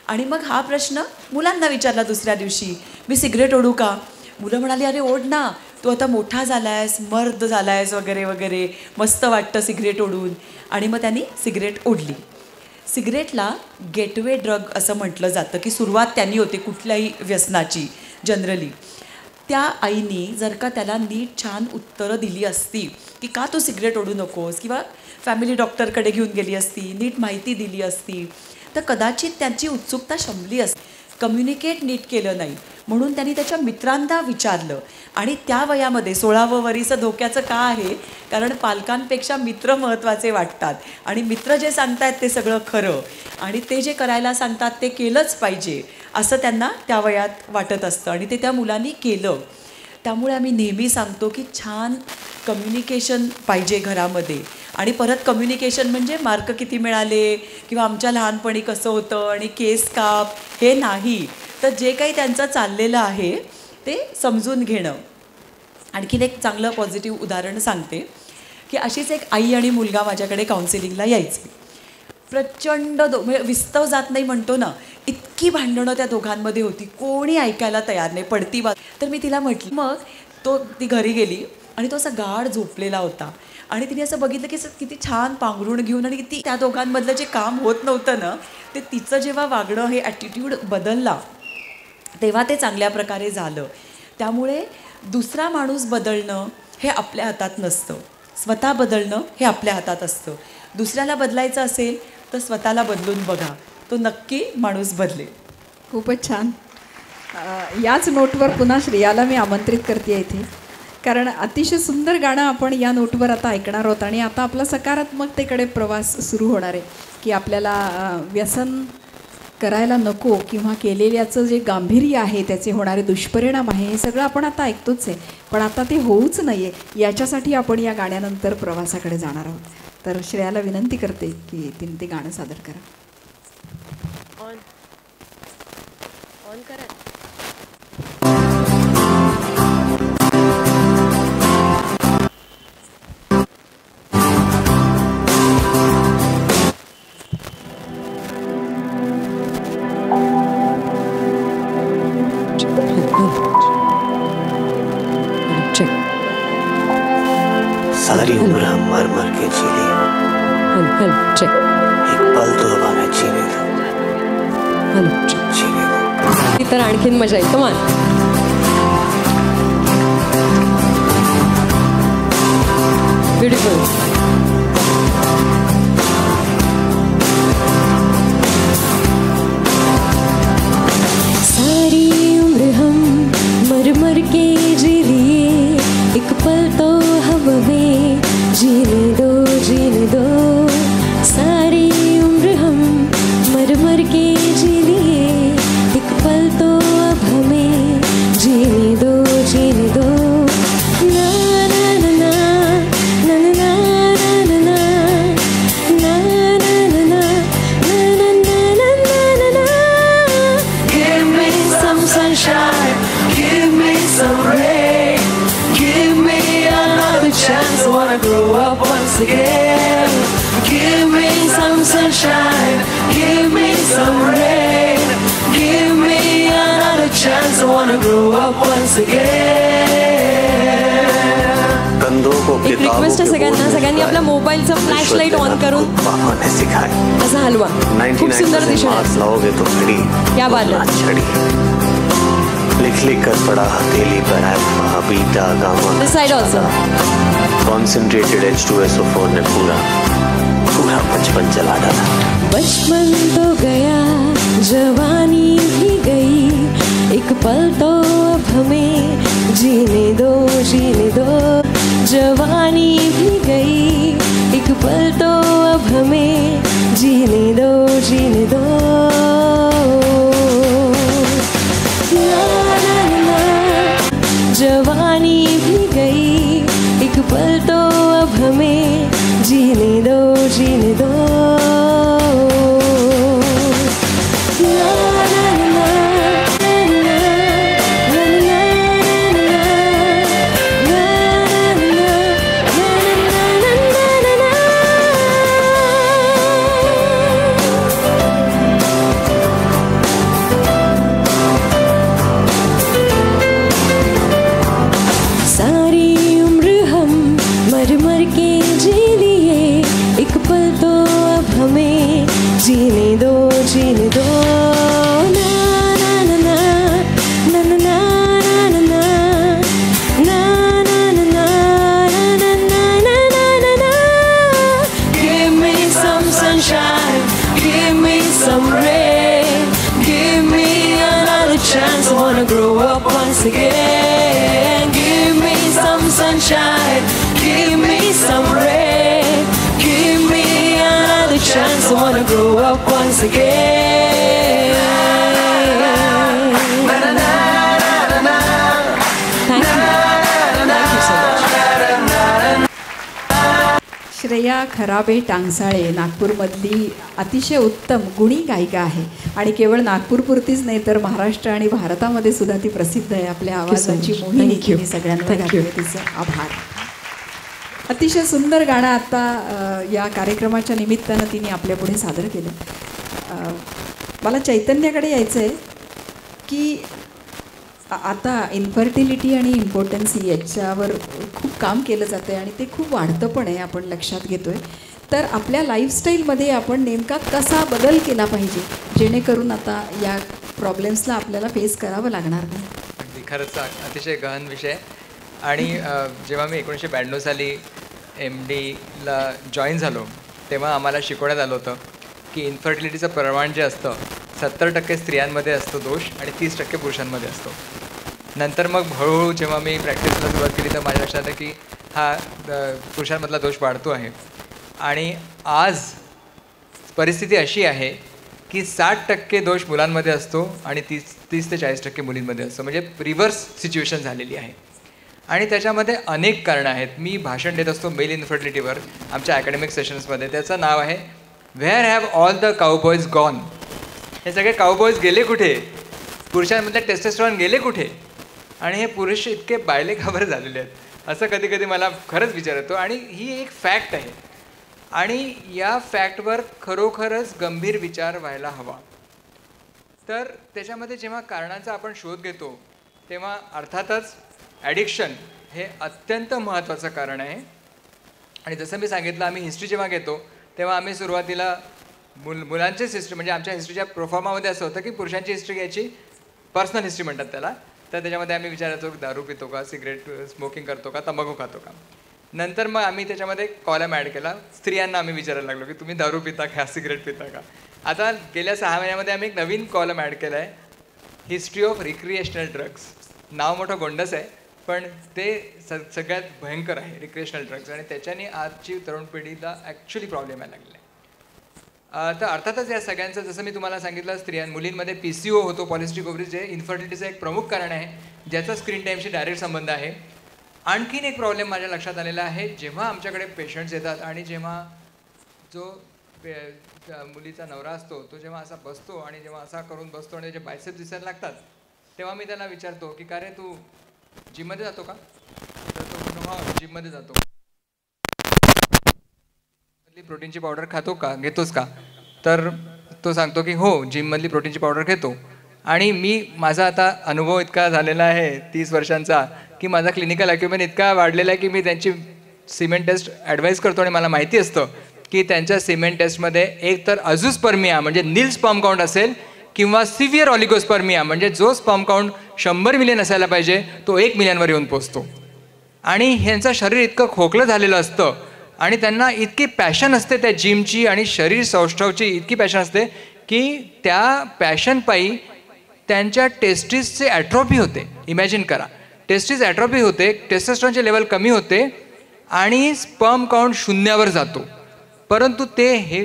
आणि मग हा प्रश्न मुलांना विचारला दुसऱ्या दिवशी, मी सिगरेट ओढू का. मुलं म्हणाली अरे ओढ ना, तू आता मोठा झाला आहेस, मर्द झाला आहेस वगैरे वगैरे, मस्त वाटतं सिगरेट ओढून. आणि मग त्यांनी सिगरेट ओढली. सिगरेटला गेटवे ड्रग असं म्हटलं जातं की सुरुवात त्यांनी होते कुठल्याही व्यसनाची जनरली. त्या आईनी जर का त्याला नीट छान उत्तरं दिली असती की का तू सिगरेट ओढू नकोस किंवा फॅमिली डॉक्टरकडे घेऊन गेली असती, नीट माहिती दिली असती, तर कदाचित त्यांची उत्सुकता शमली असती. कम्युनिकेट नीट केलं नाही म्हणून त्यांनी त्याच्या मित्रांना विचारलं. आणि त्या वयामध्ये 16वं वरीस धोक्याचं का आहे, कारण पालकांपेक्षा मित्र महत्त्वाचे वाटतात आणि मित्र जे सांगतायत ते सगळं खरं आणि ते जे करायला सांगतात ते केलंच पाहिजे असं त्यांना त्या वयात वाटत असतं आणि ते त्या मुलांनी केलं. त्यामुळे आम्ही नेहमी सांगतो की छान कम्युनिकेशन पाहिजे घरामध्ये. आणि परत कम्युनिकेशन म्हणजे मार्क किती मिळाले किंवा आमच्या लहानपणी कसं होतं आणि केस काप हे नाही, तर जे काही त्यांचं चाललेलं आहे ते समजून घेणं. आणखीन एक चांगलं पॉझिटिव्ह उदाहरण सांगते की अशीच एक आई आणि मुलगा माझ्याकडे काउन्सिलिंगला यायचे. प्रचंड म्हणजे विस्तव जात नाही म्हणतो ना, इतकी भांडणं त्या दोघांमध्ये होती, कोणी ऐकायला तयार नाही, पडती बात. तर मी तिला म्हटलं, मग ती घरी गेली आणि तो असा गाढ झोपलेला होता आणि तिने असं बघितलं की किती छान पांघरूण घेऊन आणि किती त्या दोघांमधलं जे काम होत नव्हतं ना ते तिचं जेव्हा वागणं हे ॲटिट्यूड बदलला तेव्हा ते चांगल्या प्रकारे झालं. त्यामुळे दुसरा माणूस बदलणं हे आपल्या हातात नसतं, स्वतः बदलणं हे आपल्या हातात असतं. दुसऱ्याला बदलायचं असेल तर स्वतःला बदलून बघा, तो नक्की माणूस बदलेल. खूपच छान. याच नोटवर पुन्हा श्रेयाला मी आमंत्रित करते इथे, कारण अतिशय सुंदर गाणं आपण या नोटवर आता ऐकणार आहोत. आणि आता आपला सकारात्मकतेकडे प्रवास सुरू होणार आहे की आपल्याला व्यसन करायला नको किंवा केलेल्याचं जे गांभीर्य आहे, त्याचे होणारे दुष्परिणाम आहे, हे सगळं आपण आता ऐकतोच आहे. पण आता ते होऊच नाही आहे याच्यासाठी आपण या गाण्यानंतर प्रवासाकडे जाणार आहोत. तर श्रेयाला विनंती करते की तिने ते गाणं सादर करा. ऑन करा. मर मर के जी ली, चेक। एक पल तो हवा में जीने दो, जीने दो। तर आणखीन मजा येईल. कमान. ब्युटिफुल. सारी उम्र हम मर मर के जी लिए, एक पल तो हवा में जीने दो, जीने दो. सारी उम्र हम मर मर के जी लिए, एक पल तो अब हमें जीने दो, जीने दो. ना ना ना ना ना ना ना ना ना ना ना ना ना ना ना ना. Give me some sunshine, give me some rain, give me another chance. I wanna grow up once again. Give me some sunshine, give me some rain, give me another chance. I wanna grow up once again. कंधों को एक request आहे सगळ्यांना, सगळ्यांनी आपल्या मोबाईलचं flash light on करून ने सिखाए. असा हलवा. खूप सुंदर दिशेने मार्क्स लाओगे तो खड़ी, क्या बात है. छड़ी लिख लिख कर पड़ा हथेली पर है बीटा गामा. दिस साइड ऑल्सो. कॉन्सेंट्रेटेड H2SO4 ने पूरा पूरा बचपन जला डाला. बचपन तो गया, जवानी भी गई, एक पल तो अब हमें जीने दो, जीने दो. जवानी भी गई, एक पल तो अब हमें जीने दो, जीने दो. ना ना ना. जवानी भी गई, एक पल तो अब हमें जीने दो, जीने दो. ना ना ना ना ना सारी उम्र हम मर मर के जी लिए, एक पल तो अब हमें जीने दो, जीने दो. ना ना ना ना ना ना ना ना ना ना ना ना ना ना ना. Give me some sunshine, give me some rain, give me another chance. I wanna grow up once again. Give me some sunshine, give me some rain, give me another chance. I wanna grow up once again. Na na na na na. Thank you. Thank you so much. Shreya खराबे टांगसाळे नागपूरमधली अतिशय उत्तम गुणी गायिका आहे आणि केवळ नागपूरपुरतीच नाही तर महाराष्ट्र आणि भारतामध्ये सुद्धा ती प्रसिद्ध आहे. आपल्या आवाजाची मोहिनी केली सगळ्यांना घातली. तिचं आभार. अतिशय सुंदर गाणं आता या कार्यक्रमाच्या निमित्तानं तिने आपल्यापुढे सादर केलं. मला चैतन्याकडे यायचं आहे की आता इन्फर्टिलिटी आणि इम्पॉर्टन्सी याच्यावर खूप काम केलं जातं आहे आणि ते खूप वाढतं पण आहे, आपण लक्षात घेतो आहे. तर आपल्या लाईफस्टाईलमध्ये आपण नेमका कसा बदल केला पाहिजे जेणेकरून आता या प्रॉब्लेम्सला आपल्याला फेस करावं लागणार नाही. अगदी खरंच अतिशय गहन विषय. आणि जेव्हा मी 1992 साली MDला जॉईन झालो तेव्हा आम्हाला शिकवण्यात आलं होतं की इन्फर्टिलिटीचं प्रमाण जे असतं 70% स्त्रियांमध्ये असतो दोष आणि 30% पुरुषांमध्ये असतो. नंतर मग हळूहळू जेव्हा मी प्रॅक्टिसला सुरुवात केली तर माझ्या लक्षात आहे की हा पुरुषांमधला दोष वाढतो आहे. आणि आज परिस्थिती अशी आहे की 60% दोष मुलांमध्ये असतो आणि 30 ते 40% मुलींमध्ये असतो. म्हणजे रिव्हर्स सिच्युएशन झालेली आहे. आणि त्याच्यामध्ये अनेक कारणं आहेत. मी भाषण देत असतो मेल इन्फर्टिलिटीवर आमच्या अकॅडमिक सेशन्समध्ये. त्याचं नाव आहे where have all the cowboys gone. हे सगळे काउबॉयज गेले कुठे, पुरुषांमधले टेस्टोस्टेरॉन गेले कुठे, आणि हे पुरुष इतके बायले का बरं झालेले आहेत, असं कधी कधी मला खरंच विचार येतो. आणि ही एक फॅक्ट आहे आणि या फॅक्टवर खरोखरच गंभीर विचार व्हायला हवा. तर त्याच्यामध्ये जेव्हा कारणांचा आपण शोध घेतो तेव्हा अर्थातच ॲडिक्शन हे अत्यंत महत्त्वाचं कारण आहे. आणि जसं मी सांगितलं, आम्ही हिस्ट्री जेव्हा घेतो तेव्हा आम्ही सुरुवातीला मुलांचीच हिस्ट्री, म्हणजे आमच्या हिस्ट्रीच्या प्रोफॉर्मामध्ये असं होतं की पुरुषांची हिस्ट्री घ्यायची, पर्सनल हिस्ट्री म्हणतात त्याला. तर त्याच्यामध्ये आम्ही विचारायचो की दारू पितो का, सिगरेट स्मोकिंग करतो का, तंबाखू खातो का. नंतर मग आम्ही त्याच्यामध्ये कॉलम ॲड केला, स्त्रियांना आम्ही विचारायला लागलो की तुम्ही दारू पिता का, सिगरेट पिता का. आता गेल्या 6 महिन्यामध्ये आम्ही एक नवीन कॉलम ॲड केला आहे, हिस्ट्री ऑफ रिक्रिएशनल ड्रग्स. नाव मोठं गोंडस आहे, पण ते सगळ्यात भयंकर आहे रिक्रिएशनल ड्रग्स, आणि त्याच्याने आजची तरुण पिढीला ॲक्च्युली प्रॉब्लेम यायला लागले. तर अर्थातच या सगळ्यांचं, जसं मी तुम्हाला सांगितलं, मुलींमध्ये PCO होतो, पॉलिस्टिक ओव्हरीज, जे इन्फर्टिलिटीचं एक प्रमुख कारण आहे, ज्याचा स्क्रीन टाईमशी डायरेक्ट संबंध आहे. आणखीन एक प्रॉब्लेम माझ्या लक्षात आलेला आहे, जेव्हा आमच्याकडे पेशंट्स येतात आणि जेव्हा जो मुलीचा नवरा असतो तो जेव्हा असा बसतो आणि जेव्हा असा करून बसतो आणि त्याचे बायसेप्स दिसायला लागतात, तेव्हा मी त्याला विचारतो की का रे तू जिममध्ये जातो का. तर तो म्हणतो हा जिममध्ये जातो. प्रोटीनची पावडर खातो का, घेतोस का. तर तो सांगतो की हो, जिममधली प्रोटीनची पावडर घेतो. आणि माझा आता अनुभव इतका झालेला आहे 30 वर्षांचा की माझा क्लिनिकल अक्युपमेंट इतका वाढलेला आहे की मी त्यांची सिमेंट टेस्ट ॲडवाईस करतो आणि मला माहिती असतं की त्यांच्या सिमेंट टेस्टमध्ये एक तर अझूस्पर्मिया म्हणजे नील स्पर्म काउंट असेल, किंवा सिव्हिअर ऑलिगोस्पर्मिया म्हणजे जो स्पर्म काउंट 100 मिलियन असायला पाहिजे तो 1 मिलियनवर येऊन पोचतो. आणि ह्यांचं शरीर इतकं खोकलं झालेलं असतं आणि त्यांना इतकी पॅशन असते त्या जिमची आणि शरीर सौष्ठवची इतकी पॅशन असते की त्या पॅशनपायी त्यांच्या टेस्टिसचे ॲट्रॉफी होते. इमॅजिन करा, टेस्टिस ॲट्रॉफी होते, टेस्टोस्टेरॉनचे लेवल कमी होते आणि स्पर्म काउंट 0वर जातो. परंतु ते हे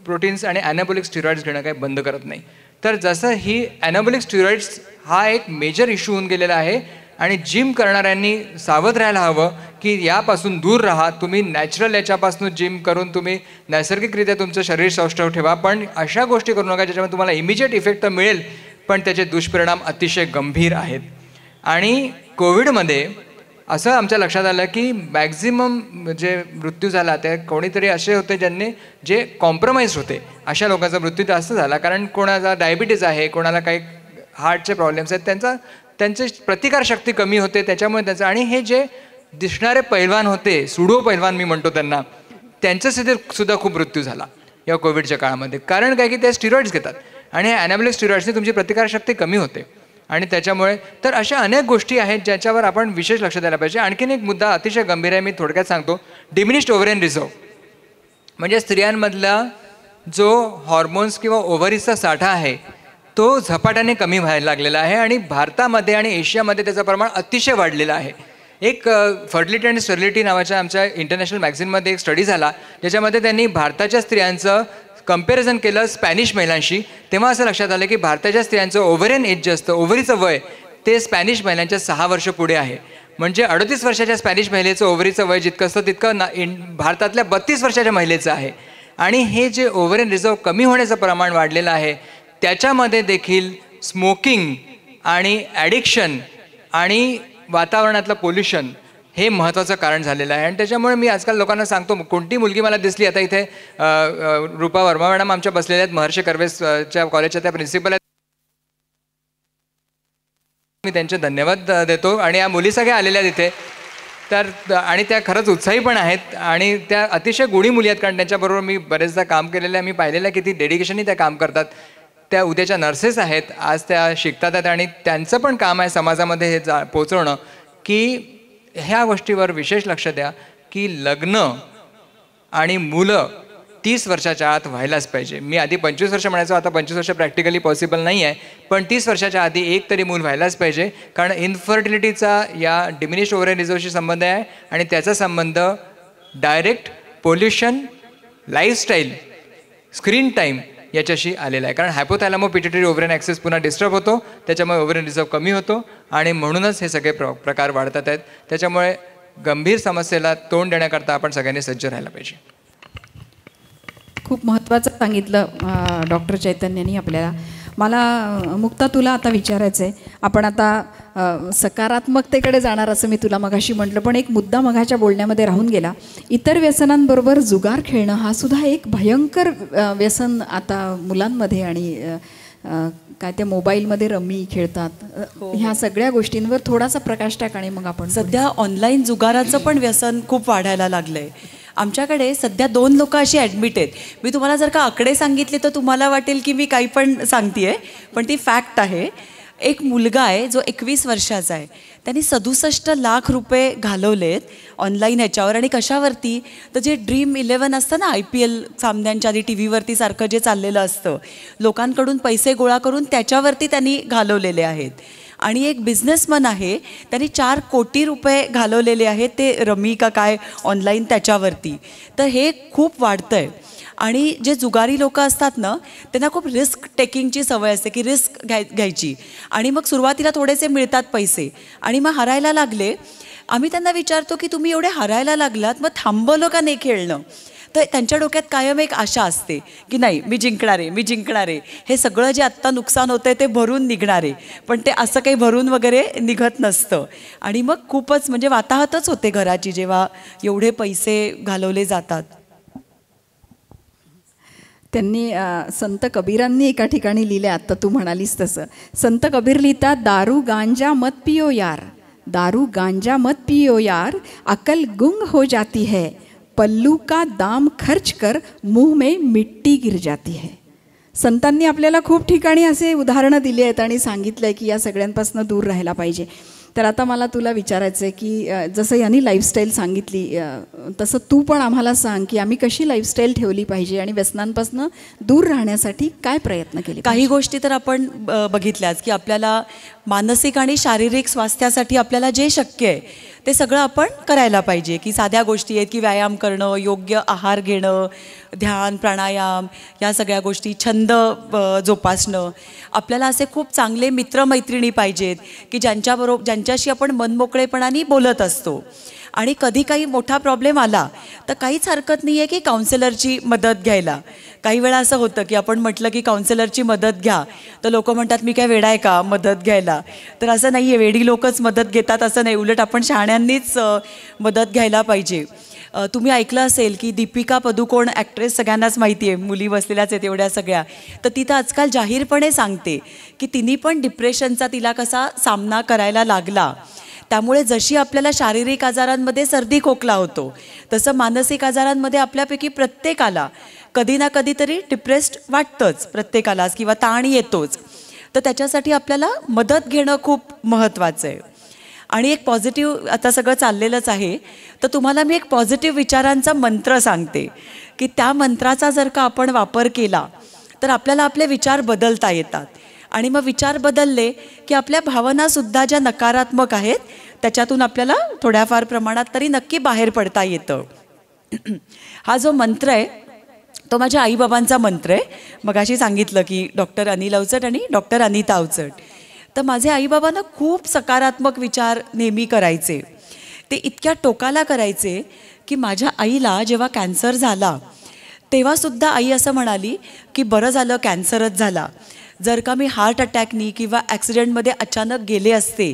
प्रोटीन्स आणि ॲनाबॉलिक स्टिरॉइड्स घेणं काही बंद करत नाही. तर जसं ही ॲनाबॉलिक स्टिरॉइड्स हा एक मेजर इश्यू होऊन गेलेला आहे आणि जिम करणाऱ्यांनी सावध राहायला हवं की यापासून दूर राहा. तुम्ही नॅचरल याच्यापासून जिम करून तुम्ही नैसर्गिकरित्या तुमचं शरीर सौष्ठव ठेवा, पण अशा गोष्टी करू नका ज्याच्यामध्ये तुम्हाला इमिजिएट इफेक्ट तर मिळेल पण त्याचे दुष्परिणाम अतिशय गंभीर आहेत. आणि कोविडमध्ये असं आमच्या लक्षात आलं की मॅक्झिमम जे मृत्यू झाला ते कोणीतरी असे होते ज्यांनी जे कॉम्प्रोमाइज होते, अशा लोकांचा मृत्यू जास्त झाला. कारण कोणाला डायबिटीज आहे, कोणाला काही हार्टचे प्रॉब्लेम्स आहेत, त्यांची प्रतिकारशक्ती कमी होते त्याच्यामुळे त्याचं. आणि हे जे दिसणारे पैलवान होते, सुडो पैलवान मी म्हणतो त्यांना, त्यांच्यासाठी सुद्धा खूप मृत्यू झाला या कोविडच्या काळामध्ये. कारण काय की ते स्टिरॉइड्स घेतात आणि ॲनाबॉलिक स्टिरॉइड्सने तुमची प्रतिकारशक्ती कमी होते आणि त्याच्यामुळे. तर अशा अनेक गोष्टी आहेत ज्याच्यावर आपण विशेष लक्ष द्यायला पाहिजे. आणखीन एक मुद्दा अतिशय गंभीर आहे, मी थोडक्यात सांगतो. डिमिनिश्ड ओव्हरियन रिझर्व म्हणजे स्त्रियांमधला जो हॉर्मोन्स किंवा ओव्हरीजचा साठा आहे तो झपाट्याने कमी व्हायला लागलेला आहे आणि भारतामध्ये आणि एशियामध्ये त्याचं प्रमाण अतिशय वाढलेलं आहे. एक फर्टिलिटी अँड स्टरिलिटी नावाच्या आमच्या इंटरनॅशनल मॅगझिनमध्ये एक स्टडी झाला ज्याच्यामध्ये त्यांनी भारताच्या स्त्रियांचं कम्पॅरिझन केलं स्पॅनिश महिलांशी. तेव्हा असं लक्षात आलं की भारताच्या स्त्रियांचं ओव्हरियन एज जे असतं, ओव्हरीचं वय, ते स्पॅनिश महिलांच्या 6 वर्ष पुढे आहे. म्हणजे 38 वर्षाच्या स्पॅनिश महिलेचं ओव्हरीचं वय जितकं असतं तितकं भारतातल्या 32 वर्षाच्या महिलेचं आहे. आणि हे जे ओव्हरियन रिझर्व कमी होण्याचं प्रमाण वाढलेलं आहे त्याच्यामध्ये देखील स्मोकिंग आणि ॲडिक्शन आणि वातावरणातलं पोल्युशन हे महत्त्वाचं कारण झालेलं आहे. आणि त्याच्यामुळे मी आजकाल लोकांना सांगतो, कोणती मुलगी मला दिसली, आता इथे रूपा वर्मा मॅडम आमच्या बसलेल्या आहेत, महर्षी कर्वेच्या कॉलेजच्या त्या प्रिन्सिपल आहेत, मी त्यांचे धन्यवाद देतो. आणि या मुली सगळ्या आलेल्या आहेत इथे, तर आणि त्या खरंच उत्साही पण आहेत आणि त्या अतिशय गुणी मुली आहेत. कारण त्यांच्याबरोबर मी बरेचदा काम केलेलं आहे, मी पाहिलेलं आहे किती डेडिकेशननी त्या काम करतात. त्या उद्याच्या नर्सेस आहेत, आज त्या शिकतात आहेत आणि त्यांचं पण काम आहे समाजामध्ये हे पोचवणं की ह्या गोष्टीवर विशेष लक्ष द्या की लग्न आणि मुलं 30 वर्षाच्या आत व्हायलाच पाहिजे. मी आधी 25 वर्ष म्हणायचो, आता 25 वर्ष प्रॅक्टिकली पॉसिबल नाही आहे, पण 30 वर्षाच्या आधी एक तरी मूल व्हायलाच पाहिजे. कारण इन्फर्टिलिटीचा या डिमिनिश्ड ओव्हरियन रिझर्वशी संबंध आहे आणि त्याचा संबंध direct pollution, lifestyle, screen time याच्याशी आलेला आहे. कारण हायपोथॅलॅमो पिट्युटरी ओव्हरियन ॲक्सेस पुन्हा डिस्टर्ब होतो, त्याच्यामुळे ओव्हरियन रिझर्व कमी होतो आणि म्हणूनच हे सगळे प्रकार वाढतात आहेत. त्याच्यामुळे गंभीर समस्येला तोंड देण्याकरता आपण सगळ्यांनी सज्ज राहायला पाहिजे. खूप महत्त्वाचं सांगितलं डॉक्टर चैतन्यांनी आपल्याला. मला मुक्ता तुला आता विचारायचं आहे, आपण आता सकारात्मकतेकडे जाणार असं मी तुला मगाशी म्हटलं, पण एक मुद्दा मगाच्या बोलण्यामध्ये राहून गेला. इतर व्यसनांबरोबर जुगार खेळणं हा सुद्धा एक भयंकर व्यसन आता मुलांमध्ये आणि काय ते मोबाईलमध्ये रम्मी खेळतात, ह्या सगळ्या गोष्टींवर थोडासा प्रकाश टाक आणि मग आपण. सध्या ऑनलाईन जुगाराचं पण व्यसन खूप वाढायला लागलं आहे. आमच्याकडे सध्या 2 लोकं अशी ॲडमिट आहेत. मी तुम्हाला जर का आकडे सांगितले तर तुम्हाला वाटेल की मी काही पण सांगते आहे, पण ती फॅक्ट आहे. एक मुलगा आहे जो 21 वर्षाचा आहे. त्यांनी 67 लाख रुपये घालवलेत ऑनलाईन ह्याच्यावर. आणि कशावरती? तर जे Dream11 असतं ना, IPL सामन्यांच्या आधी टी व्हीवरती सारखं जे चाललेलं असतं, लोकांकडून पैसे गोळा करून त्याच्यावरती त्यांनी घालवलेले आहेत. आणि एक बिझनेसमन आहे, त्यांनी 4 कोटी रुपये घालवलेले आहेत ते रमी का काय ऑनलाईन त्याच्यावरती. तर हे खूप वाढतं आहे. आणि जे जुगारी लोक असतात ना, त्यांना खूप रिस्क टेकिंगची सवय असते की रिस्क घ्यायची. आणि मग सुरुवातीला थोडेसे मिळतात पैसे आणि मग हरायला लागले. आम्ही त्यांना विचारतो की तुम्ही एवढे हरायला लागलात, मग थांबवलं का नाही खेळणं? तर त्यांच्या डोक्यात कायम एक आशा असते की नाही, मी जिंकणार आहे, मी जिंकणार आहे. हे सगळं जे आत्ता नुकसान होतं आहे ते भरून निघणार आहे. पण ते असं काही भरून वगैरे निघत नसतं. आणि मग खूपच म्हणजे वाताहतच होते घराची जेव्हा एवढे पैसे घालवले जातात. त्यांनी संत कबीरांनी एका ठिकाणी लिहिले, आत्ता तू म्हणालीस तसं. संत कबीर लिहितात, दारू गांजा मत पियो यार, दारू गांजा मत पियो यार, अकल गुंग हो जाती है, पल्लू का दाम खर्च कर मुंह में मिट्टी गिर जाती है. संतांनी आपल्याला खूप ठिकाणी असे उदाहरणं दिली आहेत आणि सांगितलं आहे की या सगळ्यांपासून दूर राहायला पाहिजे. तर आता मला तुला विचारायचं आहे की जसं यांनी लाईफस्टाईल सांगितली तसं तू पण आम्हाला सांग की आम्ही कशी लाईफस्टाईल ठेवली पाहिजे आणि व्यसनांपासून दूर राहण्यासाठी काय प्रयत्न केले. काही गोष्टी तर आपण बघितल्याच की आपल्याला मानसिक आणि शारीरिक स्वास्थ्यासाठी आपल्याला जे शक्य आहे ते सगळं आपण करायला पाहिजे. की साध्या गोष्टी आहेत की व्यायाम करणं, योग्य आहार घेणं, ध्यान, प्राणायाम, या सगळ्या गोष्टी, छंद जोपासणं. आपल्याला असे खूप चांगले मित्रमैत्रिणी पाहिजेत की ज्यांच्याशी आपण मनमोकळेपणाने बोलत असतो. आणि कधी काही मोठा प्रॉब्लेम आला तर काहीच हरकत नाही आहे की काउन्सिलरची मदत घ्यायला. काही वेळा असं होतं की आपण म्हटलं की काउन्सिलरची मदत घ्या तर लोक म्हणतात मी काय वेडा आहे का मदत घ्यायला. तर असं नाही आहे, वेडी लोकच मदत घेतात असं नाही, उलट आपण शहाण्यांनीच मदत घ्यायला पाहिजे. तुम्ही ऐकलं असेल की दीपिका पदुकोण ॲक्ट्रेस सगळ्यांनाच माहिती आहे, मुली बसलेल्याच आहेत एवढ्या सगळ्या. तर ती तर आजकाल जाहीरपणे सांगते की तिने पण डिप्रेशनचा तिला कसा सामना करायला लागला. त्यामुळे जशी आपल्याला शारीरिक आजारांमध्ये सर्दी खोकला होतो तसं मानसिक आजारांमध्ये आपल्यापैकी प्रत्येकाला कधी ना कधीतरी डिप्रेस्ड वाटतंच प्रत्येकालाच, किंवा ताण येतोच. तर त्याच्यासाठी आपल्याला मदत घेणं खूप महत्त्वाचं आहे. आणि एक पॉझिटिव्ह, आता सगळं चाललेलंच आहे तर तुम्हाला मी एक पॉझिटिव्ह विचारांचा मंत्र सांगते की त्या मंत्राचा जर का आपण वापर केला तर आपल्याला आपले विचार बदलता येतात. आणि मग विचार बदलले की आपल्या भावनासुद्धा ज्या नकारात्मक आहेत त्याच्यातून आपल्याला थोड्याफार प्रमाणात तरी नक्की बाहेर पडता येतं. हा जो मंत्र आहे तो माझ्या आईबाबांचा मंत्र आहे. मगाशी सांगितलं की डॉक्टर अनिल अवचट आणि डॉक्टर अनिता अवचट. तर माझे आईबाबांना खूप सकारात्मक विचार नेहमी करायचे. ते इतक्या टोकाला करायचे की माझ्या आईला जेव्हा कॅन्सर झाला तेव्हासुद्धा आई असं म्हणाली की बरं झालं कॅन्सरच झाला, जर का मी हार्ट अटॅकनी किंवा ॲक्सिडेंटमध्ये अचानक गेले असते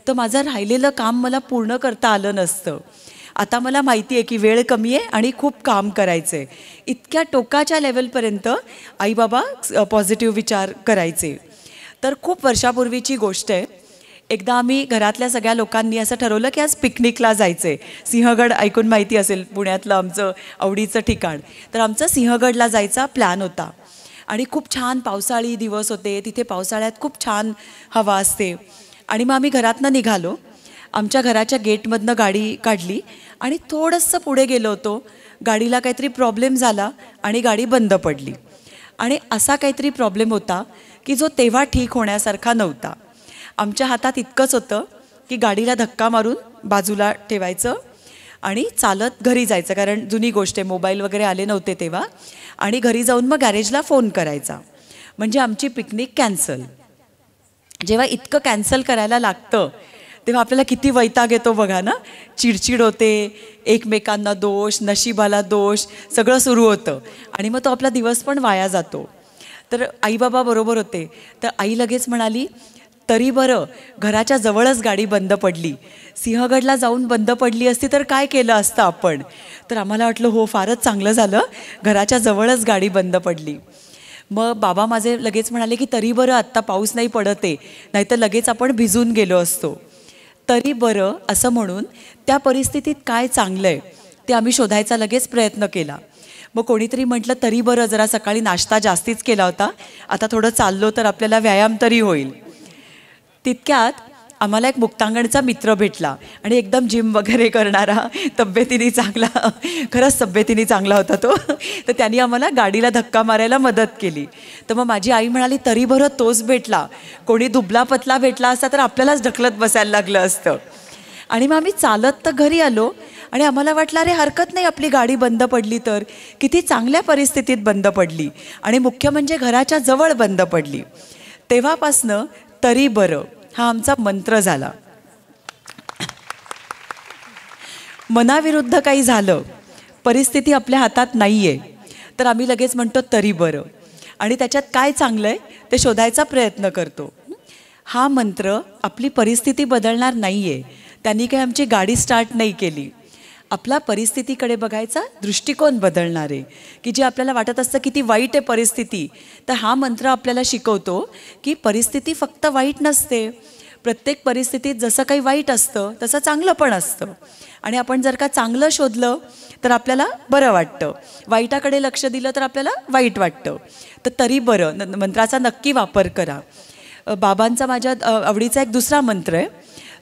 तर माझं राहिलेलं काम मला पूर्ण करता आलं नसतं. आता मला माहिती आहे की वेळ कमी आहे आणि खूप काम करायचं आहे. इतक्या टोकाच्या लेवलपर्यंत आईबाबा पॉझिटिव्ह विचार करायचे. तर खूप वर्षापूर्वीची गोष्ट आहे. एकदा आम्ही घरातल्या सगळ्या लोकांनी असं ठरवलं की आज पिकनिकला जायचं आहे. सिंहगड ऐकून माहिती असेल, पुण्यातलं आमचं आवडीचं ठिकाण. तर आमचं सिंहगडला जायचा प्लॅन होता. आणि खूप छान पावसाळी दिवस होते. तिथे पावसाळ्यात खूप छान हवा असते. आणि मग आम्ही घरातनं निघालो. आमच्या घराच्या गेटमधनं गाडी काढली आणि थोडंसं पुढे गेलो होतो. गाडीला काहीतरी प्रॉब्लेम झाला आणि गाडी बंद पडली. आणि असा काहीतरी प्रॉब्लेम होता की जो तेव्हा ठीक होण्यासारखा नव्हता. आमच्या हातात इतकंच होतं की गाडीला धक्का मारून बाजूला ठेवायचं आणि चालत घरी जायचं, कारण जुनी गोष्ट आहे, मोबाईल वगैरे आले नव्हते तेव्हा. आणि घरी जाऊन मग गॅरेजला फोन करायचा. म्हणजे आमची पिकनिक कॅन्सल. जेव्हा इतकं कॅन्सल करायला लागतं तेव्हा आपल्याला किती वैताग येतो बघा ना. चिडचिड होते, एकमेकांना दोष, नशिबाला दोष, सगळं सुरू होतं. आणि मग तो आपला दिवस पण वाया जातो. तर आईबाबा बरोबर होते. तर आई लगेच म्हणाली तरी बरं घराच्या जवळच गाडी बंद पडली, सिंहगडला जाऊन बंद पडली असती तर काय केलं असतं आपण. तर आम्हाला वाटलं हो फारच चांगलं झालं, घराच्या जवळच गाडी बंद पडली. मग बाबा माझे लगेच म्हणाले की तरी बरं आत्ता पाऊस नाही पडत आहे, नाहीतर लगेच आपण भिजून गेलो असतो. तरी बरं असं म्हणून त्या परिस्थितीत काय चांगलं आहे ते आम्ही शोधायचा लगेच प्रयत्न केला. मग कोणीतरी म्हटलं तरी बरं, जरा सकाळी नाश्ता जास्तीच केला होता, आता थोडं चाललो तर आपल्याला व्यायाम तरी होईल. तितक्यात आम्हाला एक मुक्तांगणचा मित्र भेटला आणि एकदम जिम वगैरे करणारा, तब्येतीने चांगला, खरंच तब्येतीने चांगला होता तो. तर त्यांनी आम्हाला गाडीला धक्का मारायला मदत केली. तर मग माझी आई म्हणाली तरी बरं तोच भेटला, कोणी दुबला पतला भेटला असता तर आपल्यालाच ढकलत बसायला लागलं असतं. आणि मग आम्ही चालत तर घरी आलो आणि आम्हाला वाटलं अरे हरकत नाही, आपली गाडी बंद पडली तर. किती चांगल्या परिस्थितीत बंद पडली आणि मुख्य म्हणजे घराच्या जवळ बंद पडली. तेव्हापासनं तरी बरं हा आमचा मंत्र झाला. मनाविरुद्ध काही झालं, परिस्थिती आपल्या हातात नाही आहे, तर आम्ही लगेच म्हणतो तरी बरं, आणि त्याच्यात काय चांगलं आहे ते शोधायचा प्रयत्न करतो. हा मंत्र आपली परिस्थिती बदलणार नाही आहे, त्यांनी काही आमची गाडी स्टार्ट नाही केली. आपला परिस्थितीकडे बघायचा दृष्टिकोन बदलणार आहे, की जे आपल्याला वाटत असतं किती वाईट आहे परिस्थिती, तर हा मंत्र आपल्याला शिकवतो की परिस्थिती फक्त वाईट नसते. प्रत्येक परिस्थितीत जसं काही वाईट असतं तसं चांगलं पण असतं, आणि आपण जर का चांगलं शोधलं तर आपल्याला बरं वाटतं, वाईटाकडे लक्ष दिलं तर आपल्याला वाईट वाटतं. तर तरी बरं मंत्राचा नक्की वापर करा. बाबांचा माझ्या आवडीचा एक दुसरा मंत्र आहे,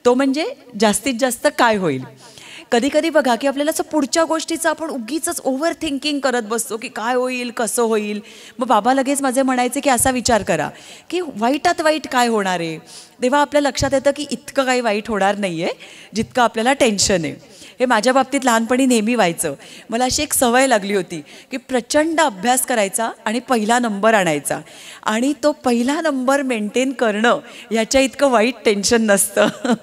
तो म्हणजे जास्तीत जास्त काय होईल. कधी कधी बघा की आपल्याला असं पुढच्या गोष्टीचं आपण उगीच ओव्हर थिंकिंग करत बसतो की काय होईल कसं होईल. मग बाबा लगेच माझे म्हणायचे की असा विचार करा की वाईटात वाईट काय होणार आहे. तेव्हा आपल्या लक्षात येतं की इतकं काही वाईट होणार नाही आहे जितकं आपल्याला टेन्शन आहे. हे माझ्या बाबतीत लहानपणी नेहमी व्हायचं. मला अशी एक सवय लागली होती की प्रचंड अभ्यास करायचा आणि पहिला नंबर आणायचा, आणि तो पहिला नंबर मेंटेन करणं याच्या इतकं वाईट टेन्शन नसतं.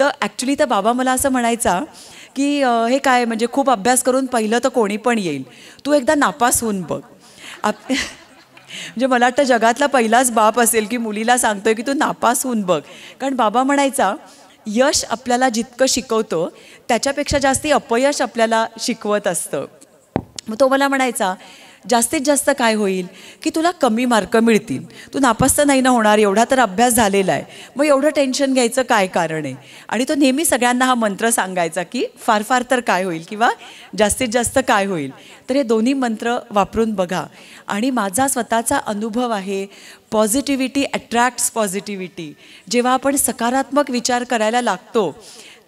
तर ॲक्च्युली तर बाबा मला असं म्हणायचा की हे काय म्हणजे खूप अभ्यास करून पहिलं तर कोणी पण येईल, तू एकदा नापास होऊन बघ. म्हणजे मला वाटतं जगातला पहिलाच बाप असेल की मुलीला सांगतोय की तू नापास होऊन बघ. कारण बाबा म्हणायचा यश आपल्याला जितकं शिकवतो त्याच्यापेक्षा जास्ती अपयश आपल्याला शिकवत असतं. मग तो मला म्हणायचा जास्तीत जास्त काय होईल की तुला कमी मार्क मिळतील, तू नापास तर नाही ना होणार, एवढा तर अभ्यास झालेला आहे, मग एवढं टेन्शन घ्यायचं काय कारण आहे. आणि तो नेहमी सगळ्यांना हा मंत्र सांगायचा की फार फार तर काय होईल किंवा जास्तीत जास्त काय होईल. तर हे दोन्ही मंत्र वापरून बघा. आणि माझा स्वतःचा अनुभव आहे, पॉझिटिव्हिटी अट्रॅक्ट्स पॉझिटिव्हिटी. जेव्हा आपण सकारात्मक विचार करायला लागतो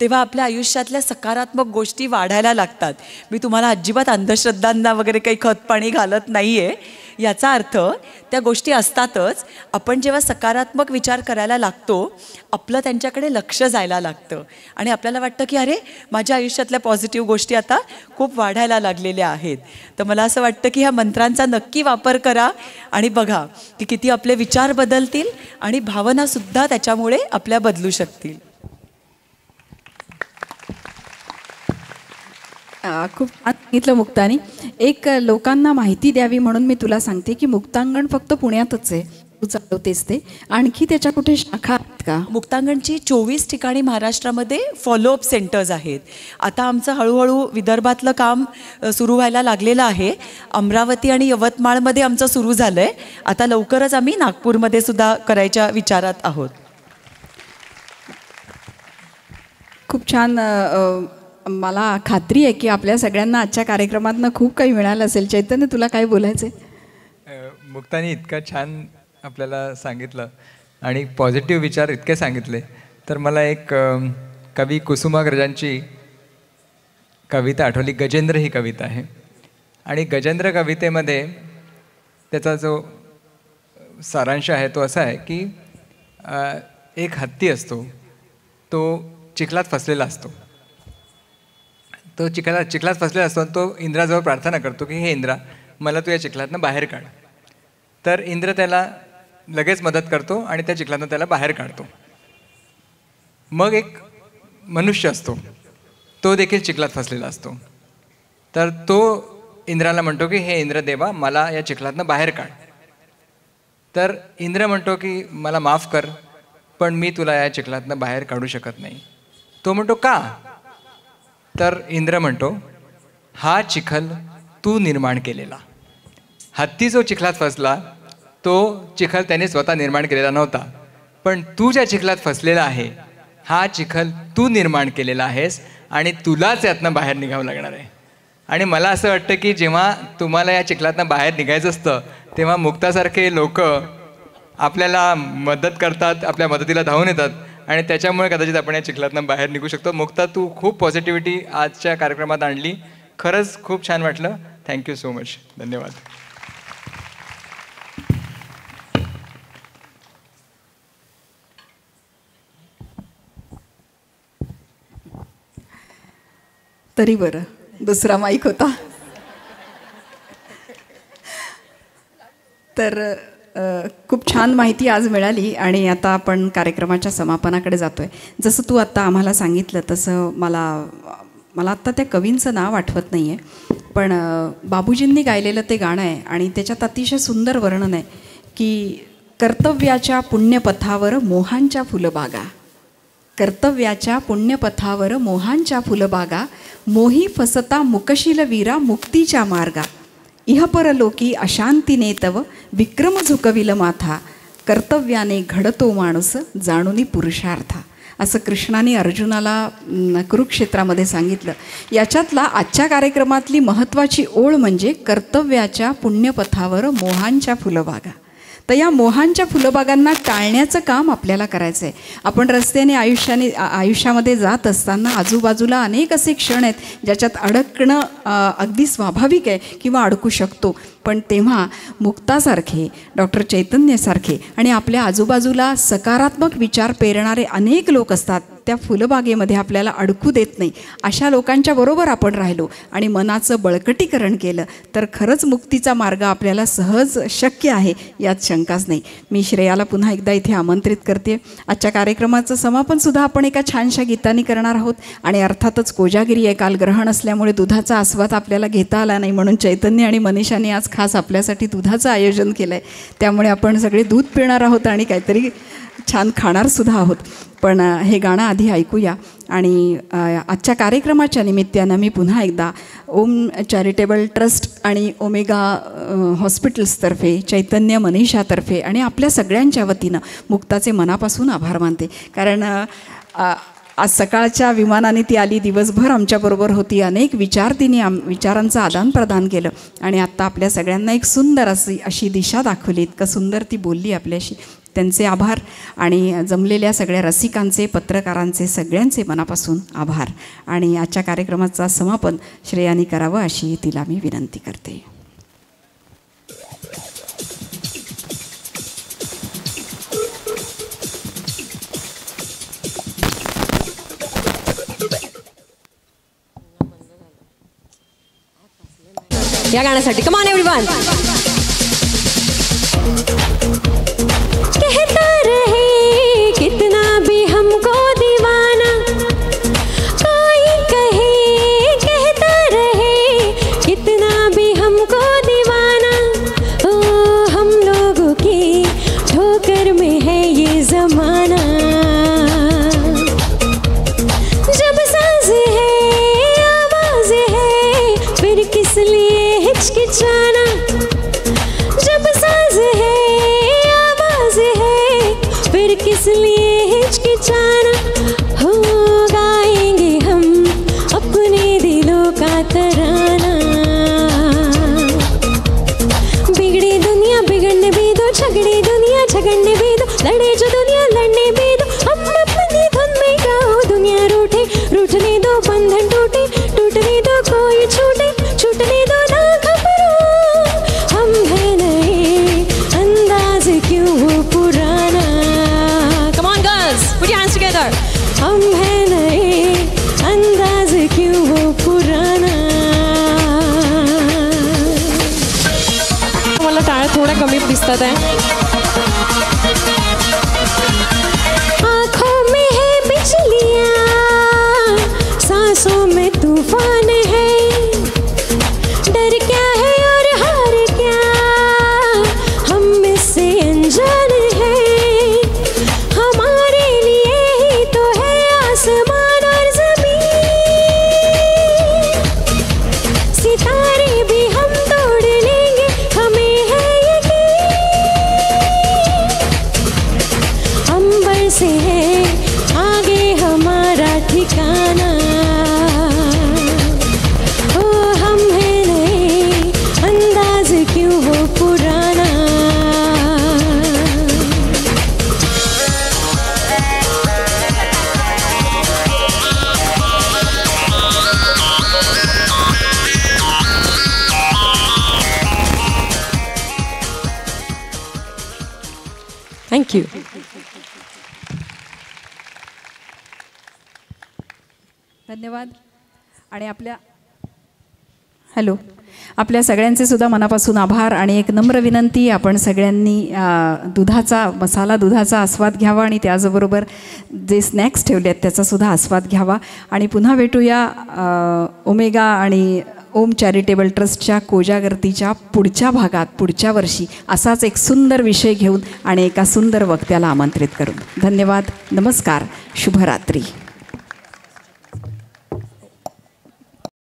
तेव्हा आपल्या आयुष्यातल्या सकारात्मक गोष्टी वाढायला लागतात. मी तुम्हाला अजिबात अंधश्रद्धांना वगैरे काही खतपाणी घालत नाही आहे. याचा अर्थ त्या गोष्टी असतातच, आपण जेव्हा सकारात्मक विचार करायला लागतो आपलं त्यांच्याकडे लक्ष जायला लागतं आणि आपल्याला वाटतं की अरे माझ्या आयुष्यातल्या पॉझिटिव्ह गोष्टी आता खूप वाढायला लागलेल्या आहेत. तर मला असं वाटतं की ह्या मंत्रांचा नक्की वापर करा आणि बघा की किती आपले विचार बदलतील आणि भावनासुद्धा त्याच्यामुळे आपल्या बदलू शकतील. खूप छान सांगितलं मुक्तानी. एक लोकांना माहिती द्यावी म्हणून मी तुला सांगते की मुक्तांगण फक्त पुण्यातच आहे, तू चालवतेस ते, आणखी त्याच्या कुठे शाखा आहेत का? मुक्तांगणची 24 ठिकाणी महाराष्ट्रामध्ये फॉलोअप सेंटर्स आहेत. आता आमचं हळूहळू विदर्भातलं काम सुरू व्हायला लागलेलं आहे. अमरावती आणि यवतमाळमध्ये आमचं सुरू झालं आहे. आता लवकरच आम्ही नागपूरमध्ये सुद्धा करायच्या विचारात आहोत. खूप छान. मला खात्री आहे की आपल्या सगळ्यांना आजच्या कार्यक्रमातनं खूप काही मिळालं असेल. चैतन्य, तुला काय बोलायचं आहे? मुक्तानी इतकं छान आपल्याला सांगितलं आणि पॉझिटिव्ह विचार इतके सांगितले, तर मला एक कवी कुसुमाग्रजांची कविता आठवली. गजेंद्र ही कविता आहे आणि गजेंद्र कवितेमध्ये त्याचा जो सारांश आहे तो असा आहे की एक हत्ती असतो, तो चिखलात फसलेला असतो. तो चिखलात फसलेला असतो. तो इंद्राजवळ प्रार्थना करतो की हे इंद्रा, मला तू या चिखलातनं बाहेर काढ. तर इंद्र त्याला लगेच मदत करतो आणि त्या चिखलातनं त्याला बाहेर काढतो. मग एक मनुष्य असतो, तो देखील चिखलात फसलेला असतो. तर तो इंद्राला म्हणतो की हे इंद्रदेवा, मला या चिखलातनं बाहेर काढ. तर इंद्र म्हणतो की मला माफ कर, पण मी तुला या चिखलातनं बाहेर काढू शकत नाही. तो म्हणतो का? तर इंद्र म्हणतो, हा चिखल तू निर्माण केलेला. हत्ती जो चिखलात फसला तो चिखल त्याने स्वतः निर्माण केलेला नव्हता, पण तू ज्या चिखलात फसलेला आहे हा चिखल तू निर्माण केलेला आहेस आणि तुलाच यातनं बाहेर निघावं लागणार आहे. आणि मला असं वाटतं की जेव्हा तुम्हाला या चिखलातनं बाहेर निघायचं असतं तेव्हा मुक्तासारखे लोक आपल्याला मदत करतात, आपल्या मदतीला धावून येतात आणि त्याच्यामुळे कदाचित आपण या चिखलातनं बाहेर निघू शकतो. मुक्ता, तू खूप पॉझिटिव्हिटी आजच्या कार्यक्रमात आणली. खरंच खूप छान वाटलं. Thank you so much. धन्यवाद. तरी बरं दुसरा माईक होता. तर खूप छान माहिती आज मिळाली आणि आता आपण कार्यक्रमाच्या समापनाकडे जातो आहे. जसं तू आत्ता आम्हाला सांगितलं तसं मला आत्ता त्या कवींचं नाव आठवत नाही आहे, पण बाबूजींनी गायलेलं ते गाणं आहे आणि त्याच्यात अतिशय सुंदर वर्णन आहे की कर्तव्याच्या पुण्यपथावर मोहांच्या फुलबागा, कर्तव्याच्या पुण्यपथावर मोहांच्या फुलबागा, मोही फसता मुकशील वीरा मुक्तीच्या मार्गा, इहपरलोकी अशांतीने तव विक्रम झुकविल माथा, कर्तव्याने घडतो माणूस जाणूनी पुरुषार्था. असं कृष्णाने अर्जुनाला कुरुक्षेत्रामध्ये सांगितलं. याच्यातला आजच्या कार्यक्रमातली महत्त्वाची ओळ म्हणजे कर्तव्याच्या पुण्यपथावर मोहांच्या फुलबागा. तर या मोहांच्या फुलबागांना टाळण्याचं काम आपल्याला करायचं आहे. आपण रस्त्याने आयुष्यामध्ये जात असताना आजूबाजूला अनेक असे क्षण आहेत ज्याच्यात अडकणं अगदी स्वाभाविक आहे किंवा अडकू शकतो. पण तेव्हा मुक्तासारखे, डॉक्टर चैतन्यसारखे आणि आपल्या आजूबाजूला सकारात्मक विचार पेरणारे अनेक लोक असतात. त्या फुलबागेमध्ये आपल्याला अडकू देत नाही. अशा लोकांच्या बरोबर आपण राहिलो आणि मनाचं बळकटीकरण केलं तर खरंच मुक्तीचा मार्ग आपल्याला सहज शक्य आहे, यात शंकाच नाही. मी श्रेयाला पुन्हा एकदा इथे आमंत्रित करते. आजच्या कार्यक्रमाचं समापनसुद्धा आपण एका छानशा गीताने करणार आहोत आणि अर्थातच कोजागिरी आहे. काल ग्रहण असल्यामुळे दुधाचा आस्वाद आपल्याला घेता आला नाही, म्हणून चैतन्य आणि मनीषाने आज खास आपल्यासाठी दुधाचं आयोजन केलं आहे. त्यामुळे आपण सगळे दूध पिणार आहोत आणि काहीतरी छान खाणारसुद्धा आहोत. पण हे गाणं आधी ऐकूया आणि आजच्या कार्यक्रमाच्या निमित्तानं मी पुन्हा एकदा ओम चॅरिटेबल ट्रस्ट आणि ओमेगा हॉस्पिटल्सतर्फे, चैतन्य मनीषातर्फे आणि आपल्या सगळ्यांच्या वतीनं मुक्ताचे मनापासून आभार मानते. कारण आज सकाळच्या विमानाने ती आली, दिवसभर आमच्याबरोबर होती, अनेक विचार तिने विचारांचं आदानप्रदान केलं आणि आत्ता आपल्या सगळ्यांना एक सुंदर अशी दिशा दाखवली. इतकं सुंदर ती बोलली आपल्याशी. त्यांचे आभार आणि जमलेल्या सगळ्या रसिकांचे, पत्रकारांचे, सगळ्यांचे मनापासून आभार. आणि आजच्या कार्यक्रमाचा समापन श्रेयाने करावं अशी तिला मी विनंती करते. या गाण्यासाठी कम ऑन एवरीवन. कहता रहे कितना भी हमको दीवाना, कोई कहे कहता रहे कितना भी हमको दीवाना, ओ हम लोगों की ठोकर में है ये जमाना. जब सांस है आवाज है फिर किस लिए हिचकिचाना, जब सांस है आवाज है फिर किस लिए हिचकिचाना. हो गाएंगे हम अपने दिलों का तराना. बिगड़ी दुनिया बिगड़ने भी दो, झगड़ी दुनिया झगड़ने भी दो, लड़े जो दुनिया लड़ने भी दो, हम अपनी धुन में गाओ. दुनिया रूठे रूठने दो, बंधन टूटे टूटने दो, कोई छूटे छूटने दो, ना घबरो हम है नए अंदाज क्यों वो पुराना. Come on girls, put your hands together. हम है नए अंदाज क्यों वो पुराना. मला टाळ्या थोड्या कमी दिसतात आहे. आँखों में है बिजलियाँ, सांसों में तूफान है, डर क्या है और हार क्या हम में से अनजान है. हमारे लिए ही तो है आसमान और जमीन, सितारे भी हम तोड़ लेंगे हमें है यकीन. अंबर से है आगे हमारा ठिकाना. ओ हम थँक्यू. धन्यवाद. आणि आपल्या सगळ्यांचे सुद्धा मनापासून आभार आणि एक नम्र विनंती, आपण सगळ्यांनी दुधाचा आस्वाद घ्यावा आणि त्याचबरोबर जे स्नॅक्स ठेवले आहेत त्याचासुद्धा आस्वाद घ्यावा. आणि पुन्हा भेटूया ओमेगा आणि ओम चॅरिटेबल ट्रस्टच्या कोजागर्तीच्या पुढच्या भागात पुढच्या वर्षी असाच एक सुंदर विषय घेऊन आणि एका सुंदर वक्त्याला आमंत्रित करून. धन्यवाद. नमस्कार. शुभरात्री.